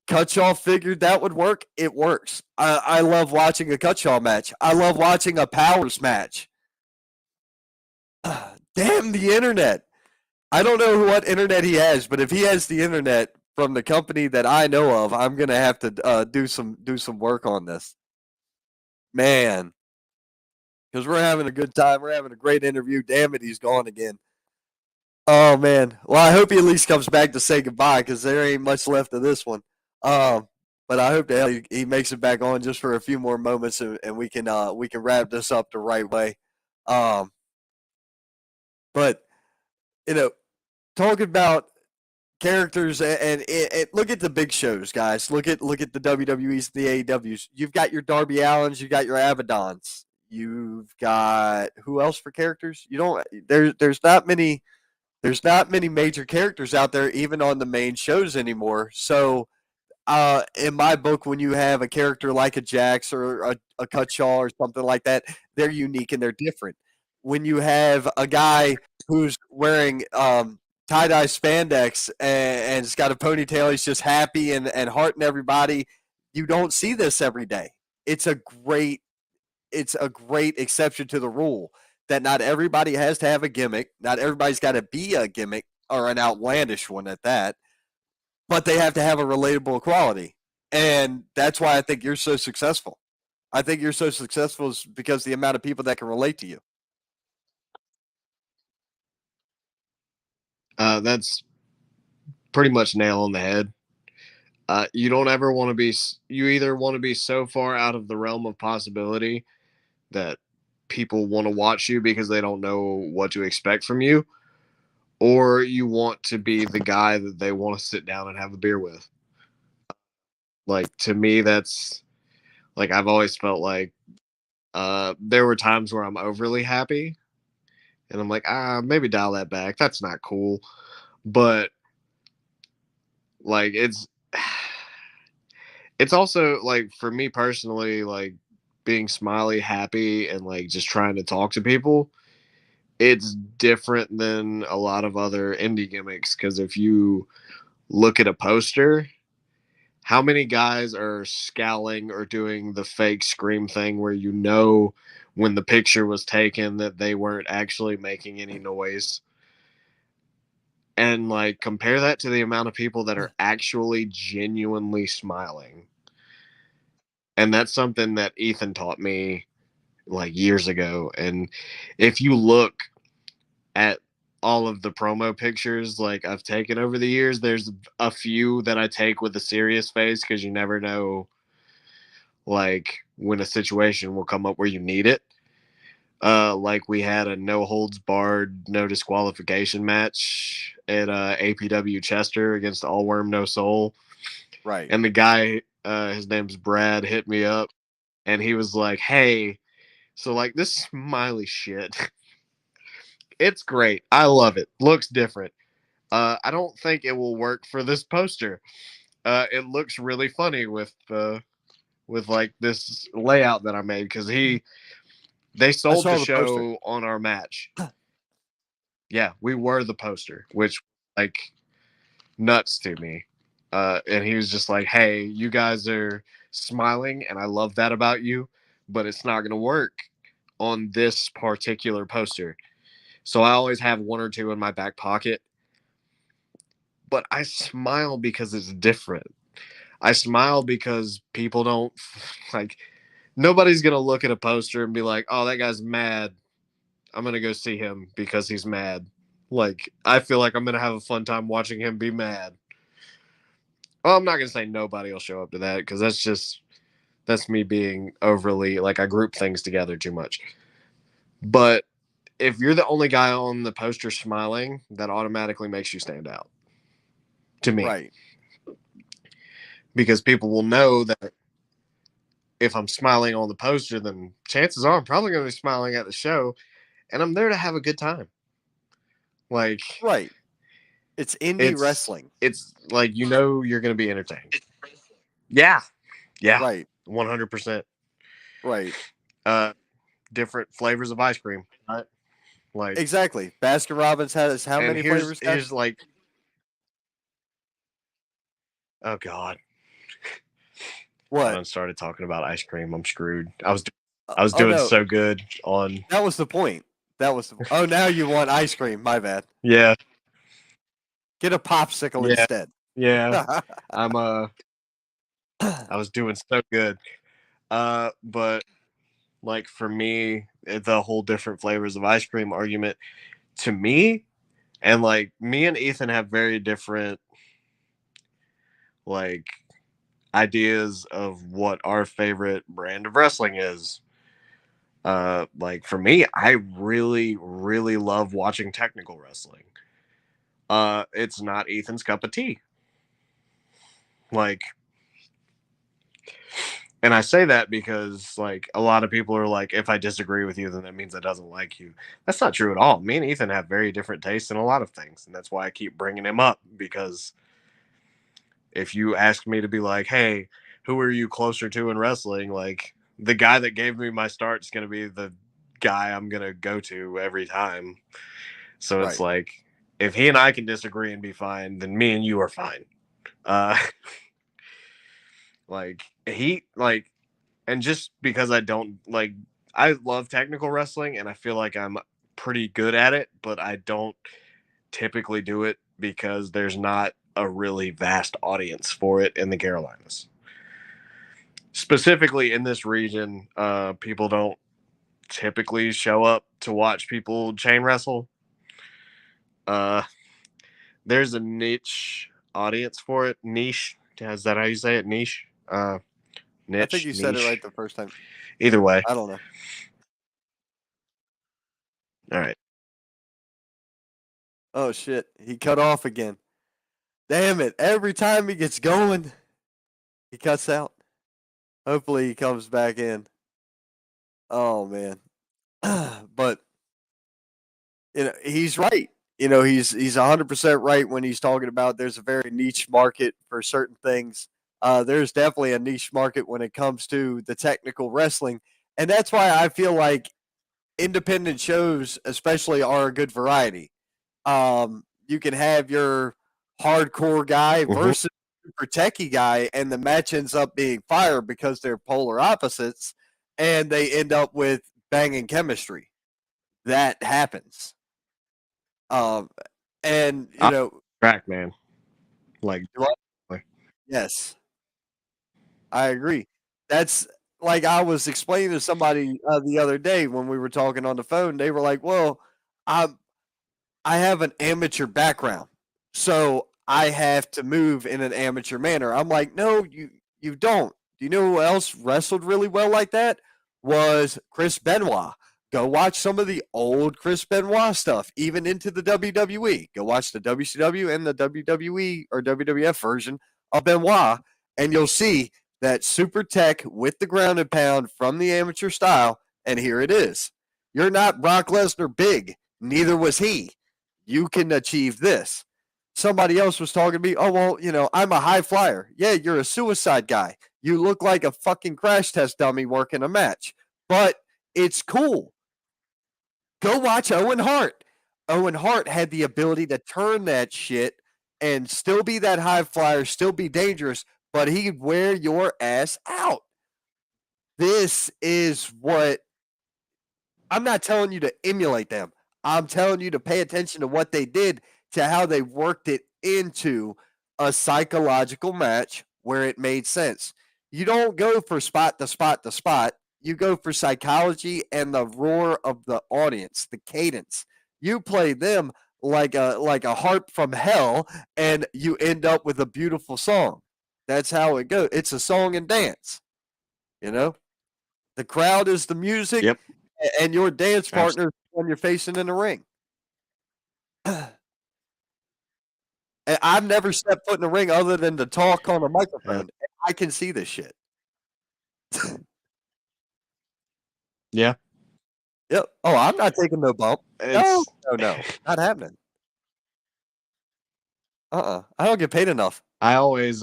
Cutshaw figured that would work. It works. I love watching a Cutshaw match. I love watching a Powers match. Damn the internet. I don't know what internet he has, but if he has the internet from the company that I know of, I'm gonna have to do some work on this, man. Because we're having a good time. We're having a great interview. Damn it, he's gone again. Oh man. Well, I hope he at least comes back to say goodbye, because there ain't much left of this one. But I hope that he makes it back on just for a few more moments, and we can wrap this up the right way. But talking about characters and look at the big shows, guys. Look at the WWE's, the AEWs. You've got your Darby Allins, you've got your Abadons, you've got who else for characters? You don't. There's not many. There's not many major characters out there, even on the main shows anymore. So, in my book, when you have a character like a Jax or a Cutshaw or something like that, they're unique and they're different. When you have a guy who's wearing tie-dye spandex and has got a ponytail, he's just happy and hearting everybody, you don't see this every day. It's a great exception to the rule that not everybody has to have a gimmick. Not everybody's got to be a gimmick or an outlandish one at that, but they have to have a relatable quality. And that's why I think you're so successful. I think you're so successful is because the amount of people that can relate to you. That's pretty much nail on the head. You don't ever want to be, you either want to be so far out of the realm of possibility that people want to watch you because they don't know what to expect from you, or you want to be the guy that they want to sit down and have a beer with. Like, to me, that's like, I've always felt like there were times where I'm overly happy and I'm like, maybe dial that back. That's not cool. But like, it's also like, for me personally, like being smiley, happy, and like just trying to talk to people, it's different than a lot of other indie gimmicks. Because if you look at a poster, how many guys are scowling or doing the fake scream thing where when the picture was taken that they weren't actually making any noise? And like, compare that to the amount of people that are actually genuinely smiling. And that's something that Ethan taught me like years ago. And if you look at all of the promo pictures like I've taken over the years, there's a few that I take with a serious face because you never know like when a situation will come up where you need it. Like we had a no holds barred, no disqualification match at APW Chester against All Worm No Soul. Right. And the guy, his name's Brad, hit me up and he was like, "Hey, so like this smiley shit, it's great. I love it. Looks different. I don't think it will work for this poster." it looks really funny with like this layout that I made because they sold the saw the poster. show on our match. Yeah, we were the poster, which like nuts to me. And he was just like, "Hey, you guys are smiling, and I love that about you, but it's not going to work on this particular poster." So I always have one or two in my back pocket, but I smile because it's different. I smile because people don't like. Nobody's going to look at a poster and be like, "Oh, that guy's mad. I'm going to go see him because he's mad." Like, I feel like I'm going to have a fun time watching him be mad. Well, I'm not going to say nobody will show up to that because that's me being overly, like, I group things together too much. But if you're the only guy on the poster smiling, that automatically makes you stand out to me. Right. Because people will know that if I'm smiling on the poster, then chances are I'm probably going to be smiling at the show, and I'm there to have a good time. Like, Right. It's indie wrestling. It's like, you know, you're going to be entertained. Yeah. Yeah. Right. 100%. Right. Different flavors of ice cream. Right. Like, Exactly. Baskin Robbins has how many flavors? Here's like, oh God. What? I started talking about ice cream. I'm screwed. I was Oh, doing no. so good on. That was the point. Oh, now you want ice cream. My bad. Yeah. Get a popsicle instead. Yeah. I was doing so good. But like for me, the whole different flavors of ice cream argument to me, and like me and Ethan have very different like ideas of what our favorite brand of wrestling is. Like for me, I really, really love watching technical wrestling. It's not Ethan's cup of tea. Like, and I say that because like a lot of people are like, if I disagree with you, then that means I doesn't like you. That's not true at all. Me and Ethan have very different tastes in a lot of things, and that's why I keep bringing him up, because if you ask me to be like, hey, who are you closer to in wrestling? Like, the guy that gave me my start is going to be the guy I'm going to go to every time. So it's Right. like, if he and I can disagree and be fine, then me and you are fine. Like, and just because I don't like, I love technical wrestling and I feel like I'm pretty good at it, but I don't typically do it because there's not a really vast audience for it in the Carolinas. Specifically in this region, people don't typically show up to watch people chain wrestle. There's a niche audience for it. Niche. Is that how you say it? Niche? Niche. I think you said it right the first time. Either way. I don't know. All right. Oh, shit. He cut off again. Damn it. Every time he gets going, he cuts out. Hopefully he comes back in. Oh, man. But, he's right. He's 100% right when he's talking about there's a very niche market for certain things. There's definitely a niche market when it comes to the technical wrestling. And that's why I feel like independent shows, especially, are a good variety. You can have your hardcore guy versus super techie guy, and the match ends up being fire because they're polar opposites, and they end up with banging chemistry. That happens. And track, man. Like, yes, I agree. That's like I was explaining to somebody the other day when we were talking on the phone. They were like, "Well, I have an amateur background, so I have to move in an amateur manner." I'm like, "No, you don't. Do you know who else wrestled really well like that? Was Chris Benoit. Go watch some of the old Chris Benoit stuff, even into the WWE. Go watch the WCW and the WWE or WWF version of Benoit, and you'll see that super tech with the ground and pound from the amateur style. And here it is. You're not Brock Lesnar big. Neither was he. You can achieve this. somebody else was talking to me. Oh, well, I'm a high flyer. Yeah, you're a suicide guy. You look like a fucking crash test dummy working a match, but it's cool. Go watch Owen Hart. Owen Hart had the ability to turn that shit and still be that high flyer, still be dangerous, but he'd wear your ass out. This is what I'm not telling you to emulate them. I'm telling you to pay attention to what they did, to how they worked it into a psychological match where it made sense. You don't go for spot to spot to spot. You go for psychology and the roar of the audience, the cadence. You play them like a harp from hell, and you end up with a beautiful song. That's how it goes. It's a song and dance. You know, the crowd is the music, Yep. and your dance Absolutely. partner is when you're facing in the ring. And I've never stepped foot in the ring other than to talk on a microphone. I can see this shit. Yeah. Yep. Oh, I'm not taking no bump. No, not happening. I don't get paid enough. I always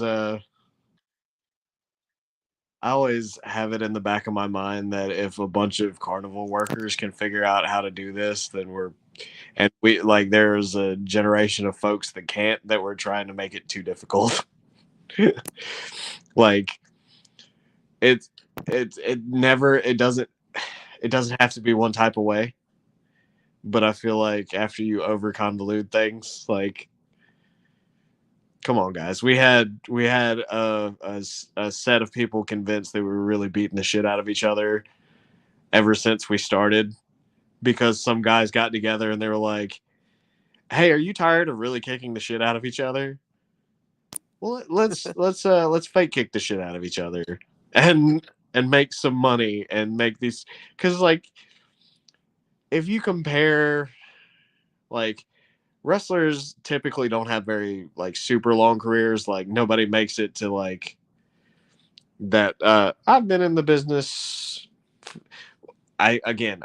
have it in the back of my mind that if a bunch of carnival workers can figure out how to do this, then there's a generation of folks that can't, that we're trying to make it too difficult. Like it doesn't have to be one type of way, but I feel like after you over convolute things, like, come on, guys. We had a set of people convinced they were really beating the shit out of each other ever since we started, because some guys got together and they were like, "Hey, are you tired of really kicking the shit out of each other? Well, let's fake kick the shit out of each other and make some money and make these." Because, like, if you compare, like, wrestlers typically don't have very, like, super long careers. Like, nobody makes it to, like, that. I've been in the business. I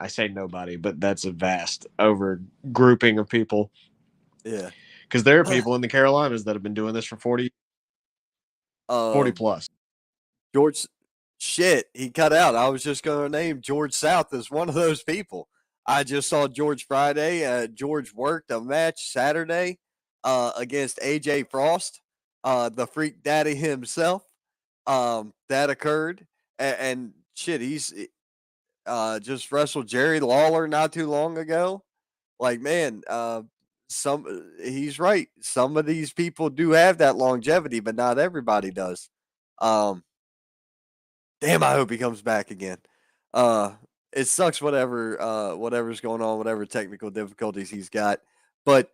say nobody, but that's a vast over grouping of people. Yeah. Because there are people in the Carolinas that have been doing this for 40 plus. George, shit, he cut out. I was just going to name George South as one of those people. I just saw George Friday. George worked a match Saturday against AJ Frost, the Freak Daddy himself. That occurred, and shit, he's just wrestled Jerry Lawler not too long ago. Like, man, he's right. Some of these people do have that longevity, but not everybody does. Damn, I hope he comes back again. It sucks whatever's going on, whatever technical difficulties he's got. But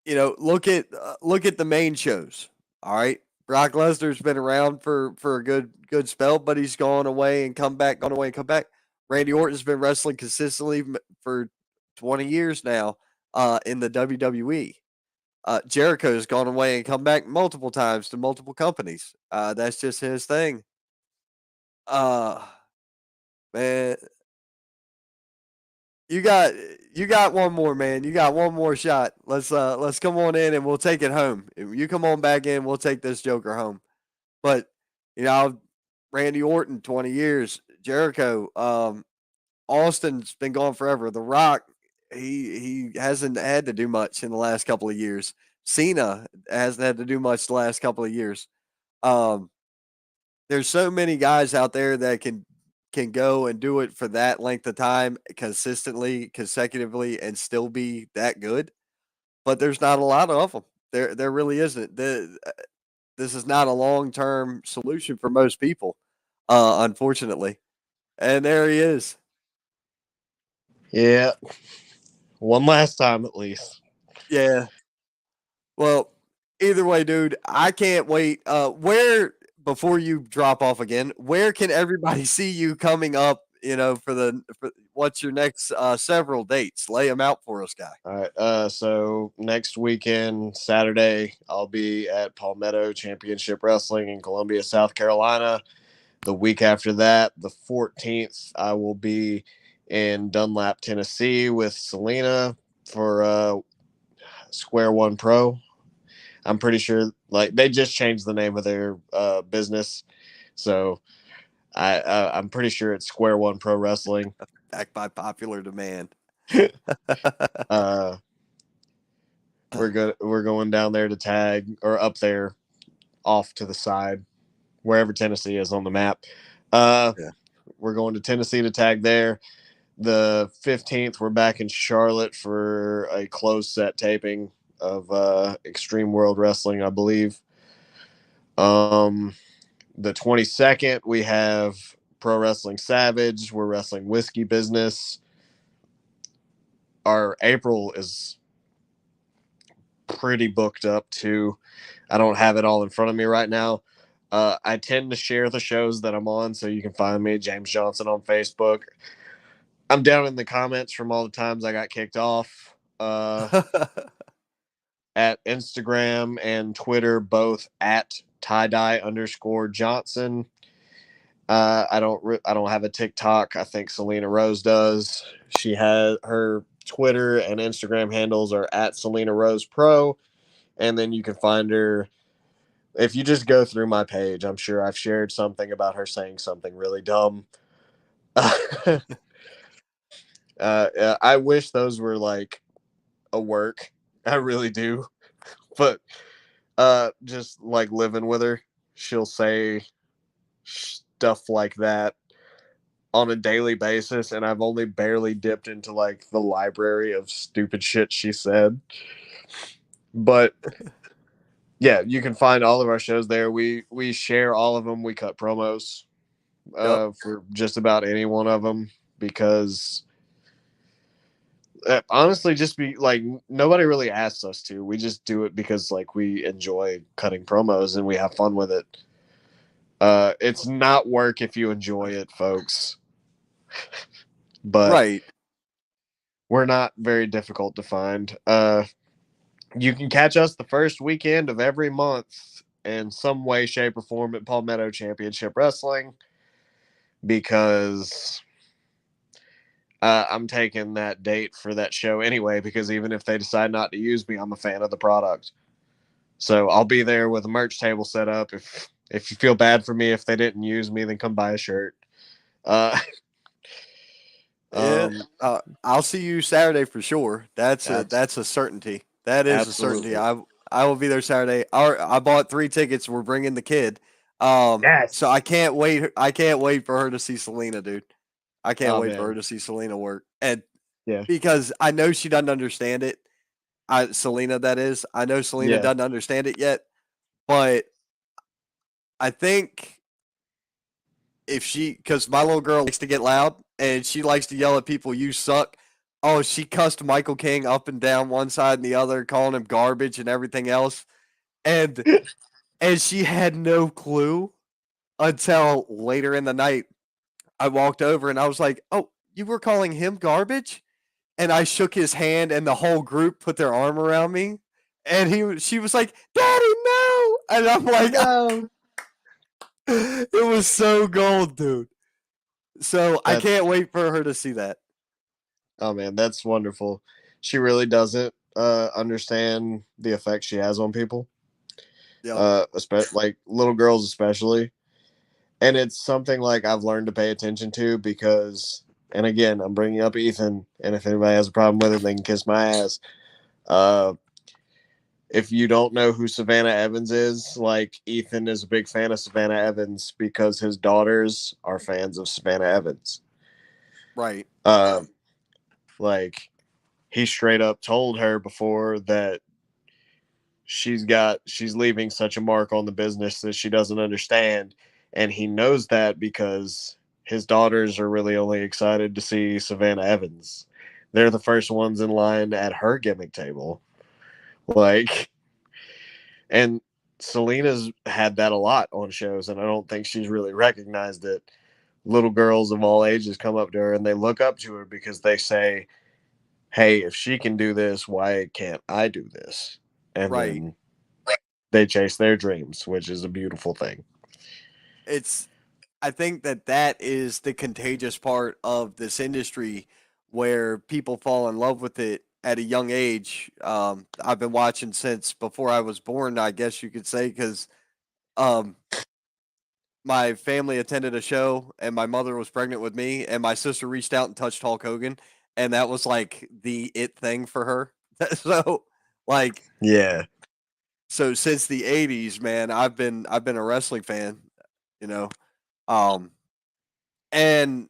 look at the main shows. All right, Brock Lesnar's been around for a good spell, but he's gone away and come back, gone away and come back. Randy Orton's been wrestling consistently for 20 years now in the WWE. Jericho's gone away and come back multiple times to multiple companies. That's just his thing. Man, you got one more, man. You got one more shot. Let's come on in and we'll take it home. If you come on back in, we'll take this Joker home. But Randy Orton, 20 years. Jericho, Austin's been gone forever. The Rock, he hasn't had to do much in the last couple of years. Cena hasn't had to do much the last couple of years. There's so many guys out there that can go and do it for that length of time consistently, consecutively, and still be that good. But there's not a lot of them. There really isn't. This is not a long term solution for most people, unfortunately. And there he is. Yeah. One last time at least. Yeah. Well, either way, dude, I can't wait. Where before you drop off again, where can everybody see you coming up? For what's your next several dates? Lay them out for us, guy. All right. So next weekend, Saturday, I'll be at Palmetto Championship Wrestling in Columbia, South Carolina. The week after that, the 14th, I will be in Dunlap, Tennessee with Selena for Square One Pro. I'm pretty sure like they just changed the name of their business, so I'm pretty sure it's Square One Pro Wrestling. Back by popular demand. uh, we're going down there to tag, or up there off to the side, wherever Tennessee is on the map. Yeah. We're going to Tennessee to tag there. The 15th, we're back in Charlotte for a closed set taping of Extreme World Wrestling, I believe. The 22nd, we have Pro Wrestling Savage. We're wrestling Whiskey Business. Our April is pretty booked up too. I don't have it all in front of me right now. I tend to share the shows that I'm on, so you can find me, James Johnson, on Facebook. I'm down in the comments from all the times I got kicked off. At Instagram and Twitter, both at tie-dye_Johnson. I don't have a TikTok. I think Selena Rose does. She has her Twitter and Instagram handles are at Selena Rose Pro, and then you can find her if you just go through my page. I'm sure I've shared something about her saying something really dumb. I wish those were like a work. I really do, but just like living with her, she'll say stuff like that on a daily basis, and I've only barely dipped into like the library of stupid shit she said. But yeah, you can find all of our shows there. We share all of them. We cut promos Yep. for just about any one of them because honestly, just be like nobody really asks us to. We just do it because like we enjoy cutting promos and we have fun with it. It's not work if you enjoy it, folks. But Right. we're not very difficult to find. You can catch us the first weekend of every month in some way, shape, or form at Palmetto Championship Wrestling because I'm taking that date for that show anyway. Because even if they decide not to use me, I'm a fan of the product, so I'll be there with a merch table set up. If you feel bad for me if they didn't use me, then come buy a shirt. Uh, Yeah. um, I'll see you Saturday for sure. That's abs- a certainty. That is a certainty. absolutely. I will be there Saturday. I bought 3 tickets. We're bringing the kid. So Yes. I can't wait. I can't wait for her to see Selena, dude. I can't Oh wait for her man. to see Selena work. And Yeah. because I know she doesn't understand it. Selena, that is. I know Selena Yeah. doesn't understand it yet, but I think if she, because my little girl likes to get loud and she likes to yell at people, "You suck." Oh, she cussed Michael King up and down one side and the other, calling him garbage and everything else, and she had no clue until later in the night. I walked over and I was like, "Oh, you were calling him garbage?" And I shook his hand, and the whole group put their arm around me, and she was like, "Daddy, no!" And I'm like, No. it was so gold, dude. So I That's can't wait for her to see that. oh man, that's wonderful. She really doesn't understand the effect she has on people. Yep. Especially like little girls especially. And it's something like I've learned to pay attention to because and again, I'm bringing up Ethan and if anybody has a problem with it, they can kiss my ass. Uh if you don't know who Savannah Evans is, like Ethan is a big fan of Savannah Evans because his daughters are fans of Savannah Evans. Right. Uh, like he straight up told her before that she's leaving such a mark on the business that she doesn't understand, and he knows that because his daughters are really only excited to see Savannah Evans. They're the first ones in line at her gimmick table. Like, and Selena's had that a lot on shows, and I don't think she's really recognized it. Little girls of all ages come up to her and they look up to her because they say, "Hey, if she can do this, why can't I do this?" And Right. then they chase their dreams, which is a beautiful thing. It's I think that that is the contagious part of this industry where people fall in love with it at a young age. I've been watching since before I was born, I guess you could say, because um, my family attended a show and my mother was pregnant with me, and my sister reached out and touched Hulk Hogan, and that was like the it thing for her. So, like, Yeah. so since the '80s, man, I've been a wrestling fan, you know. Um, and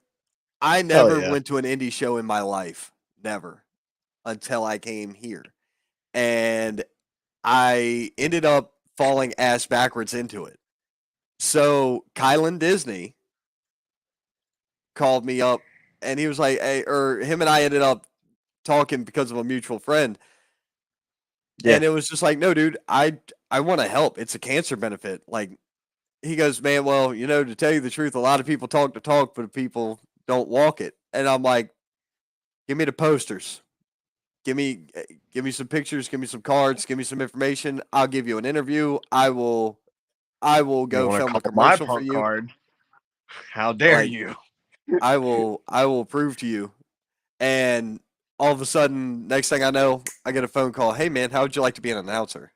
I Hell never yeah. went to an indie show in my life, never, until I came here, and I ended up falling ass backwards into it. So Kylan Disney called me up, and he was like, "Hey," or him and I ended up talking because of a mutual friend, Yeah. and it was just like, "No, dude, I want to help. It's a cancer benefit." Like, he goes, "Man, well, to tell you the truth, a lot of people talk the talk, but people don't walk it." And I'm like, "Give me the posters. Give me give me some pictures, give me some cards, give me some information. I'll give you an interview. I will You go want to film a call my commercial for punk you. card? How dare Like, you? I will prove to you." And all of a sudden, next thing I know, I get a phone call. "Hey man, how would you like to be an announcer?"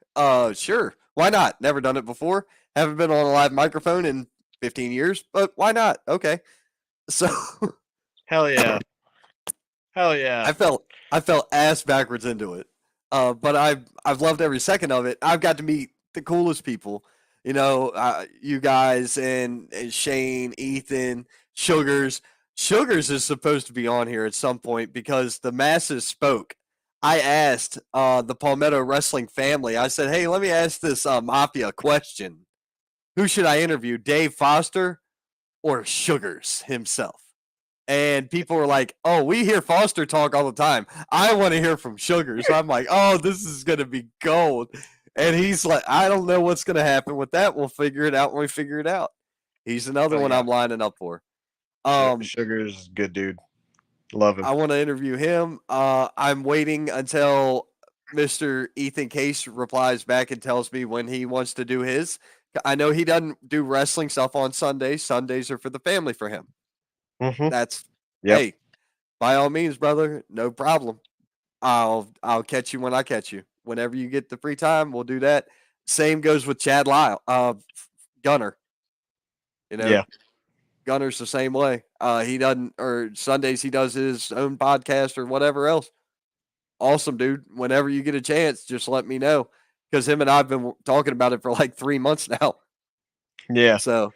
Sure. Why not? Never done it before. Haven't been on a live microphone in 15 years, but why not? Okay. So Hell yeah. Hell yeah. I felt I felt ass backwards into it. But I've loved every second of it. I've got to meet the coolest people. You guys and Shane, Ethan, Sugars. Sugars is supposed to be on here at some point because the masses spoke. I asked the Palmetto Wrestling family. I said, "Hey, let me ask this Mafia question. Who should I interview, Dave Foster or Sugars himself?" And people were like, "Oh, we hear Foster talk all the time. I want to hear from Sugars." I'm like, "Oh, this is going to be gold." And he's like, "I don't know what's going to happen with that. We'll figure it out when we figure it out." He's another Hell one yeah. I'm lining up for. Um, Sugar's good dude. Love him. I want to interview him. I'm waiting until Mr. Ethan Case replies back and tells me when he wants to do his. I know he doesn't do wrestling stuff on Sundays. Sundays are for the family for him. Mm-hmm. That's Yep. Hey, by all means, brother, no problem. I'll catch you when I catch you. Whenever you get the free time, we'll do that. Same goes with Chad Lyle, Gunner. You know, Yeah. Gunner's the same way. He doesn't, or Sundays he does his own podcast or whatever else. Awesome, dude. Whenever you get a chance, just let me know because him and I've been talking about it for like 3 months now. Yeah. So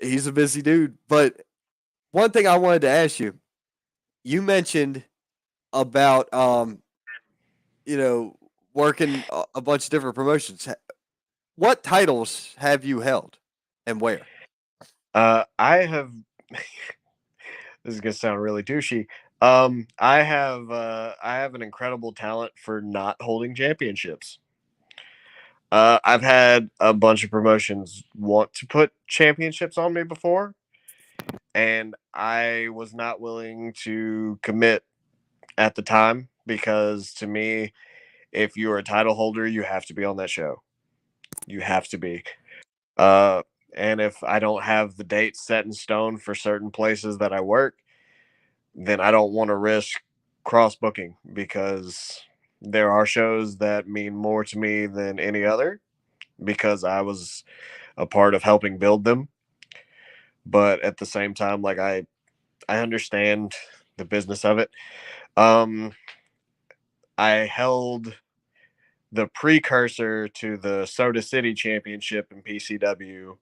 he's a busy dude. But one thing I wanted to ask you, you mentioned about working a bunch of different promotions. What titles have you held and where? I have. This is gonna sound really douchey. I have an incredible talent for not holding championships. I've had a bunch of promotions want to put championships on me before, and I was not willing to commit at the time because to me, if you're a title holder, you have to be on that show. You have to be. Uh, and if I don't have the dates set in stone for certain places that I work, then I don't want to risk cross booking because there are shows that mean more to me than any other because I was a part of helping build them. But at the same time, like I understand the business of it. Um, I held the precursor to the Soda City Championship in PCW.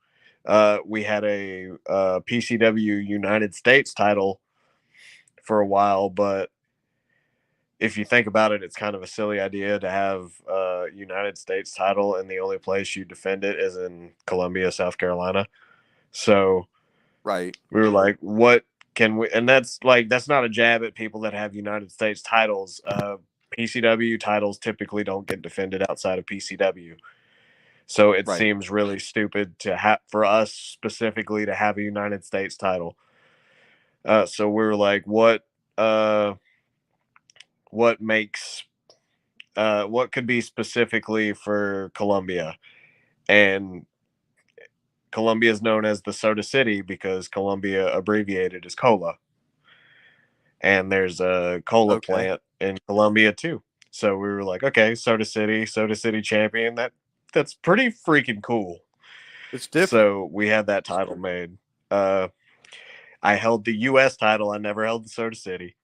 We had a PCW United States title for a while, but if you think about it, it's kind of a silly idea to have a United States title and the only place you defend it is in Columbia, South Carolina. So Right. we were like, what can we? And that's not a jab at people that have United States titles. PCW titles typically don't get defended outside of PCW. So it Right. seems really stupid to have for us specifically to have a United States title. So we were like, what makes what could be specifically for Columbia? And Columbia is known as the Soda City because Columbia abbreviated is cola. And there's a cola Okay. plant in Columbia too. So we were like, okay, Soda City champion. That's pretty freaking cool. It's different. So we had that title made. Uh, I held the U.S. title. I never held the Soda City.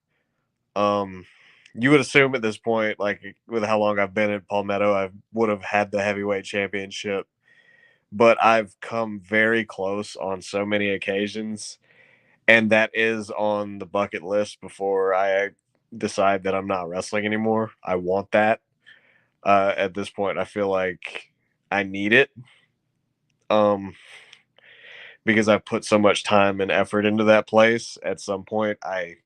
You would assume at this point, like with how long I've been at Palmetto, I would have had the heavyweight championship. But I've come very close on so many occasions, and that is on the bucket list before I decide that I'm not wrestling anymore. I want that. At this point, I feel like I need it. Because I've put so much time and effort into that place. At some point, I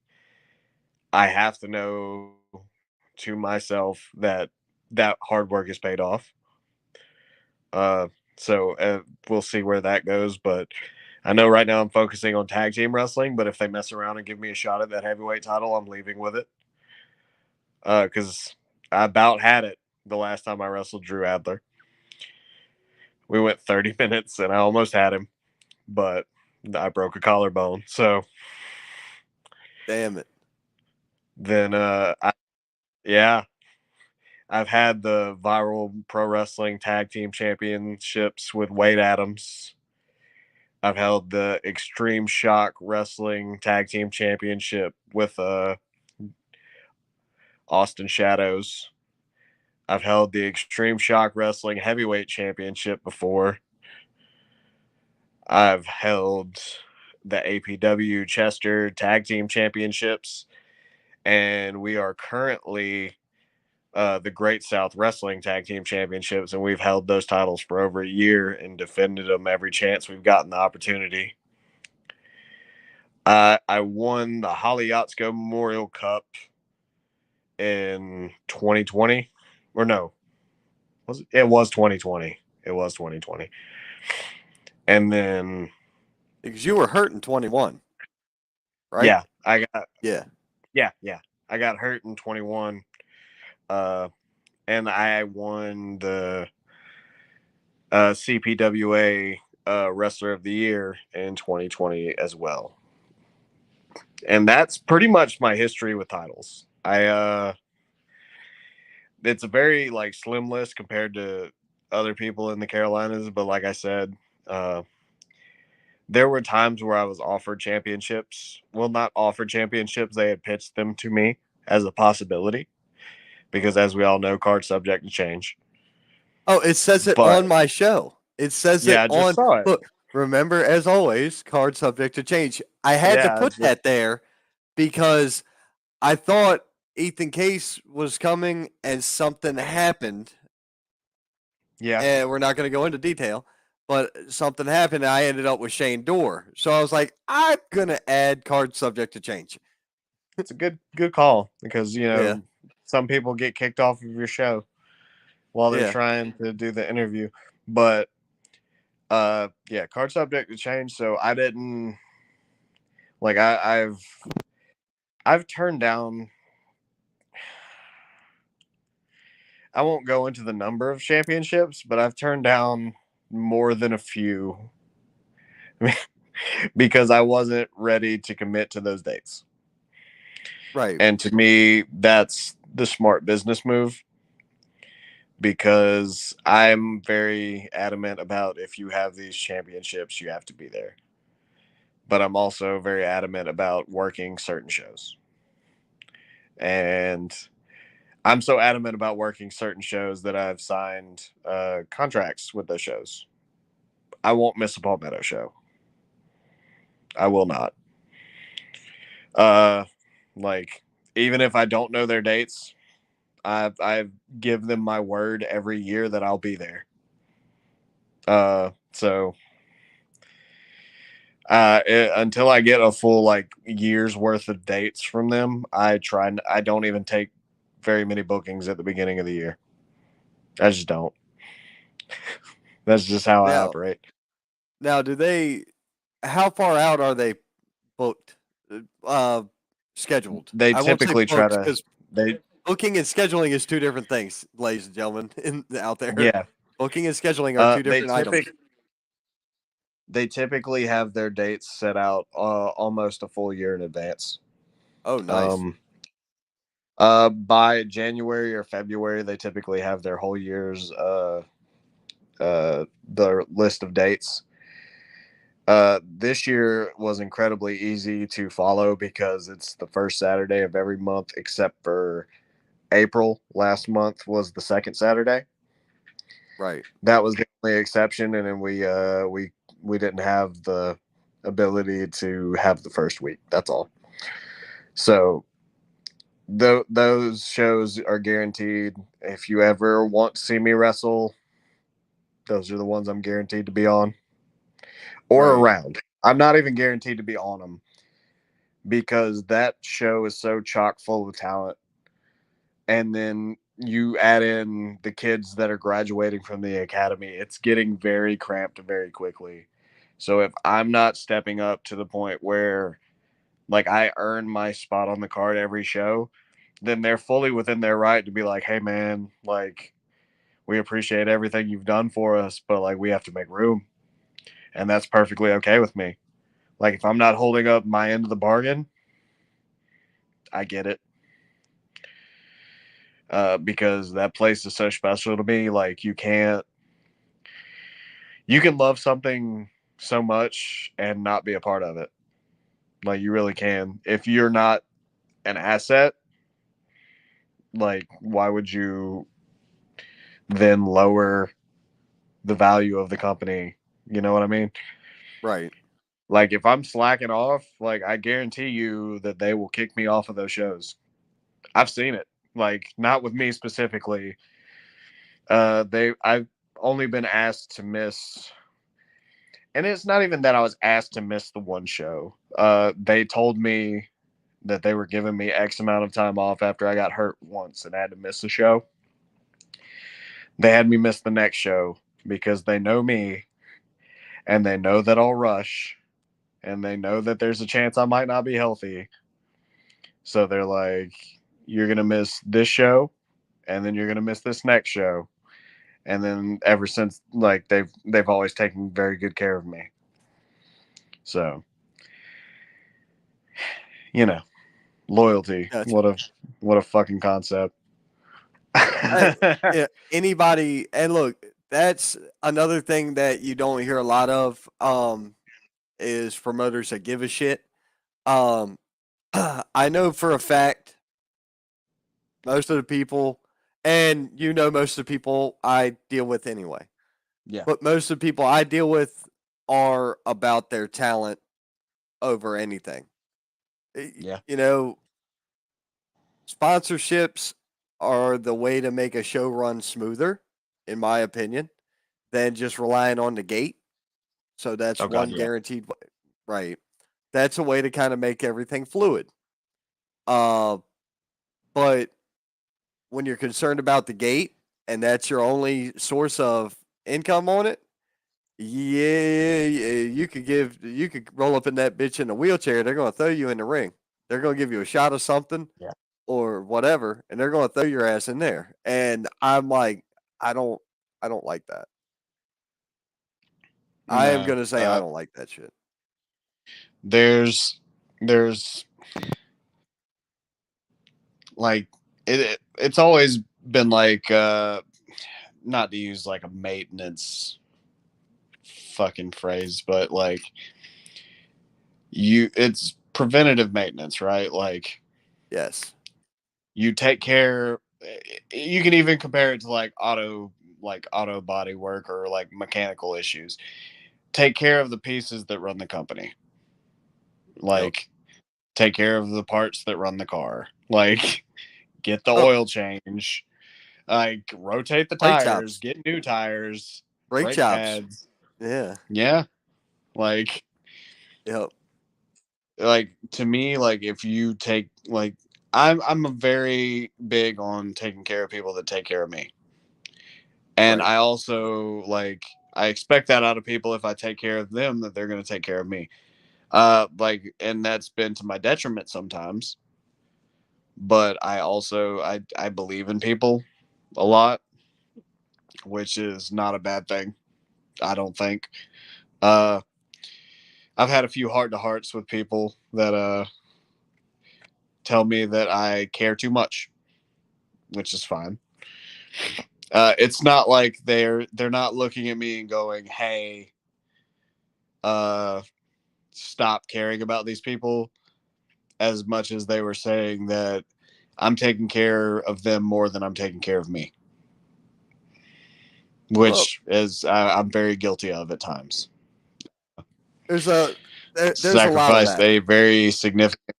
have to know to myself that that hard work is paid off. Uh, so we'll see where that goes. But I know right now I'm focusing on tag team wrestling. But if they mess around and give me a shot at that heavyweight title, I'm leaving with it. Because I about had it the last time I wrestled Drew Adler. We went 30 minutes and I almost had him, but I broke a collarbone. So Damn it. then, yeah, I've had the viral pro wrestling tag team championships with Wade Adams. I've held the Extreme Shock Wrestling Tag Team Championship with Austin Shadows. I've held the Extreme Shock Wrestling Heavyweight Championship before. I've held the APW Chester Tag Team Championships, and we are currently the Great South Wrestling Tag Team Championships, and we've held those titles for over a year and defended them every chance we've gotten the opportunity. I won the Holly Yatsko Memorial Cup in 2020, or no, it was 2020. It was 2020, and then Because you were hurt in 21, right? yeah, I got Yeah. I got hurt in 21, and I won the CPWA Wrestler of the Year in 2020 as well. And that's pretty much my history with titles. It's a very like slim list compared to other people in the Carolinas, but like I said, there were times where I was offered championships. Well, not offered championships, they had pitched them to me as a possibility because as we all know, cards subject to change. Oh, it says it But on my show. It says yeah, it I just on. saw it. Look, remember, as always, card subject to change. I had to Yeah, put that there because I thought Ethan Case was coming and something happened. yeah. And we're not going to go into detail, but something happened. And I ended up with Shane Dorr. So I was like, I'm going to add card subject to change. It's a good call because Yeah. some people get kicked off of your show while they're Yeah. trying to do the interview. But yeah, card subject to change. So I didn't like I've turned down. I won't go into the number of championships, but I've turned down more than a few because I wasn't ready to commit to those dates. Right. And to me, that's the smart business move because I'm very adamant about if you have these championships, you have to be there. But I'm also very adamant about working certain shows. And I'm so adamant about working certain shows that I've signed contracts with those shows. I won't miss a Palmetto show. I will not. Like even if I don't know their dates, I've give them my word every year that I'll be there. So until I get a full like year's worth of dates from them, I don't even take very many bookings at the beginning of the year. I just don't. That's just how I operate. Now, how far out are they booked? Scheduled. They I won't say typically try booked to because they booking and scheduling is two different things, ladies and gentlemen out there. yeah. Booking and scheduling are two different items. They typically have their dates set out almost a full year in advance. Oh, nice. By January or February, they typically have their whole year's the list of dates. This year was incredibly easy to follow because it's the first Saturday of every month except for April. Last month was the second Saturday. Right. That was the only exception, and then we didn't have the ability to have the first week. That's all. So those shows are guaranteed. If you ever want to see me wrestle, those are the ones I'm guaranteed to be on or Right. around. I'm not even guaranteed to be on them because that show is so chock full of talent. And then you add in the kids that are graduating from the academy, it's getting very cramped very quickly. So if I'm not stepping up to the point where like I earn my spot on the card every show, then they're fully within their right to be like, "Hey man, like we appreciate everything you've done for us, but like we have to make room." And that's perfectly okay with me. Like if I'm not holding up my end of the bargain, I get it. Because that place is so special to me. Like you can love something so much and not be a part of it. Like you really can. If you're not an asset, like why would you then lower the value of the company? You know what I mean? Right. Like if I'm slacking off, like I guarantee you that they will kick me off of those shows. I've seen it. Like not with me specifically. I've only been asked to miss, and it's not even that I was asked to miss the one show. They told me that they were giving me X amount of time off after I got hurt once and I had to miss a show. They had me miss the next show because they know me and they know that I'll rush and they know that there's a chance I might not be healthy. So they're like, you're going to miss this show and then you're going to miss this next show. And then ever since, like they've always taken very good care of me. So, you know, loyalty. Gotcha. What a fucking concept. Yeah, anybody, and look, that's another thing that you don't hear a lot of, is promoters that give a shit. Um, I know for a fact most of the people, and you know most of the people I deal with anyway, Yeah. but most of the people I deal with are about their talent over anything. Yeah. You know, sponsorships are the way to make a show run smoother, in my opinion, than just relying on the gate. So that's Oh God, one yeah. guaranteed way. Right. That's a way to kind of make everything fluid. Uh, but when you're concerned about the gate and that's your only source of income on it, yeah, you could roll up in that bitch in a wheelchair. They're gonna throw you in the ring. They're gonna give you a shot of something Yeah. or whatever, and they're gonna throw your ass in there. And I'm like, I don't, I don't like that. I am No. gonna say I don't like that shit. There's like it's always been like not to use like a maintenance fucking phrase, but like it's preventative maintenance, right? Like Yes. you take care, you can even compare it to like auto body work or like mechanical issues. Take care of the pieces that run the company. Yep. Like take care of the parts that run the car. Like get the Oh, oil change, like rotate the brake tires, chops. get new tires, Brake brake chops. pads. Yeah. Yeah. Like Yep. to me, like if you take like I'm a very big on taking care of people that take care of me. And Right. I also like I expect that out of people if I take care of them that they're gonna take care of me. Like and that's been to my detriment sometimes. But I also I believe in people a lot, which is not a bad thing, I don't think. Uh I've had a few heart to hearts with people that tell me that I care too much. which is fine. It's not like they're not looking at me and going, "Hey, stop caring about these people," as much as they were saying that I'm taking care of them more than I'm taking care of me, which is I'm very guilty of at times. There's a lot of Sacrificed that. a very significant,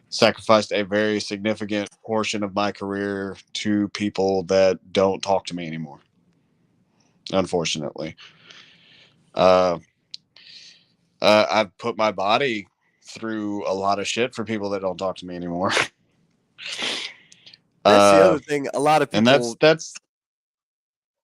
sacrificed a very significant portion of my career to people that don't talk to me anymore. Unfortunately, I've put my body through a lot of shit for people that don't talk to me anymore. That's the other thing. And that's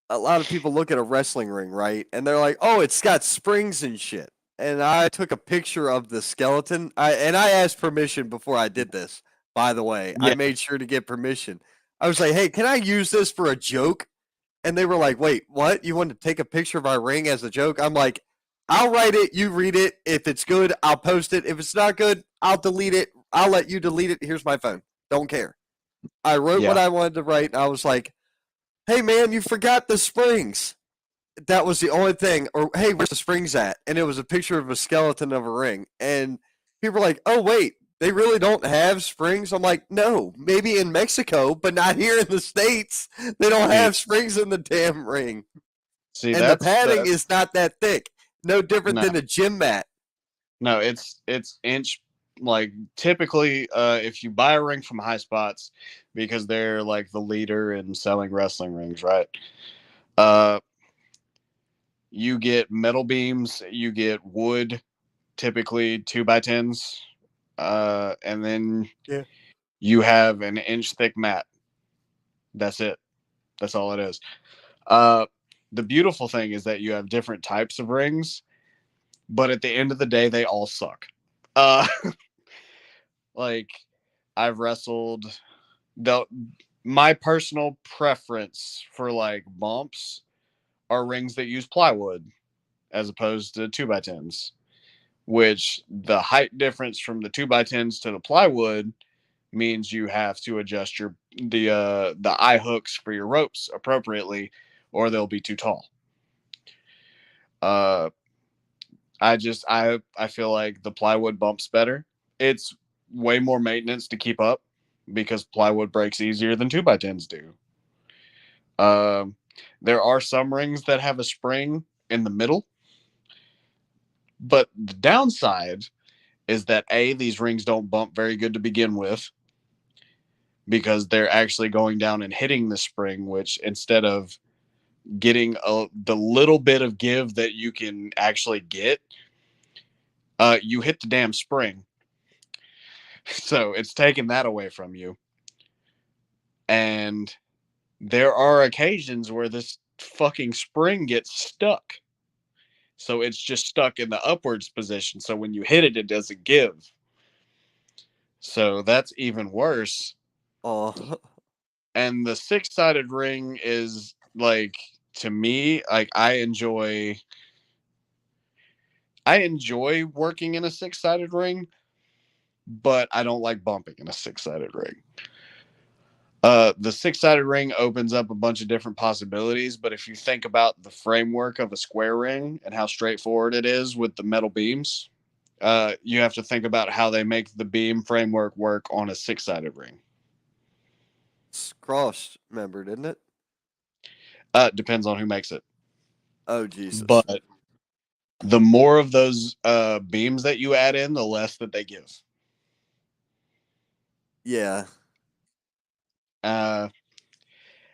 a lot of people look at a wrestling ring, right? And they're like, "Oh, it's got springs and shit." And I took a picture of the skeleton. I asked permission before I did this. By the way, I Yeah. made sure to get permission. I was like, "Hey, can I use this for a joke?" And they were like, "Wait, what? You want to take a picture of our ring as a joke?" I'm like, "I'll write it. You read it. If it's good, I'll post it. If it's not good, I'll delete it. I'll let you delete it. Here's my phone. Don't care." I wrote what I wanted to write, and I was like, "Hey, man, you forgot the springs." That was the only thing. Or, "Hey, where's the springs at?" And it was a picture of a skeleton of a ring. And people were like, "Oh, wait, they really don't have springs?" I'm like, "No, maybe in Mexico, but not here in the States. They don't have springs in the damn ring." See, And the padding is not that thick. No different No. than a gym mat. No, it's inch, like typically if you buy a ring from High Spots, because they're like the leader in selling wrestling rings, right? You get metal beams, you get wood, typically 2x10s, and then you have an inch thick mat. That's it. That's all it is. The beautiful thing is that you have different types of rings, but at the end of the day, they all suck. Uh, like I've wrestled. My personal preference for like bumps are rings that use plywood as opposed to 2x10s, which the height difference from the 2x10s to the plywood means you have to adjust the eye hooks for your ropes appropriately, or they'll be too tall. I feel like the plywood bumps better. It's way more maintenance to keep up because plywood breaks easier than 2x10s do. There are some rings that have a spring in the middle, but the downside is that these rings don't bump very good to begin with because they're actually going down and hitting the spring, which instead of getting the little bit of give that you can actually get, you hit the damn spring. So it's taking that away from you. And there are occasions where this fucking spring gets stuck. So it's just stuck in the upwards position. So when you hit it, it doesn't give. So that's even worse. Oh, And the six-sided ring is like, to me, like I enjoy working in a six-sided ring, but I don't like bumping in a six-sided ring. The six-sided ring opens up a bunch of different possibilities, but if you think about the framework of a square ring and how straightforward it is with the metal beams, you have to think about how they make the beam framework work on a six-sided ring. it's cross membered, isn't it? Depends on who makes it. Oh, Jesus. But the more of those beams that you add in, the less that they give. Yeah. And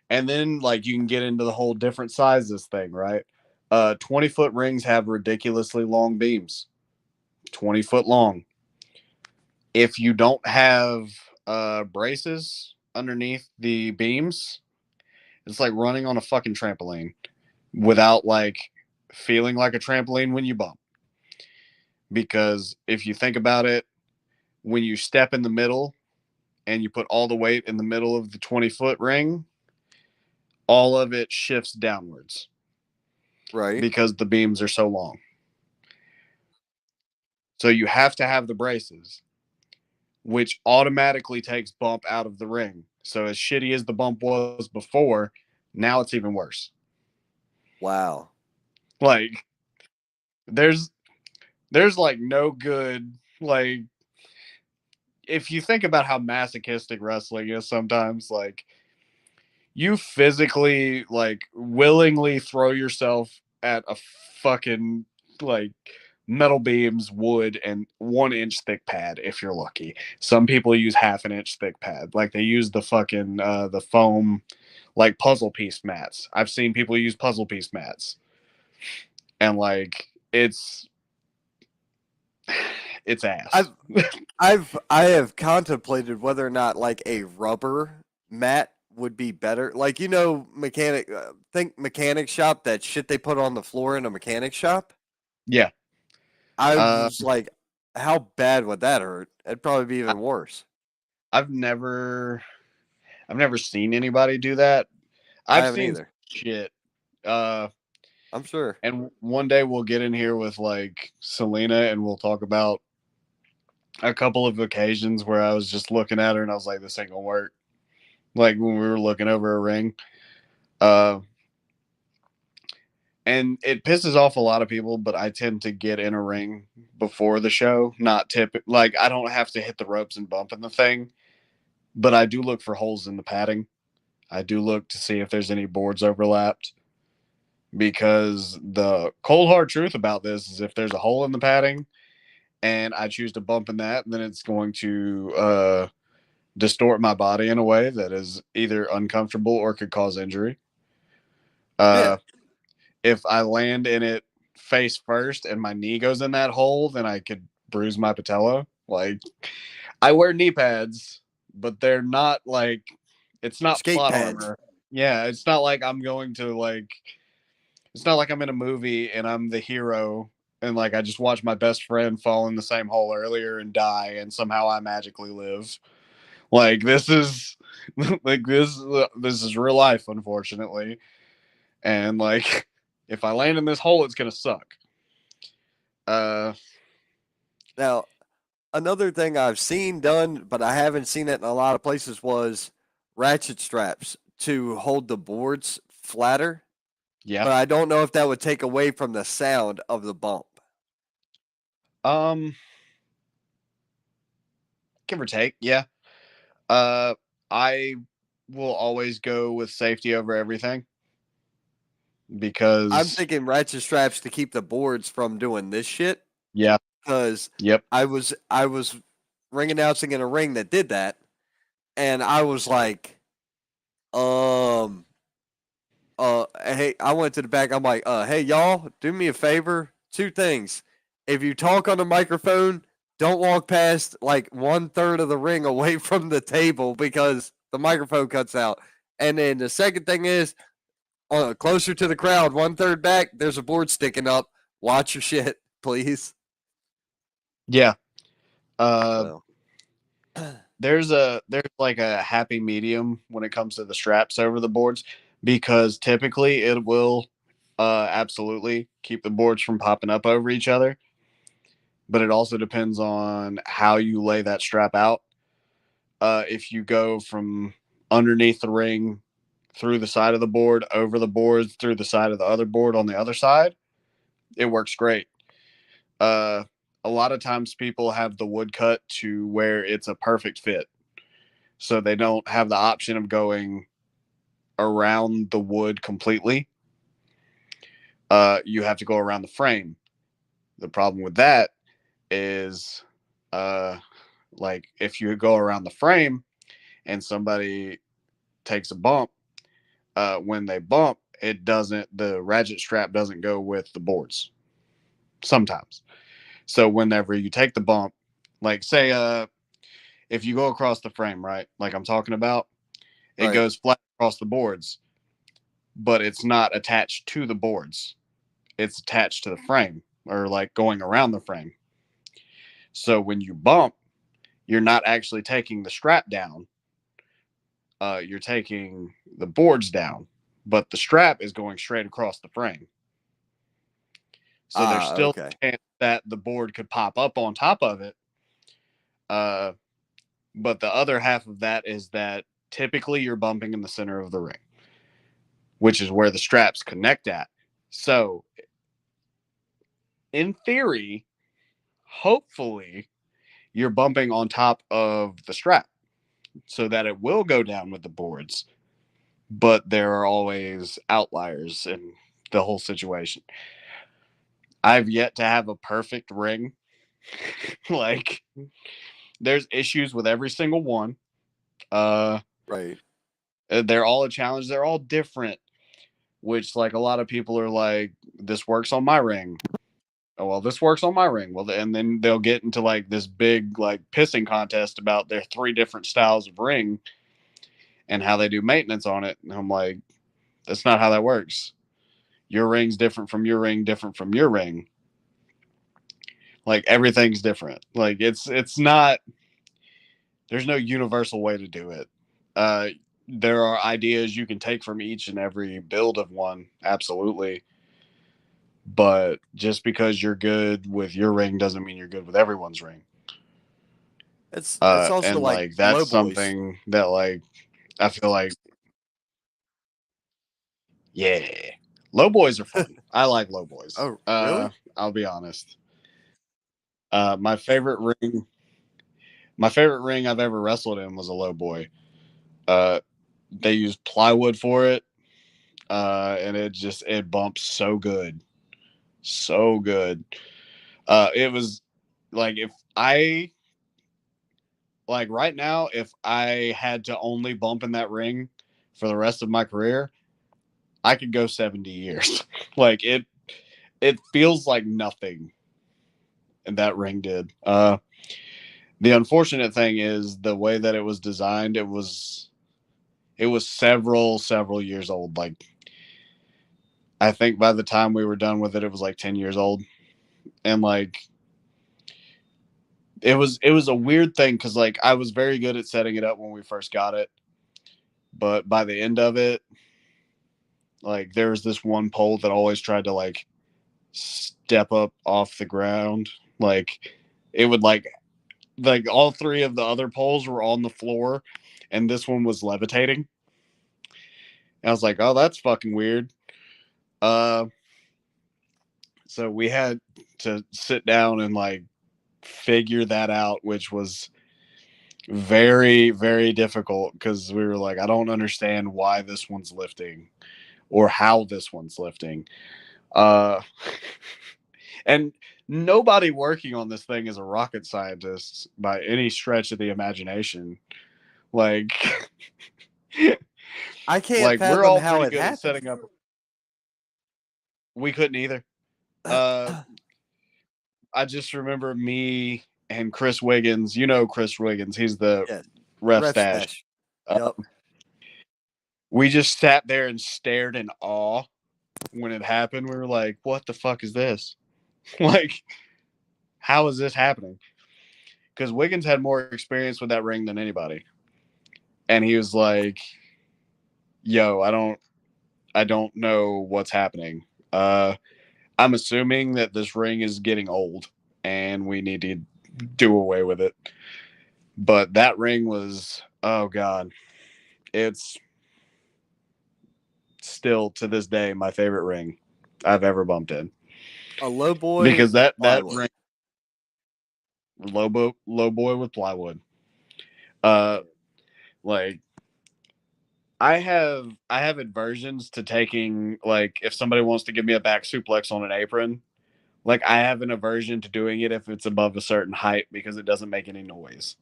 then like you can get into the whole different sizes thing, right? 20-foot rings have ridiculously long beams. 20-foot long. If you don't have braces underneath the beams, it's like running on a fucking trampoline without like feeling like a trampoline when you bump. Because if you think about it, when you step in the middle and you put all the weight in the middle of the 20-foot ring, all of it shifts downwards. Right. Because the beams are so long. So you have to have the braces. which automatically takes bump out of the ring. So as shitty as the bump was before, now it's even worse. Wow. Like there's like no good, like if you think about how masochistic wrestling is sometimes, like you physically like willingly throw yourself at a fucking like metal beams, wood, and 1 inch thick pad if you're lucky. Some people use half an inch thick pad. Like they use the fucking the foam like puzzle piece mats. I've seen people use puzzle piece mats. And like it's ass. I have contemplated whether or not like a rubber mat would be better. Like think mechanic shop, that shit they put on the floor in a mechanic shop. Yeah. I Uh, was like, how bad would that hurt? It'd probably be even worse. I've never seen anybody do that. I I've haven't seen either. shit. Uh, I'm sure. and one day we'll get in here with like Selena and we'll talk about a couple of occasions where I was just looking at her and I was like, this ain't gonna work. Like when we were looking over a ring. Uh, and it pisses off a lot of people, but I tend to get in a ring before the show. Not like I don't have to hit the ropes and bump in the thing, but I do look for holes in the padding. I do look to see if there's any boards overlapped, because the cold hard truth about this is if there's a hole in the padding and I choose to bump in that, then it's going to distort my body in a way that is either uncomfortable or could cause injury. Yeah. If I land in it face first and my knee goes in that hole, then I could bruise my patella. Like I wear knee pads, but they're not like, it's not Skate plot pads. armor. Yeah, it's not like I'm going to like, it's not like I'm in a movie and I'm the hero and like I just watched my best friend fall in the same hole earlier and die and somehow I magically live. Like this is like this is real life, unfortunately. And like if I land in this hole, it's gonna suck. Uh Now, another thing I've seen done, but I haven't seen it in a lot of places, was ratchet straps to hold the boards flatter. yeah. But I don't know if that would take away from the sound of the bump. Um give or take, yeah. Uh I will always go with safety over everything I'm because thinking ratchet straps to keep the boards from doing this shit, yeah. because Yep. I was ring announcing in a ring that did that, and I was like, hey, I went to the back. I'm like, hey, y'all, do me a favor. Two things. If you talk on the microphone, don't walk past like 1/3 of the ring away from the table because the microphone cuts out. And then the second thing is, closer to the crowd, 1/3 back, there's a board sticking up. Watch your shit, please. Yeah. Uh So, there's like a happy medium when it comes to the straps over the boards, because typically it will absolutely keep the boards from popping up over each other, but it also depends on how you lay that strap out. If you go from underneath the ring through the side of the board, over the board, through the side of the other board on the other side, it works great. uh a lot of times people have the wood cut to where it's a perfect fit, so they don't have the option of going around the wood completely. You have to go around the frame. The problem with that is, uh, like if you go around the frame and somebody takes a bump, when they bump, the ratchet strap doesn't go with the boards sometimes. So whenever you take the bump, like say, if you go across the frame, right, like I'm talking about, it right. goes flat across the boards, but it's not attached to the boards. It's attached to the frame, or like going around the frame. So when you bump, you're not actually taking the strap down. You're taking the boards down, but the strap is going straight across the frame. So there's still Okay. a chance that the board could pop up on top of it. Uh, But the other half of that is that typically you're bumping in the center of the ring, which is where the straps connect at. So, in theory, hopefully, you're bumping on top of the strap so that it will go down with the boards. But there are always outliers in the whole situation. I've yet to have a perfect ring. Like, there's issues with every single one. Right. They're all a challenge. They're all different, which, like, a lot of people are like, this works on my ring. Oh, well, this works on my ring. Well, and then they'll get into like this big, like, pissing contest about their 3 different styles of ring and how they do maintenance on it. And I'm like, that's not how that works. Your ring's different from your ring, different from your ring. Like, everything's different. Like, it's not, there's no universal way to do it. There are ideas you can take from each and every build of one, absolutely. But just because you're good with your ring doesn't mean you're good with everyone's ring. It's also And like like that's low boys. something that, like, I feel like, yeah, low boys are fun. I like low boys. Oh, really? I'll be honest. My favorite ring I've ever wrestled in was a low boy. They used plywood for it, and it bumps so good, so good. It was like, if I like right now, if I had to only bump in that ring for the rest of my career, I could go 70 years. Like, it feels like nothing, and that ring did. The unfortunate thing is the way that it was designed. It was several years old. Like, I think by the time we were done with it, it was like 10 years old, and like, it was a weird thing because, like, I was very good at setting it up when we first got it, but by the end of it, like, there was this one pole that always tried to, like, step up off the ground. Like, it would, like all 3 of the other poles were on the floor, and this one was levitating. And I was like, oh, that's fucking weird. So we had to sit down and, like, figure that out, which was very, very difficult because we were like, I don't understand why this one's lifting or how this one's lifting. And nobody working on this thing is a rocket scientist by any stretch of the imagination. Like, I can't like, we're fathom all how pretty it good at happened. setting up. We couldn't either. I just remember me and Chris Wiggins. You know Chris Wiggins. He's the Yes. ref Ref stash. stash. Yep. We just sat there and stared in awe when it happened. We were like, what the fuck is this? Like, how is this happening? Because Wiggins had more experience with that ring than anybody. And he was like, yo, I don't know what's happening. I'm assuming that this ring is getting old and we need to do away with it. But that ring was, oh God, it's still to this day my favorite ring I've ever bumped in. A low boy Because that plywood. ring, low boy with plywood. Like, I have aversions to taking, like, if somebody wants to give me a back suplex on an apron, like, I have an aversion to doing it if it's above a certain height because it doesn't make any noise.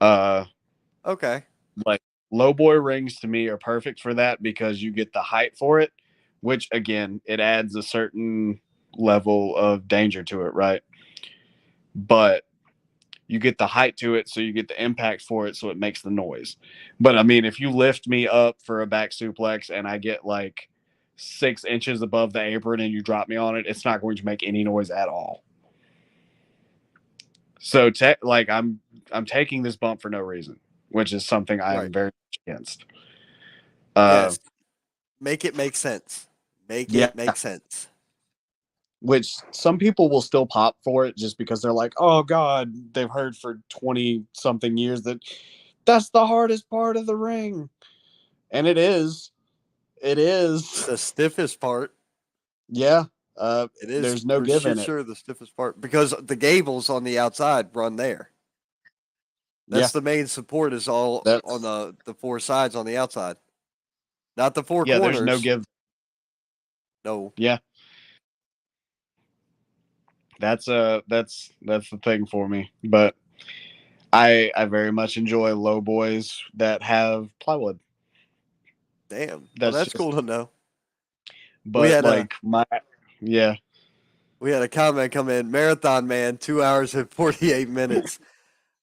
Okay. Like, low boy rings to me are perfect for that because you get the height for it, which again, it adds a certain level of danger to it, right? But you get the height to it, so you get the impact for it, so it makes the noise. But I mean, if you lift me up for a back suplex and I get like 6 inches above the apron and you drop me on it, it's not going to make any noise at all. So, like, I'm taking this bump for no reason, which is something I am very much against. Yes. Make it make sense. Make Yeah. it make sense. which some people will still pop for it just because they're like, oh God, they've heard for 20 something years that that's the hardest part of the ring. And it is. It is. The stiffest part. Yeah. It is There's no for give shit in it. sure the stiffest part because the gables on the outside run there. That's the main support is all on the four sides on the outside. Not the four corners. There's no give. No. Yeah. That's the thing for me. But I very much enjoy low boys that have plywood. Damn. That's cool to know. But we had a comment come in, Marathon Man, 2 hours and 48 minutes.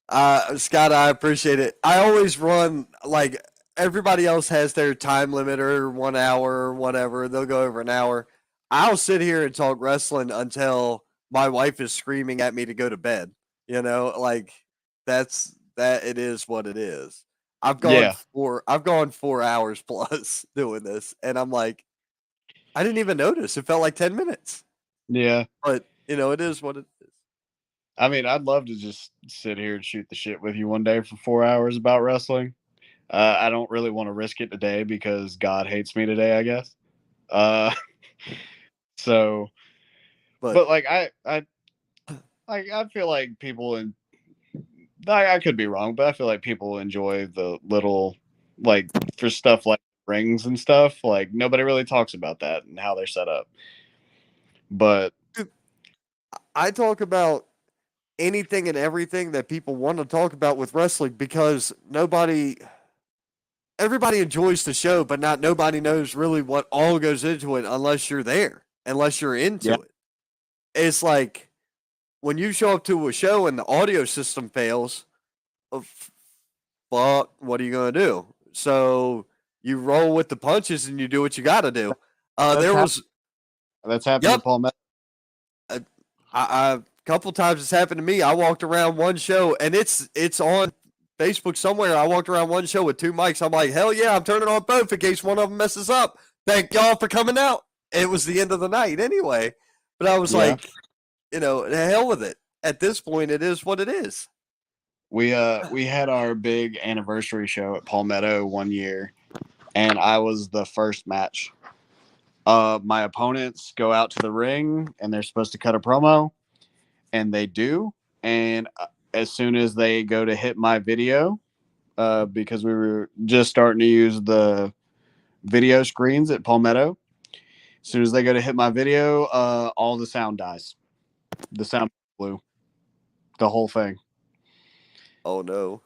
Scott, I appreciate it. I always run like everybody else has their time limiter, 1 hour or whatever. They'll go over an hour. I'll sit here and talk wrestling until my wife is screaming at me to go to bed. You know, like that's that. It is what it is. I've gone 4 hours plus doing this, and I'm like, I didn't even notice. It felt like 10 minutes. Yeah, but you know, it is what it is. I mean, I'd love to just sit here and shoot the shit with you one day for 4 hours about wrestling. I don't really want to risk it today because God hates me today, I guess. So, but like I feel like people I could be wrong, but I feel like people enjoy the little, like, for stuff like rings and stuff. Like, nobody really talks about that and how they're set up. But I talk about anything and everything that people want to talk about with wrestling because everybody enjoys the show, but nobody knows really what all goes into it unless you're there, unless you're into it. It's like when you show up to a show and the audio system fails, fuck, what are you going to do? So you roll with the punches and you do what you got to do. That's happened to Paul Met. A couple times it's happened to me. I walked around one show and it's on Facebook somewhere. I walked around one show with 2 mics. I'm like, hell yeah, I'm turning on both in case one of them messes up. Thank y'all for coming out. It was the end of the night anyway. But I was like, you know, the hell with it. At this point, it is what it is. We had our big anniversary show at Palmetto one year, and I was the first match. My opponents go out to the ring, and they're supposed to cut a promo, and they do. And as soon as they go to hit my video, because we were just starting to use the video screens at Palmetto, as soon as they go to hit my video, all the sound dies. The sound blew. The whole thing. Oh, no.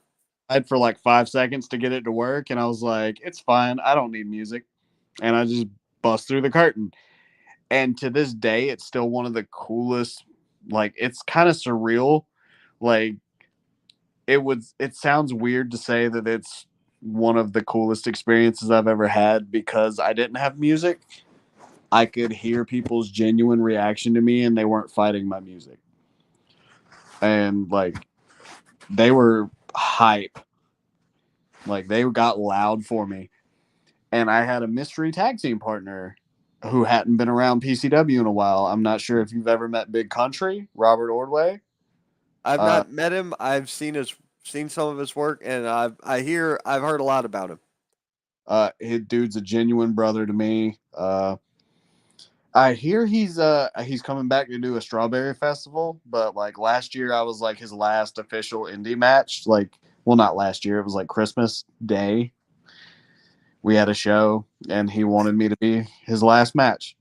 I had for like 5 seconds to get it to work, and I was like, it's fine. I don't need music. And I just bust through the curtain. And to this day, it's still one of the coolest. Like, it's kind of surreal. Like, it sounds weird to say that it's one of the coolest experiences I've ever had because I didn't have music. I could hear people's genuine reaction to me, and they weren't fighting my music. And like, they were hype. Like, they got loud for me. And I had a mystery tag team partner who hadn't been around PCW in a while. I'm not sure if you've ever met Big Country, Robert Ordway. I've not met him. I've seen some of his work, and I've heard a lot about him. His dude's a genuine brother to me. I hear he's coming back to do a Strawberry Festival, but like last year I was like his last official indie match. Like, well, not last year, it was like Christmas Day. We had a show, and he wanted me to be his last match.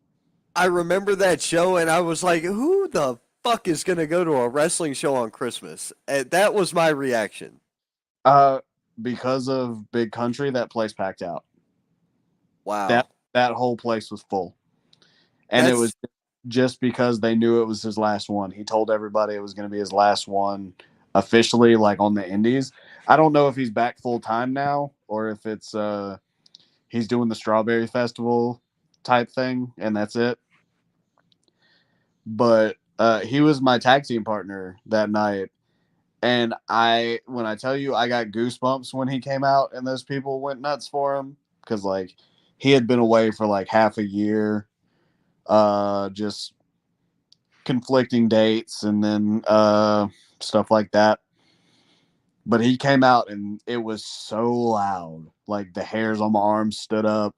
I remember that show, and I was like, who the fuck is going to go to a wrestling show on Christmas? And that was my reaction. Because of Big Country, that place packed out. Wow. That whole place was full. And it was just because they knew it was his last one. He told everybody it was going to be his last one officially, like on the indies. I don't know if he's back full time now or if it's he's doing the Strawberry Festival type thing, and that's it. But he was my tag team partner that night. And when I tell you, I got goosebumps when he came out and those people went nuts for him because, like, he had been away for like half a year, just conflicting dates and then stuff like that. But he came out and it was so loud. Like the hairs on my arms stood up.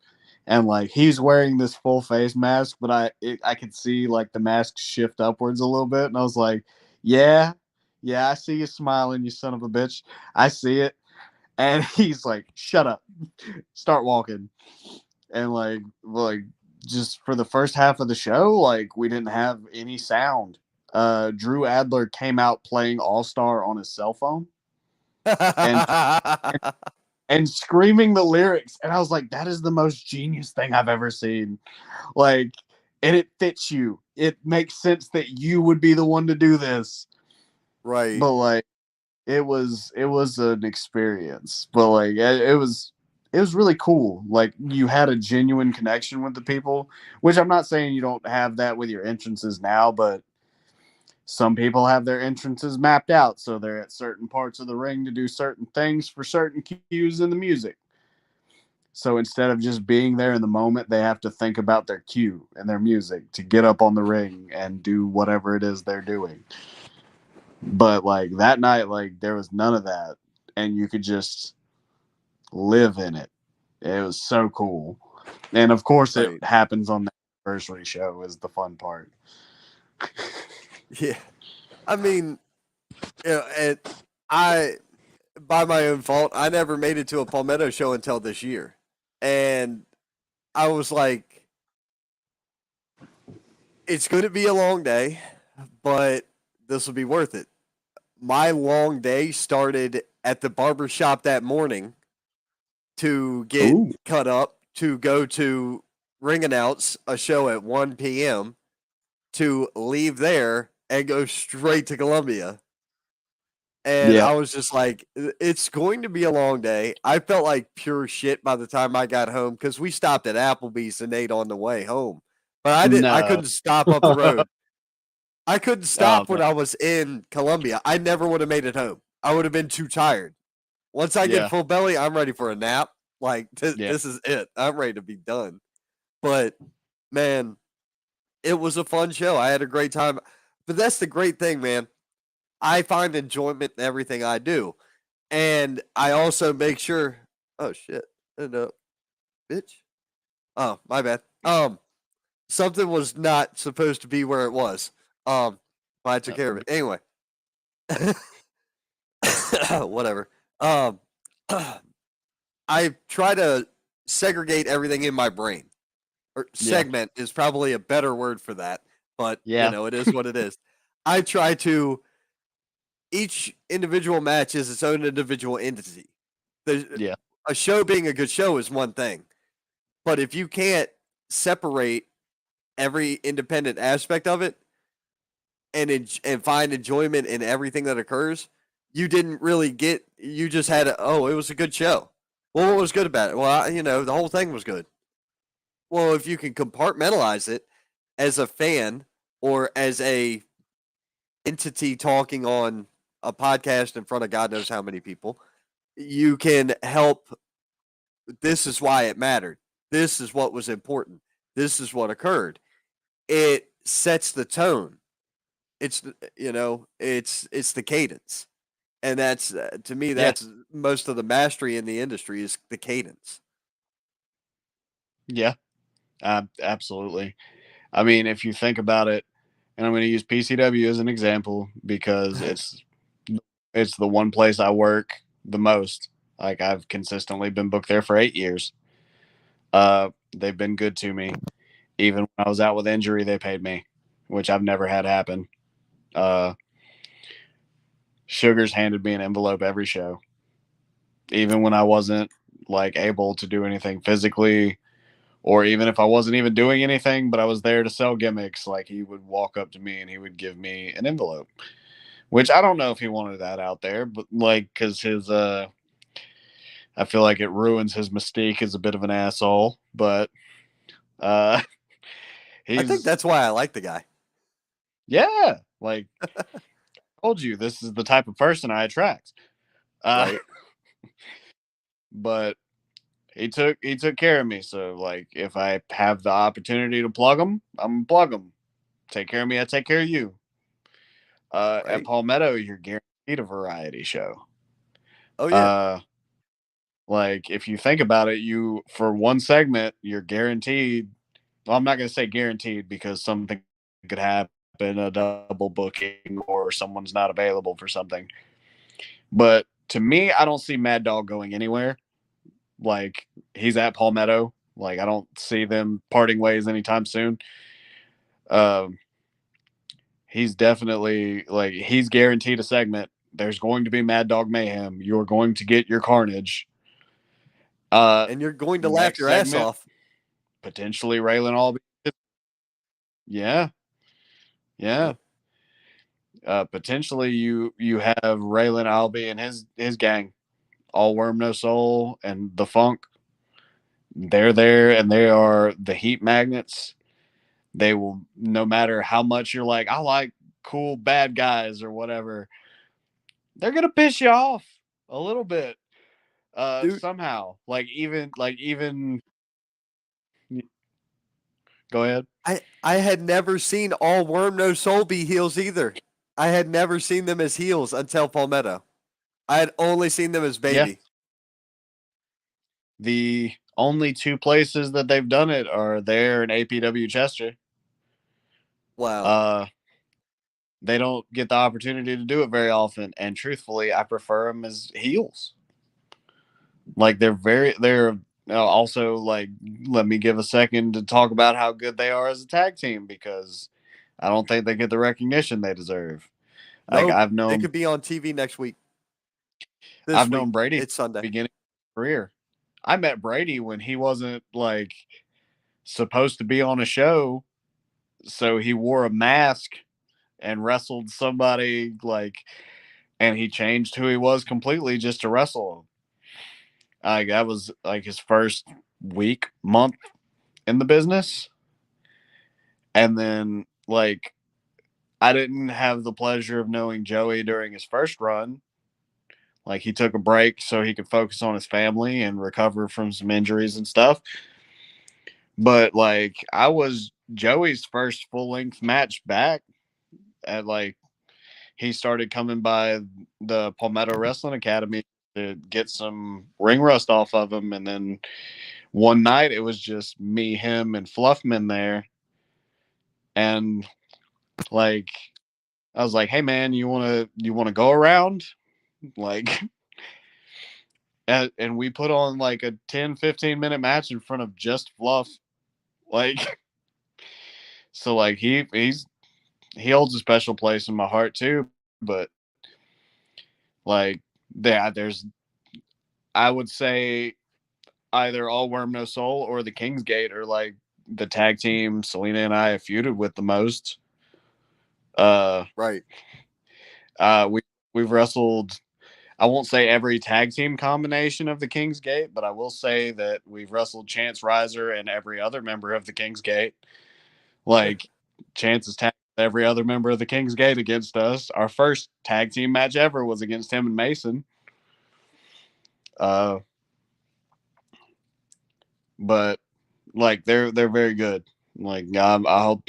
And like he's wearing this full face mask, but I could see like the mask shift upwards a little bit. And I was like, yeah, I see you smiling, you son of a bitch. I see it. And he's like, shut up, start walking. And like just for the first half of the show, like we didn't have any sound. Drew Adler came out playing All Star on his cell phone and and screaming the lyrics, and I was like, that is the most genius thing I've ever seen. Like, and it fits you. It makes sense that you would be the one to do this. Right. But like it was an experience. But like it was really cool. Like you had a genuine connection with the people, which I'm not saying you don't have that with your entrances now, but some people have their entrances mapped out, so they're at certain parts of the ring to do certain things for certain cues in the music. So instead of just being there in the moment, they have to think about their cue and their music to get up on the ring and do whatever it is they're doing. But like that night, like there was none of that, and you could just live in it. It was so cool. And of course, it Right. happens on the anniversary show is the fun part. Yeah. I mean, I, by my own fault, I never made it to a Palmetto show until this year. And I was like, it's going to be a long day, but this will be worth it. My long day started at the barber shop that morning to get Ooh. cut up, to go to ring announce a show at 1 p.m., to leave there and go straight to Columbia. And Yeah. I was just like, it's going to be a long day. I felt like pure shit by the time I got home because we stopped at Applebee's and ate on the way home. But I No. couldn't stop up the road. I couldn't Oh stop man. when I was in Columbia. I never would have made it home. I would have been too tired. Once I get Yeah. full belly, I'm ready for a nap. Like Yeah. this is it. I'm ready to be done. But man, it was a fun show. I had a great time. But that's the great thing, man. I find enjoyment in everything I do. And I also make sure, oh shit. No, bitch. Oh, my bad. Something was not supposed to be where it was. But I took care of it. Anyway. Whatever. I try to segregate everything in my brain. Or Yeah. segment is probably a better word for that, but Yeah. it is what it is. I try to each individual match is its own individual entity. Yeah. A show being a good show is one thing, but if you can't separate every independent aspect of it and find enjoyment in everything that occurs, you didn't really get. You just had it was a good show. Well, what was good about it? Well, the whole thing was good. Well, if you can compartmentalize it as a fan or as a entity talking on a podcast in front of God knows how many people, you can help. This is why it mattered. This is what was important. This is what occurred. It sets the tone. It's it's the cadence, and that's to me Yeah. that's most of the mastery in the industry is the cadence. Yeah. Absolutely. I mean, if you think about it, and I'm going to use PCW as an example because it's the one place I work the most. Like I've consistently been booked there for 8 years. They've been good to me. Even when I was out with injury, they paid me, which I've never had happen. Sugars handed me an envelope every show, even when I wasn't like able to do anything physically, or even if I wasn't even doing anything, but I was there to sell gimmicks. Like he would walk up to me and he would give me an envelope, which I don't know if he wanted that out there, but like, cause his, I feel like it ruins his mystique as a bit of an asshole, but, uh, I think he's, that's why I like the guy. yeah, like I told you, this is the type of person I attract. Right. But he took care of me. So like, if I have the opportunity to plug him, I'm gonna plug him. Take care of me, I take care of you. At Right. Palmetto, you're guaranteed a variety show. Oh yeah. Like if you think about it, you for one segment, you're guaranteed. Well, I'm not going to say guaranteed because something could happen, a double booking, or someone's not available for something. But to me, I don't see Mad Dog going anywhere. Like he's at Palmetto. Like I don't see them parting ways anytime soon. Um, he's definitely like he's guaranteed a segment. There's going to be Mad Dog Mayhem. You're going to get your carnage. And you're going to laugh Next your ass segment, off. potentially Raylan Albee. Yeah, Yeah. yeah. Potentially you have Raylan Albee and his gang, all worm no soul and the funk. They're there and they are the heat magnets. They will, no matter how much you're like, I like cool bad guys or whatever, they're gonna piss you off a little bit. Dude, Somehow. Like even go ahead. I had never seen all Worm No Soul be heels either. I had never seen them as heels until Palmetto. I had only seen them as Yeah. baby. The only two places that they've done it are there in APW Chester. Wow. Uh they don't get the opportunity to do it very often, and truthfully, I prefer them as heels. Like they're also like, let me give a second to talk about how good they are as a tag team because I don't think they get the recognition they deserve. Like No, they could be on TV next week. This I've week. known Brady from It's Sunday. the beginning of his career. I met Brady when he wasn't like supposed to be on a show, so he wore a mask and wrestled somebody like, and he changed who he was completely just to wrestle him. Like that was like his first week, month in the business. And then like I didn't have the pleasure of knowing Joey during his first run. Like he took a break so he could focus on his family and recover from some injuries and stuff. But like I was Joey's first full length match back at like he started coming by the Palmetto Wrestling Academy to get some ring rust off of him. And then one night it was just me, him, and Fluffman there. And like I was like, hey man, you wanna go around? Like and we put on like a 10-15 minute match in front of just Fluff. Like so like he holds a special place in my heart too. But like there's I would say either All Worm No Soul or the Kingsgate are like the tag team Selena and I have feuded with the most. Uh, Right. we've wrestled. I won't say every tag team combination of the Kingsgate, but I will say that we've wrestled Chance Riser and every other member of the Kingsgate. Like Chance has tagged every other member of the Kingsgate against us. Our first tag team match ever was against him and Mason. Uh, but like they're very good. Like I'll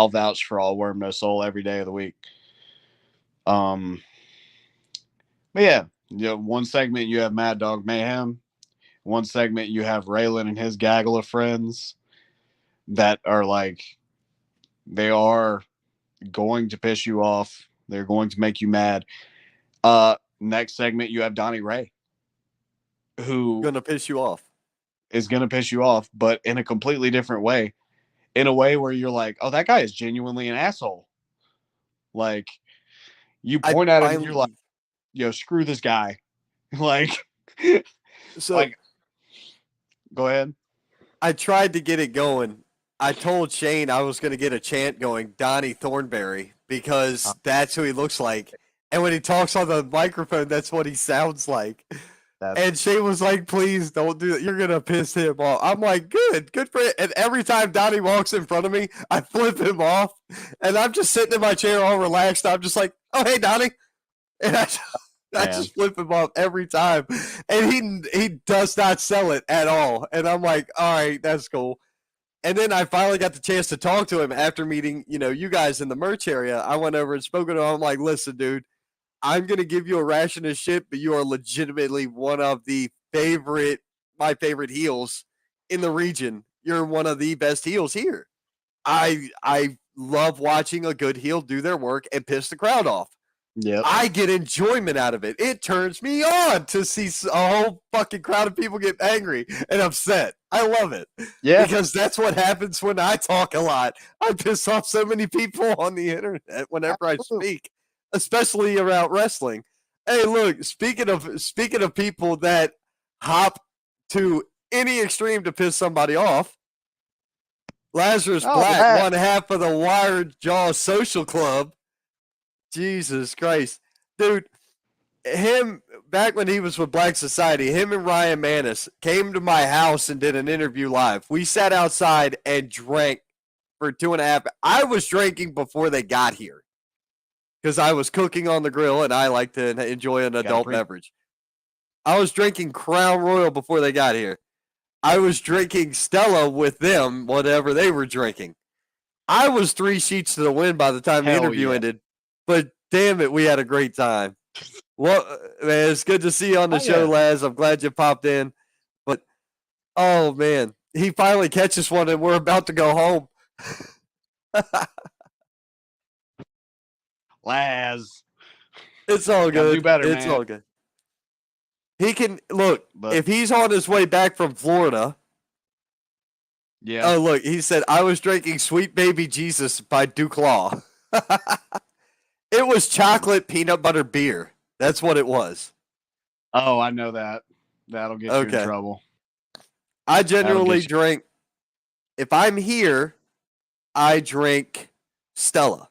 vouch for All Worm No Soul every day of the week. But yeah, one segment you have Mad Dog Mayhem. One segment you have Raylan and his gaggle of friends that are like they are going to piss you off. They're going to make you mad. Next segment you have Donnie Ray, who Gonna piss you off. is going to piss you off, but in a completely different way. In a way where you're like, oh, that guy is genuinely an asshole. Like you I point at him and you're like, finally yo, screw this guy. like, so like, go ahead. I tried to get it going. I told Shane I was gonna get a chant going, Donnie Thornberry, because that's who he looks like. And when he talks on the microphone, that's what he sounds like. That's And Shane was like, please don't do that. You're going to piss him off. I'm like, good for it. And every time Donnie walks in front of me, I flip him off. And I'm just sitting in my chair all relaxed. I'm just like, oh, hey, Donnie. And I man. just flip him off every time. And he does not sell it at all. And I'm like, all right, that's cool. And then I finally got the chance to talk to him after meeting, you guys in the merch area. I went over and spoke to him. I'm like, listen, dude, I'm going to give you a ration of shit, but you are legitimately one of my favorite heels in the region. You're one of the best heels here. I love watching a good heel do their work and piss the crowd off. Yep. I get enjoyment out of it. It turns me on to see a whole fucking crowd of people get angry and upset. I love it. Yeah. Because that's what happens when I talk a lot. I piss off so many people on the internet whenever I speak, especially around wrestling. Hey, look, speaking of people that hop to any extreme to piss somebody off, Lazarus Black, one half of the Wired Jaw Social Club. Jesus Christ. Dude, him, back when he was with Black Society, him and Ryan Manis came to my house and did an interview live. We sat outside and drank for 2.5. I was drinking before they got here because I was cooking on the grill and I like to enjoy an adult beverage. I was drinking Crown Royal before they got here. I was drinking Stella with them, whatever they were drinking. I was 3 sheets to the wind by the time the interview ended. But damn it, we had a great time. Well, man, it's good to see you on the show, Laz. I'm glad you popped in. But, oh, man, he finally catches one, and we're about to go home. Laz. It's all good. Do better, it's man. all good. He can, look, if he's on his way back from Florida. Yeah. Oh, look, he said, I was drinking Sweet Baby Jesus by Duke Law. It was chocolate peanut butter beer. That's what it was. Oh, I know that. That'll get you in trouble. I generally drink, if I'm here, I drink Stella.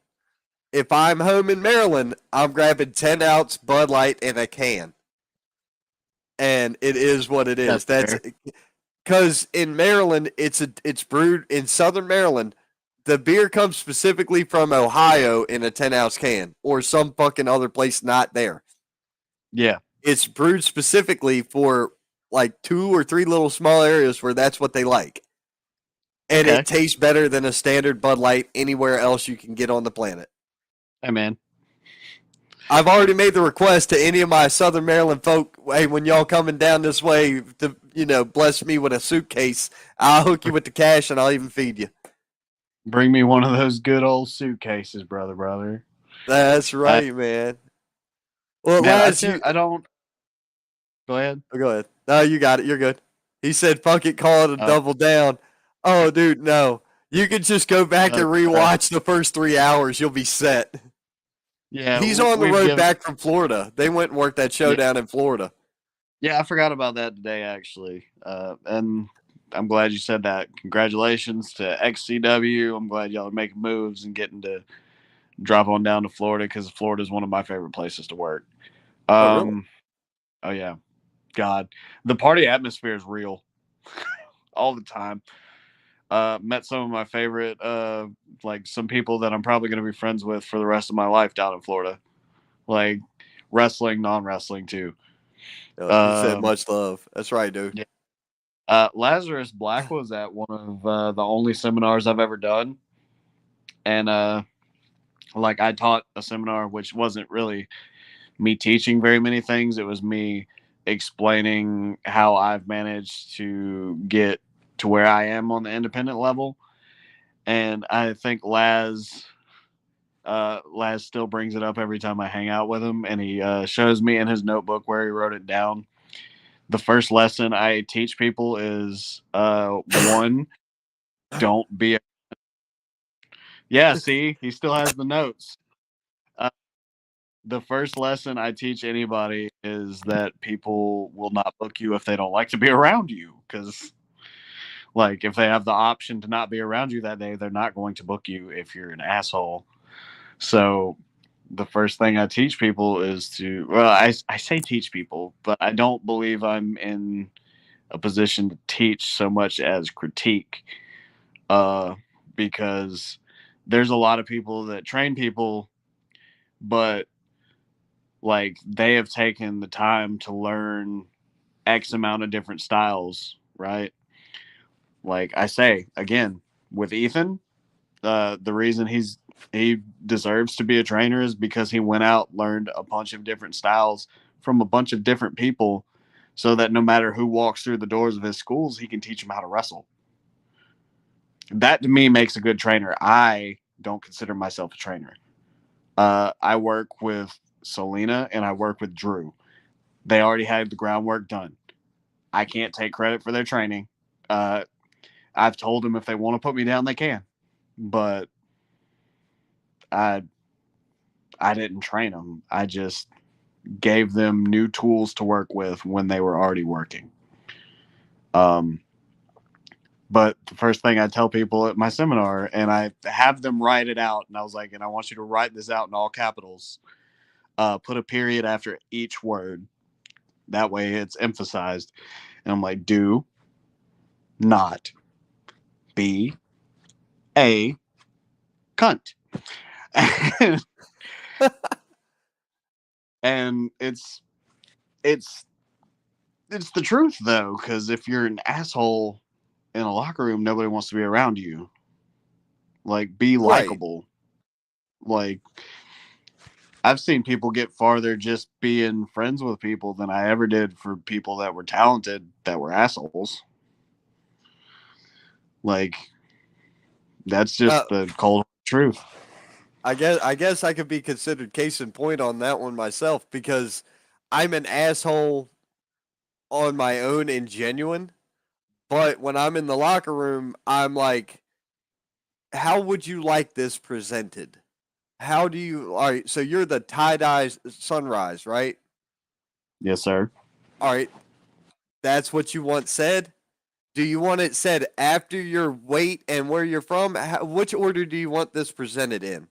If I'm home in Maryland, I'm grabbing 10-ounce Bud Light in a can. And it is what it is. That's because in Maryland, it's brewed in Southern Maryland. The beer comes specifically from Ohio in a 10-ounce can or some fucking other place not there. Yeah. It's brewed specifically for like 2 or 3 little small areas where that's what they like. And it tastes better than a standard Bud Light anywhere else you can get on the planet. Hey, man. I've already made the request to any of my Southern Maryland folk, hey, when y'all coming down this way to, bless me with a suitcase, I'll hook you with the cash and I'll even feed you. Bring me one of those good old suitcases, brother. That's right, man. Well, man, Laz, I don't. Go ahead. Go ahead. No, you got it. You're good. He said, fuck it, call it a double down. Oh, dude, no. You can just go back and rewatch the first 3 hours. You'll be set. Yeah. He's on the road back from Florida. They went and worked that show down in Florida. Yeah, I forgot about that today, actually. And I'm glad you said that. Congratulations to XCW. I'm glad y'all are making moves and getting to drop on down to Florida because Florida is one of my favorite places to work. Really? Oh, yeah. God. The party atmosphere is real all the time. Met some of my favorite, like some people that I'm probably going to be friends with for the rest of my life down in Florida. Like wrestling, non-wrestling too. You said much love. That's right, dude. Yeah. Lazarus Black was at one of the only seminars I've ever done. And like I taught a seminar, which wasn't really me teaching very many things. It was me explaining how I've managed to get to where I am on the independent level. And I think Laz still brings it up every time I hang out with him. And he shows me in his notebook where he wrote it down. The first lesson I teach people is one, don't be yeah, see, he still has the notes. The first lesson I teach anybody is that people will not book you if they don't like to be around you. Because, like, if they have the option to not be around you that day, they're not going to book you if you're an asshole. So, the first thing I teach people is I say teach people, but I don't believe I'm in a position to teach so much as critique. Because there's a lot of people that train people, but like they have taken the time to learn X amount of different styles, right? like I say again with Ethan, the reason he deserves to be a trainer is because he went out, learned a bunch of different styles from a bunch of different people, so that no matter who walks through the doors of his schools, he can teach them how to wrestle. That to me makes a good trainer. I don't consider myself a trainer. I work with Selena and I work with Drew. They already had the groundwork done. I can't take credit for their training. I've told them if they want to put me down, they can, but I didn't train them. I just gave them new tools to work with when they were already working. But the first thing I tell people at my seminar, and I have them write it out, and I was like, and I want you to write this out in all capitals. Put a period after each word. That way it's emphasized. And I'm like, do not be a cunt. And it's the truth though, because if you're an asshole in a locker room, nobody wants to be around you. Like, be Right. likable. Like, I've seen people get farther just being friends with people than I ever did for people that were talented that were assholes. Like, that's just the cold truth. I guess I could be considered case in point on that one myself because I'm an asshole on my own and genuine, but when I'm in the locker room, I'm like, how would you like this presented? How do you all right, so you're the tie-dye sunrise, right? Yes, sir. All right, that's what you want said? Do you want it said after your weight and where you're from? Which order do you want this presented in?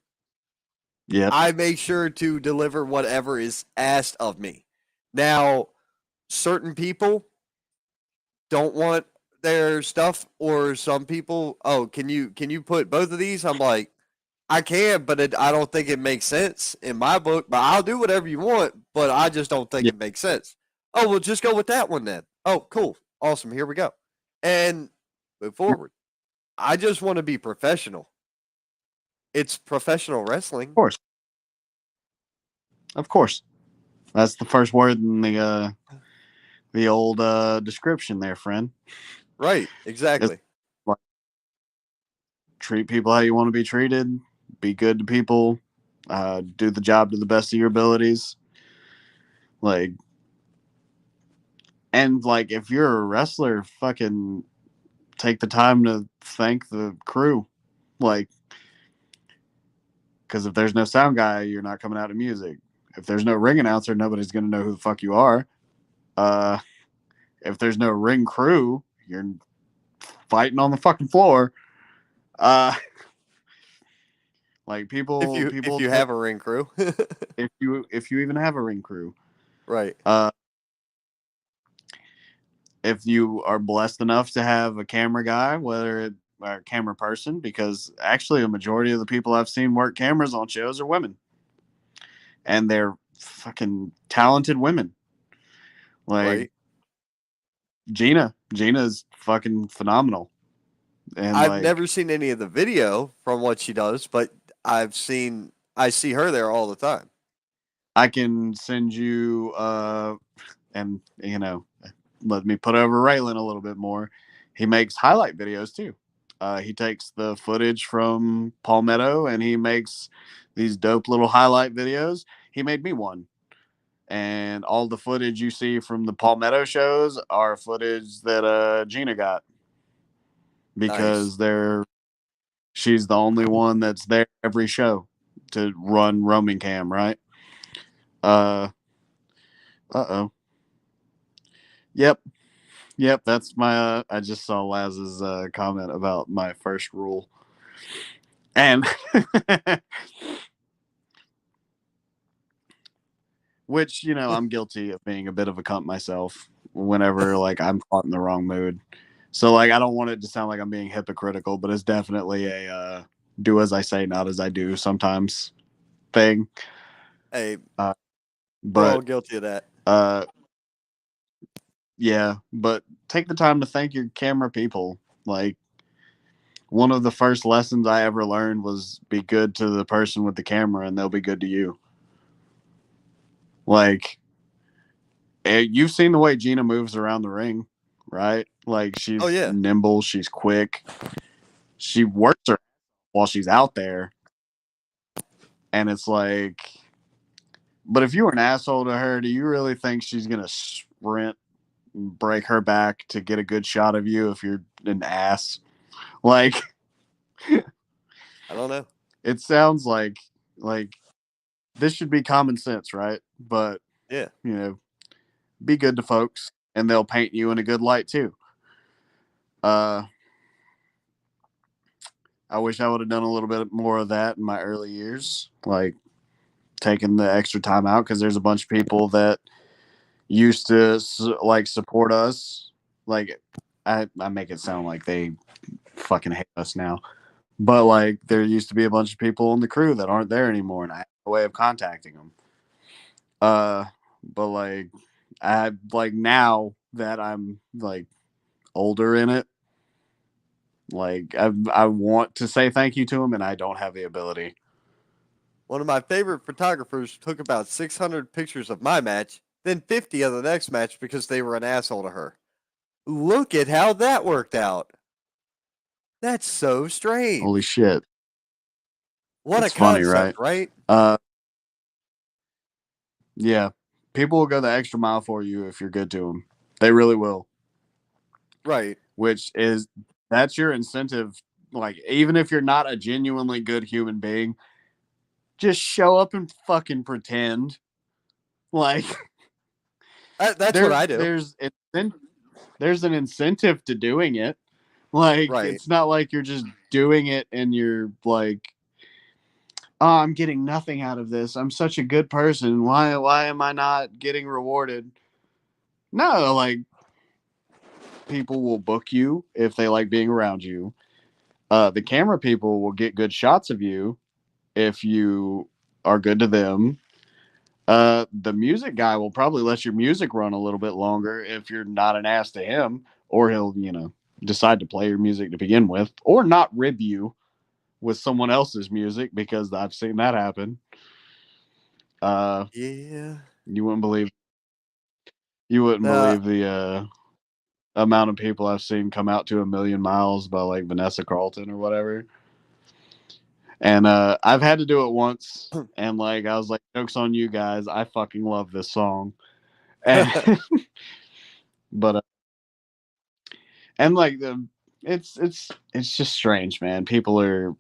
Yep. I make sure to deliver whatever is asked of me. Now, certain people don't want their stuff, or some people, oh, can you put both of these? I'm like, I can, but I don't think it makes sense in my book. But I'll do whatever you want, but I just don't think Yeah. it makes sense. Oh, well, just go with that one then. Oh, cool, awesome. Here we go, and move forward. I just want to be professional. It's professional wrestling. Of course. Of course. That's the first word in the old description there, friend. Right, It's exactly. like, treat people how you want to be treated, be good to people, do the job to the best of your abilities. Like, and like, if you're a wrestler, fucking take the time to thank the crew. Like, because if there's no sound guy, you're not coming out of music. If there's no ring announcer, nobody's going to know who the fuck you are. If there's no ring crew, you're fighting on the fucking floor. Like, people If you have a ring crew, if you even have a ring crew, right? if you are blessed enough to have a camera guy, whether it or a camera person, because actually a majority of the people I've seen work cameras on shows are women, and they're fucking talented women. Like, Right. Gina's fucking phenomenal, and I've like, never seen any of the video from what she does, but I see her there all the time. I can send you and let me put over Raylan a little bit more. He makes highlight videos too. He takes the footage from Palmetto and he makes these dope little highlight videos. He made me one. And all the footage you see from the Palmetto shows are footage that Gina got, Nice. because she's the only one that's there every show to run roaming cam, right? Uh-oh. Yep. Yep, that's my I just saw Laz's comment about my first rule. And which, I'm guilty of being a bit of a cunt myself whenever like I'm caught in the wrong mood. So like, I don't want it to sound like I'm being hypocritical, but it's definitely a do as I say, not as I do sometimes thing. Hey, Uh, we're all but guilty of that. yeah, but take the time to thank your camera people. Like, one of the first lessons I ever learned was be good to the person with the camera and they'll be good to you. Like, you've seen the way Gina moves around the ring, right? Like, she's nimble, she's quick. She works her while she's out there. And it's like, but if you were an asshole to her, do you really think she's going to sprint and break her back to get a good shot of you if you're an ass? Like, I don't know. It sounds like this should be common sense, right? But yeah, be good to folks, and they'll paint you in a good light too. I wish I would have done a little bit more of that in my early years, like taking the extra time out, because there's a bunch of people that used to like support us. Like, I make it sound like they fucking hate us now. But like, there used to be a bunch of people in the crew that aren't there anymore, and I have a way of contacting them. But like, now that I'm like older in it, like I want to say thank you to them, and I don't have the ability. One of my favorite photographers took about 600 pictures of my match, then 50 of the next match because they were an asshole to her. Look at how that worked out. That's so strange. Holy shit. What it's a concept, funny, right? Yeah. People will go the extra mile for you if you're good to them. They really will. Right. That's your incentive. Like, even if you're not a genuinely good human being, just show up and fucking pretend. Like, that's what I do. There's an incentive to doing it. Like, It's not like you're just doing it and you're like, oh, I'm getting nothing out of this. I'm such a good person. Why am I not getting rewarded? No, like, people will book you if they like being around you. The camera people will get good shots of you if you are good to them. The music guy will probably let your music run a little bit longer if you're not an ass to him, or he'll, decide to play your music to begin with, or not rib you with someone else's music, because I've seen that happen. Yeah. You wouldn't believe the amount of people I've seen come out to A Million Miles by like Vanessa Carlton or whatever. And I've had to do it once, and like I was like, joke's on you guys, I fucking love this song. And but and like it's just strange, man. People are,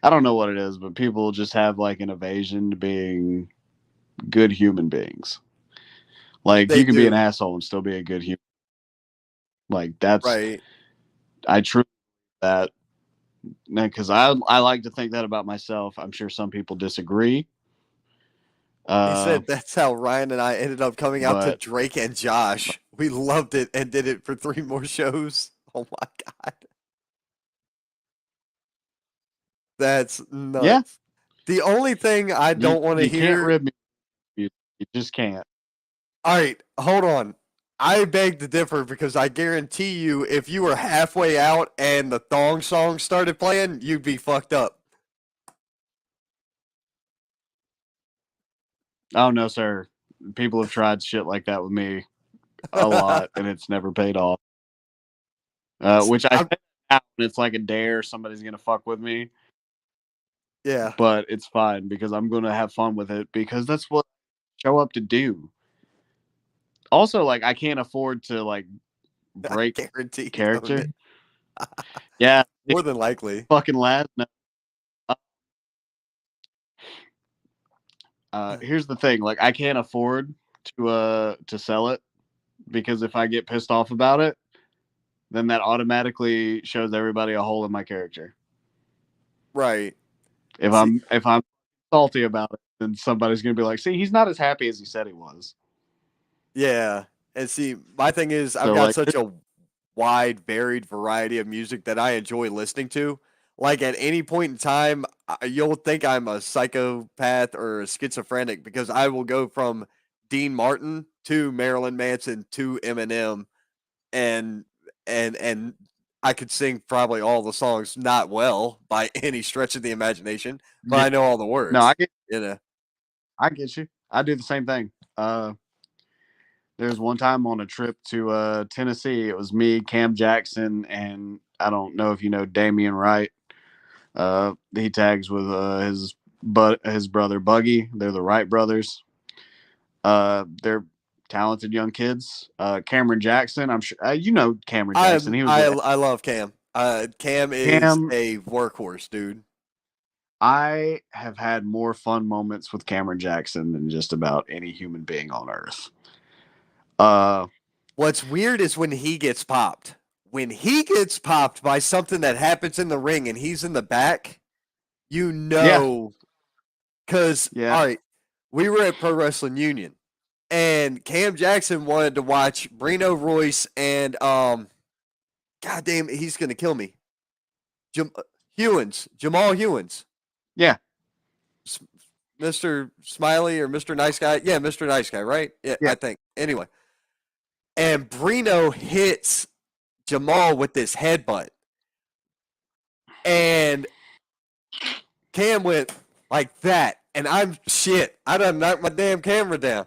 I don't know what it is, but people just have like an evasion to being good human beings. Like, you can be an asshole and still be a good human. Like, that's right. I truly that, because I like to think that about myself. I'm sure some people disagree. He said that's how Ryan and I ended up coming out to Drake and Josh. We loved it and did it for 3 more shows. Oh my god. That's nuts. Yeah. The only thing I don't want to hear. You can't rib me. You just can't. All right, hold on. I beg to differ, because I guarantee you, if you were halfway out and the thong song started playing, you'd be fucked up. Oh, no, sir. People have tried shit like that with me a lot, and it's never paid off. Which I think it's like a dare, somebody's going to fuck with me. Yeah. But it's fine, because I'm going to have fun with it, because that's what I show up to do. Also, like, I can't afford to like break character. Yeah. More than likely. Fucking last. Here's the thing, like, I can't afford to sell it, because if I get pissed off about it, then that automatically shows everybody a hole in my character. Right. If I'm salty about it, then somebody's gonna be like, see, he's not as happy as he said he was. Yeah. And see, my thing is, I've got such a wide, varied variety of music that I enjoy listening to. Like, at any point in time, you'll think I'm a psychopath or a schizophrenic, because I will go from Dean Martin to Marilyn Manson to Eminem, and and I could sing probably all the songs, not well by any stretch of the imagination, but Yeah. I know all the words. No, I get You you. I do the same thing. There's one time on a trip to Tennessee. It was me, Cam Jackson, and I don't know if you know Damian Wright. He tags with his brother Buggy. They're the Wright brothers. They're talented young kids. Cameron Jackson, I'm sure you know Cameron Jackson. He was with I love Cam. Cam is Cam. a workhorse, dude. I have had more fun moments with Cameron Jackson than just about any human being on earth. What's weird is when he gets popped. When he gets popped by something that happens in the ring and he's in the back, you know, because, Yeah. all right, we were at Pro Wrestling Union and Cam Jackson wanted to watch Brino Royce and, God damn it, he's going to kill me. Jamal Hewins. Yeah. Mr. Smiley or Mr. Nice Guy. Yeah, Mr. Nice Guy, right? Yeah, Yeah. I think. Anyway. And Brino hits Jamal with this headbutt. And Cam went like that. And I done knocked my damn camera down.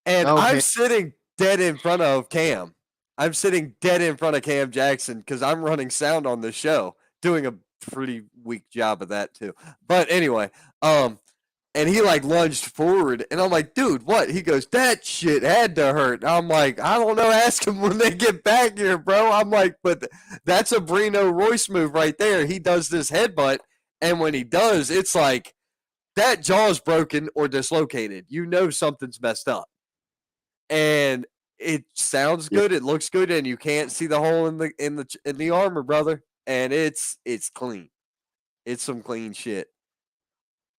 And I'm sitting dead in front of Cam. I'm sitting dead in front of Cam Jackson because I'm running sound on the show, doing a pretty weak job of that too. But anyway, and he like lunged forward, and I'm like, dude, what? He goes, that shit had to hurt. I'm like, I don't know. Ask him when they get back here, bro. I'm like, but that's a Brino Royce move right there. He does this headbutt, and when he does, it's like that jaw's broken or dislocated. You know something's messed up, and it sounds good. It looks good, and you can't see the hole in the armor, brother. And it's clean. It's some clean shit.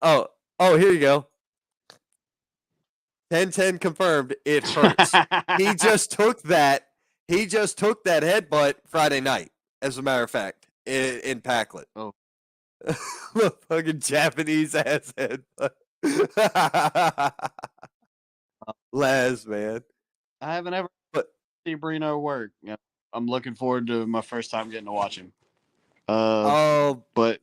Oh, here you go. 10-10 confirmed. It hurts. He just took that. He just took that headbutt Friday night, as a matter of fact, in Packlet. Oh. The fucking Japanese ass headbutt. Laz, man. I haven't ever seen Brino work. Yeah, I'm looking forward to my first time getting to watch him. But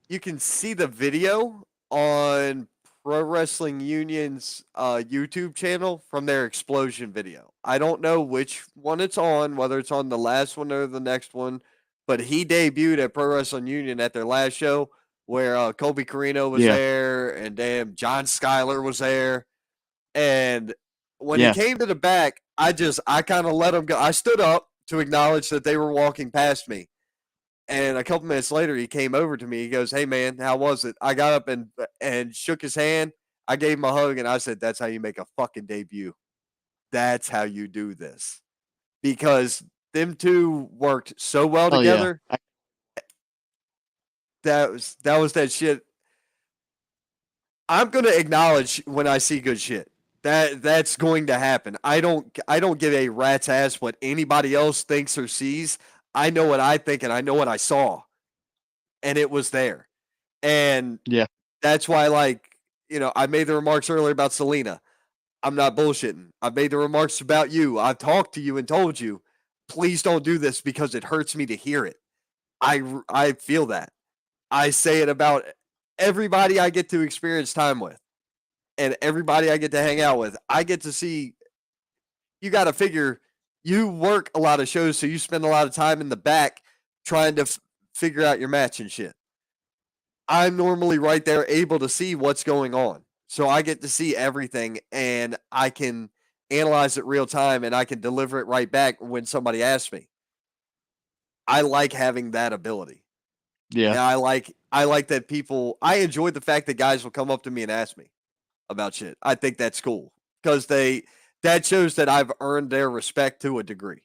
you can see the video on Pro Wrestling Union's YouTube channel from their explosion video. I don't know which one it's on, whether it's on the last one or the next one, but he debuted at Pro Wrestling Union at their last show where Colby Carino was there and damn John Schuyler was there. And when he came to the back, I kind of let him go. I stood up to acknowledge that they were walking past me. And a couple minutes later, he came over to me. He goes, "Hey, man, how was it?" I got up and shook his hand. I gave him a hug, and I said, "That's how you make a fucking debut. That's how you do this." Because them two worked so well together. Yeah. That was that shit. I'm gonna acknowledge when I see good shit. That's going to happen. I don't give a rat's ass what anybody else thinks or sees. I know what I think and I know what I saw. And it was there. And that's why, like, I made the remarks earlier about Selena. I'm not bullshitting. I've made the remarks about you. I've talked to you and told you, please don't do this because it hurts me to hear it. I feel that. I say it about everybody I get to experience time with and everybody I get to hang out with. I get to see, you got to figure, you work a lot of shows, so you spend a lot of time in the back trying to figure out your match and shit. I'm normally right there able to see what's going on. So I get to see everything and I can analyze it real time and I can deliver it right back when somebody asks me. I like having that ability. Yeah. And I like that people, I enjoy the fact that guys will come up to me and ask me about shit. I think that's cool because that shows that I've earned their respect to a degree.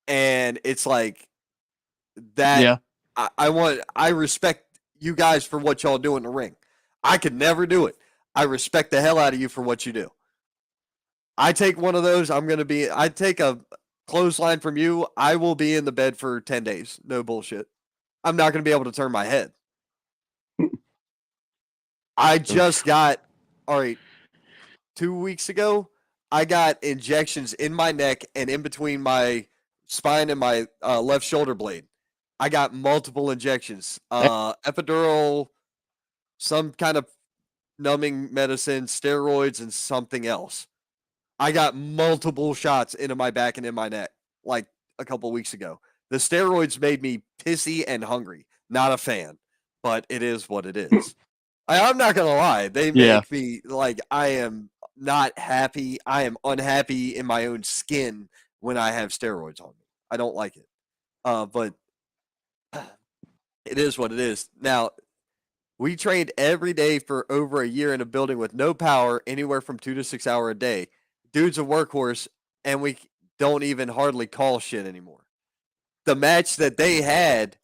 And it's like that. Yeah. I respect you guys for what y'all do in the ring. I could never do it. I respect the hell out of you for what you do. I take one of those, I take a clothesline from you, I will be in the bed for 10 days. No bullshit. I'm not going to be able to turn my head. I just got, all right, 2 weeks ago, I got injections in my neck and in between my spine and my left shoulder blade. I got multiple injections, epidural, some kind of numbing medicine, steroids, and something else. I got multiple shots into my back and in my neck like a couple weeks ago. The steroids made me pissy and hungry. Not a fan, but it is what it is. I'm not going to lie. They Yeah. make me like I am not happy. I am unhappy in my own skin when I have steroids on me. I don't like it. But it is what it is. Now, we trained every day for over a year in a building with no power, anywhere from 2 to 6 hours a day. Dude's a workhorse, and we don't even hardly call shit anymore. The match that they had,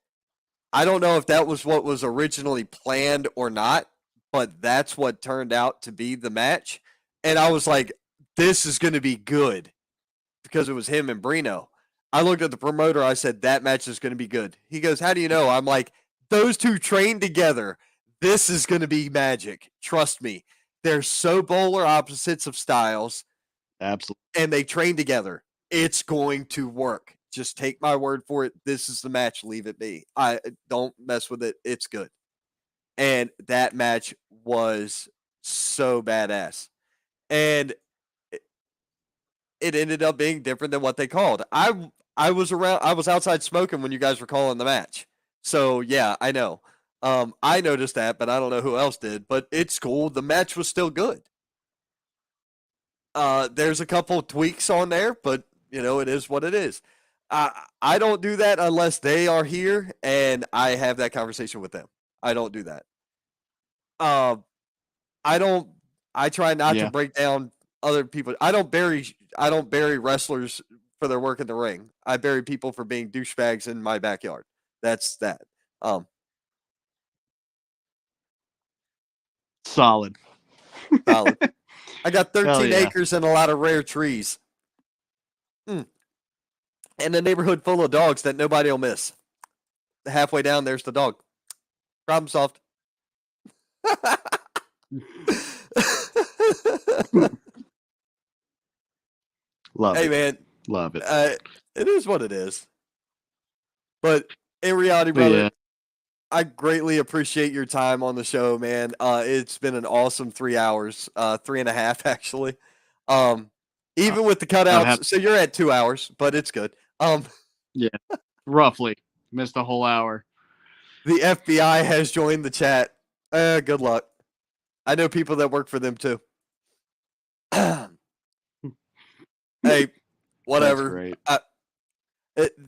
I don't know if that was what was originally planned or not, but that's what turned out to be the match. And I was like, this is going to be good because it was him and Brino. I looked at the promoter. I said, that match is going to be good. He goes, how do you know? I'm like, those two trained together. This is going to be magic. Trust me. They're so polar opposites of styles. Absolutely. And they train together. It's going to work. Just take my word for it. This is the match. Leave it be. I don't mess with it. It's good. And that match was so badass. And it ended up being different than what they called. I was outside smoking when you guys were calling the match. So yeah, I know. I noticed that, but I don't know who else did. But it's cool. The match was still good. There's a couple tweaks on there, but it is what it is. I don't do that unless they are here and I have that conversation with them. I don't do that. I try not to break down other people. I don't bury wrestlers for their work in the ring. I bury people for being douchebags in my backyard. That's that. Solid. I got 13 yeah. acres and a lot of rare trees. And a neighborhood full of dogs that nobody will miss. Halfway down, there's the dog. Problem solved. Love hey, it. man. Love it. It is what it is. But in reality, brother, I greatly appreciate your time on the show, man. It's been an awesome 3 hours, 3.5 actually. Even with the cutouts, so you're at 2 hours, but it's good. Yeah, roughly missed a whole hour. The FBI has joined the chat. Good luck. I know people that work for them too. Hey, whatever.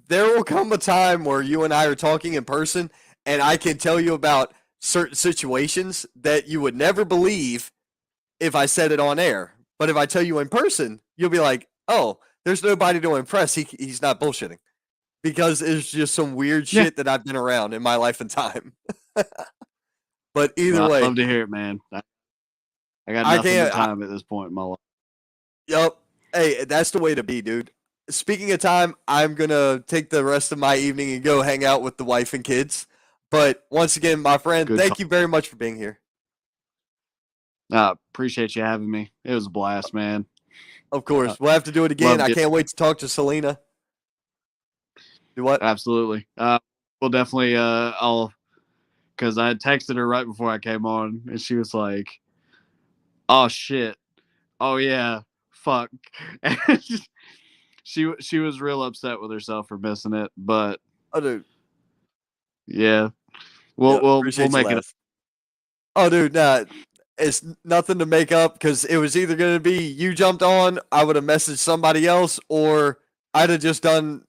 There will come a time where you and I are talking in person, and I can tell you about certain situations that you would never believe if I said it on air. But if I tell you in person, you'll be like, oh, there's nobody to impress. He's not bullshitting. Because it's just some weird shit that I've been around in my life and time. But either way. I'd love to hear it, man. I got nothing but time at this point in my life. Yep. Hey, that's the way to be, dude. Speaking of time, I'm going to take the rest of my evening and go hang out with the wife and kids. But once again, my friend, thank you very much for being here. Appreciate you having me. It was a blast, man. Of course. We'll have to do it again. I can't wait to talk to Selena. Do what? Absolutely. We'll definitely, because I texted her right before I came on, and she was like, oh, shit. Oh, yeah. Fuck. She was real upset with herself for missing it, but dude. Yeah. We'll make it up. Oh, dude, nah. It's nothing to make up because it was either going to be you jumped on, I would have messaged somebody else, or I'd have just done,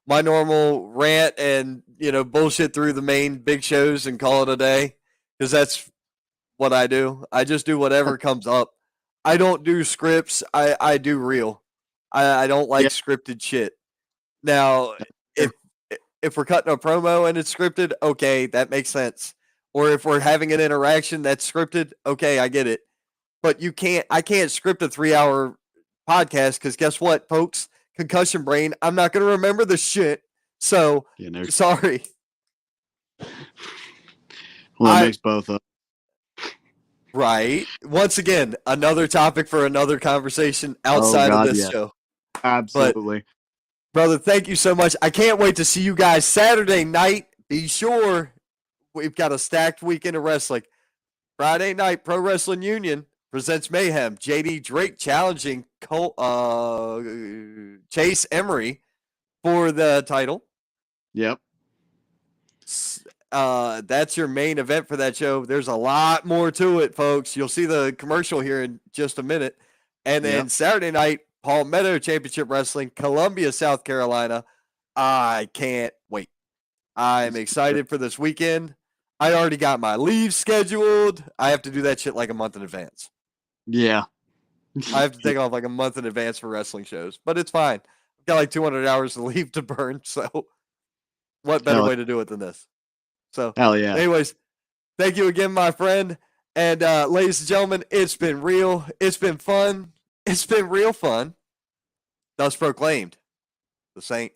my normal rant and, bullshit through the main big shows and call it a day because that's what I do. I just do whatever comes up. I don't do scripts. I do real. I don't like scripted shit. Now, if we're cutting a promo and it's scripted, okay, that makes sense. Or if we're having an interaction that's scripted, okay, I get it. But I can't script a 3-hour podcast because guess what, folks? Concussion brain. I'm not going to remember the shit. So, sorry. Well, it makes both up. Right. Once again, another topic for another conversation outside of this show. Absolutely. But, brother, thank you so much. I can't wait to see you guys Saturday night. Be sure we've got a stacked weekend of wrestling. Friday night, Pro Wrestling Union presents Mayhem. JD Drake challenging Chase Emery for the title. Yep. That's your main event for that show. There's a lot more to it, folks. You'll see the commercial here in just a minute. And then Saturday night, Palmetto Championship Wrestling, Columbia, South Carolina. I can't wait. I'm excited for this weekend. I already got my leave scheduled. I have to do that shit like a month in advance. Yeah. I have to take off like a month in advance for wrestling shows, but it's fine. I've got like 200 hours of leave to burn. So what better way to do it than this? So, hell yeah. Anyways, thank you again, my friend. And ladies and gentlemen, it's been real. It's been fun. It's been real fun. Thus proclaimed, the Saint.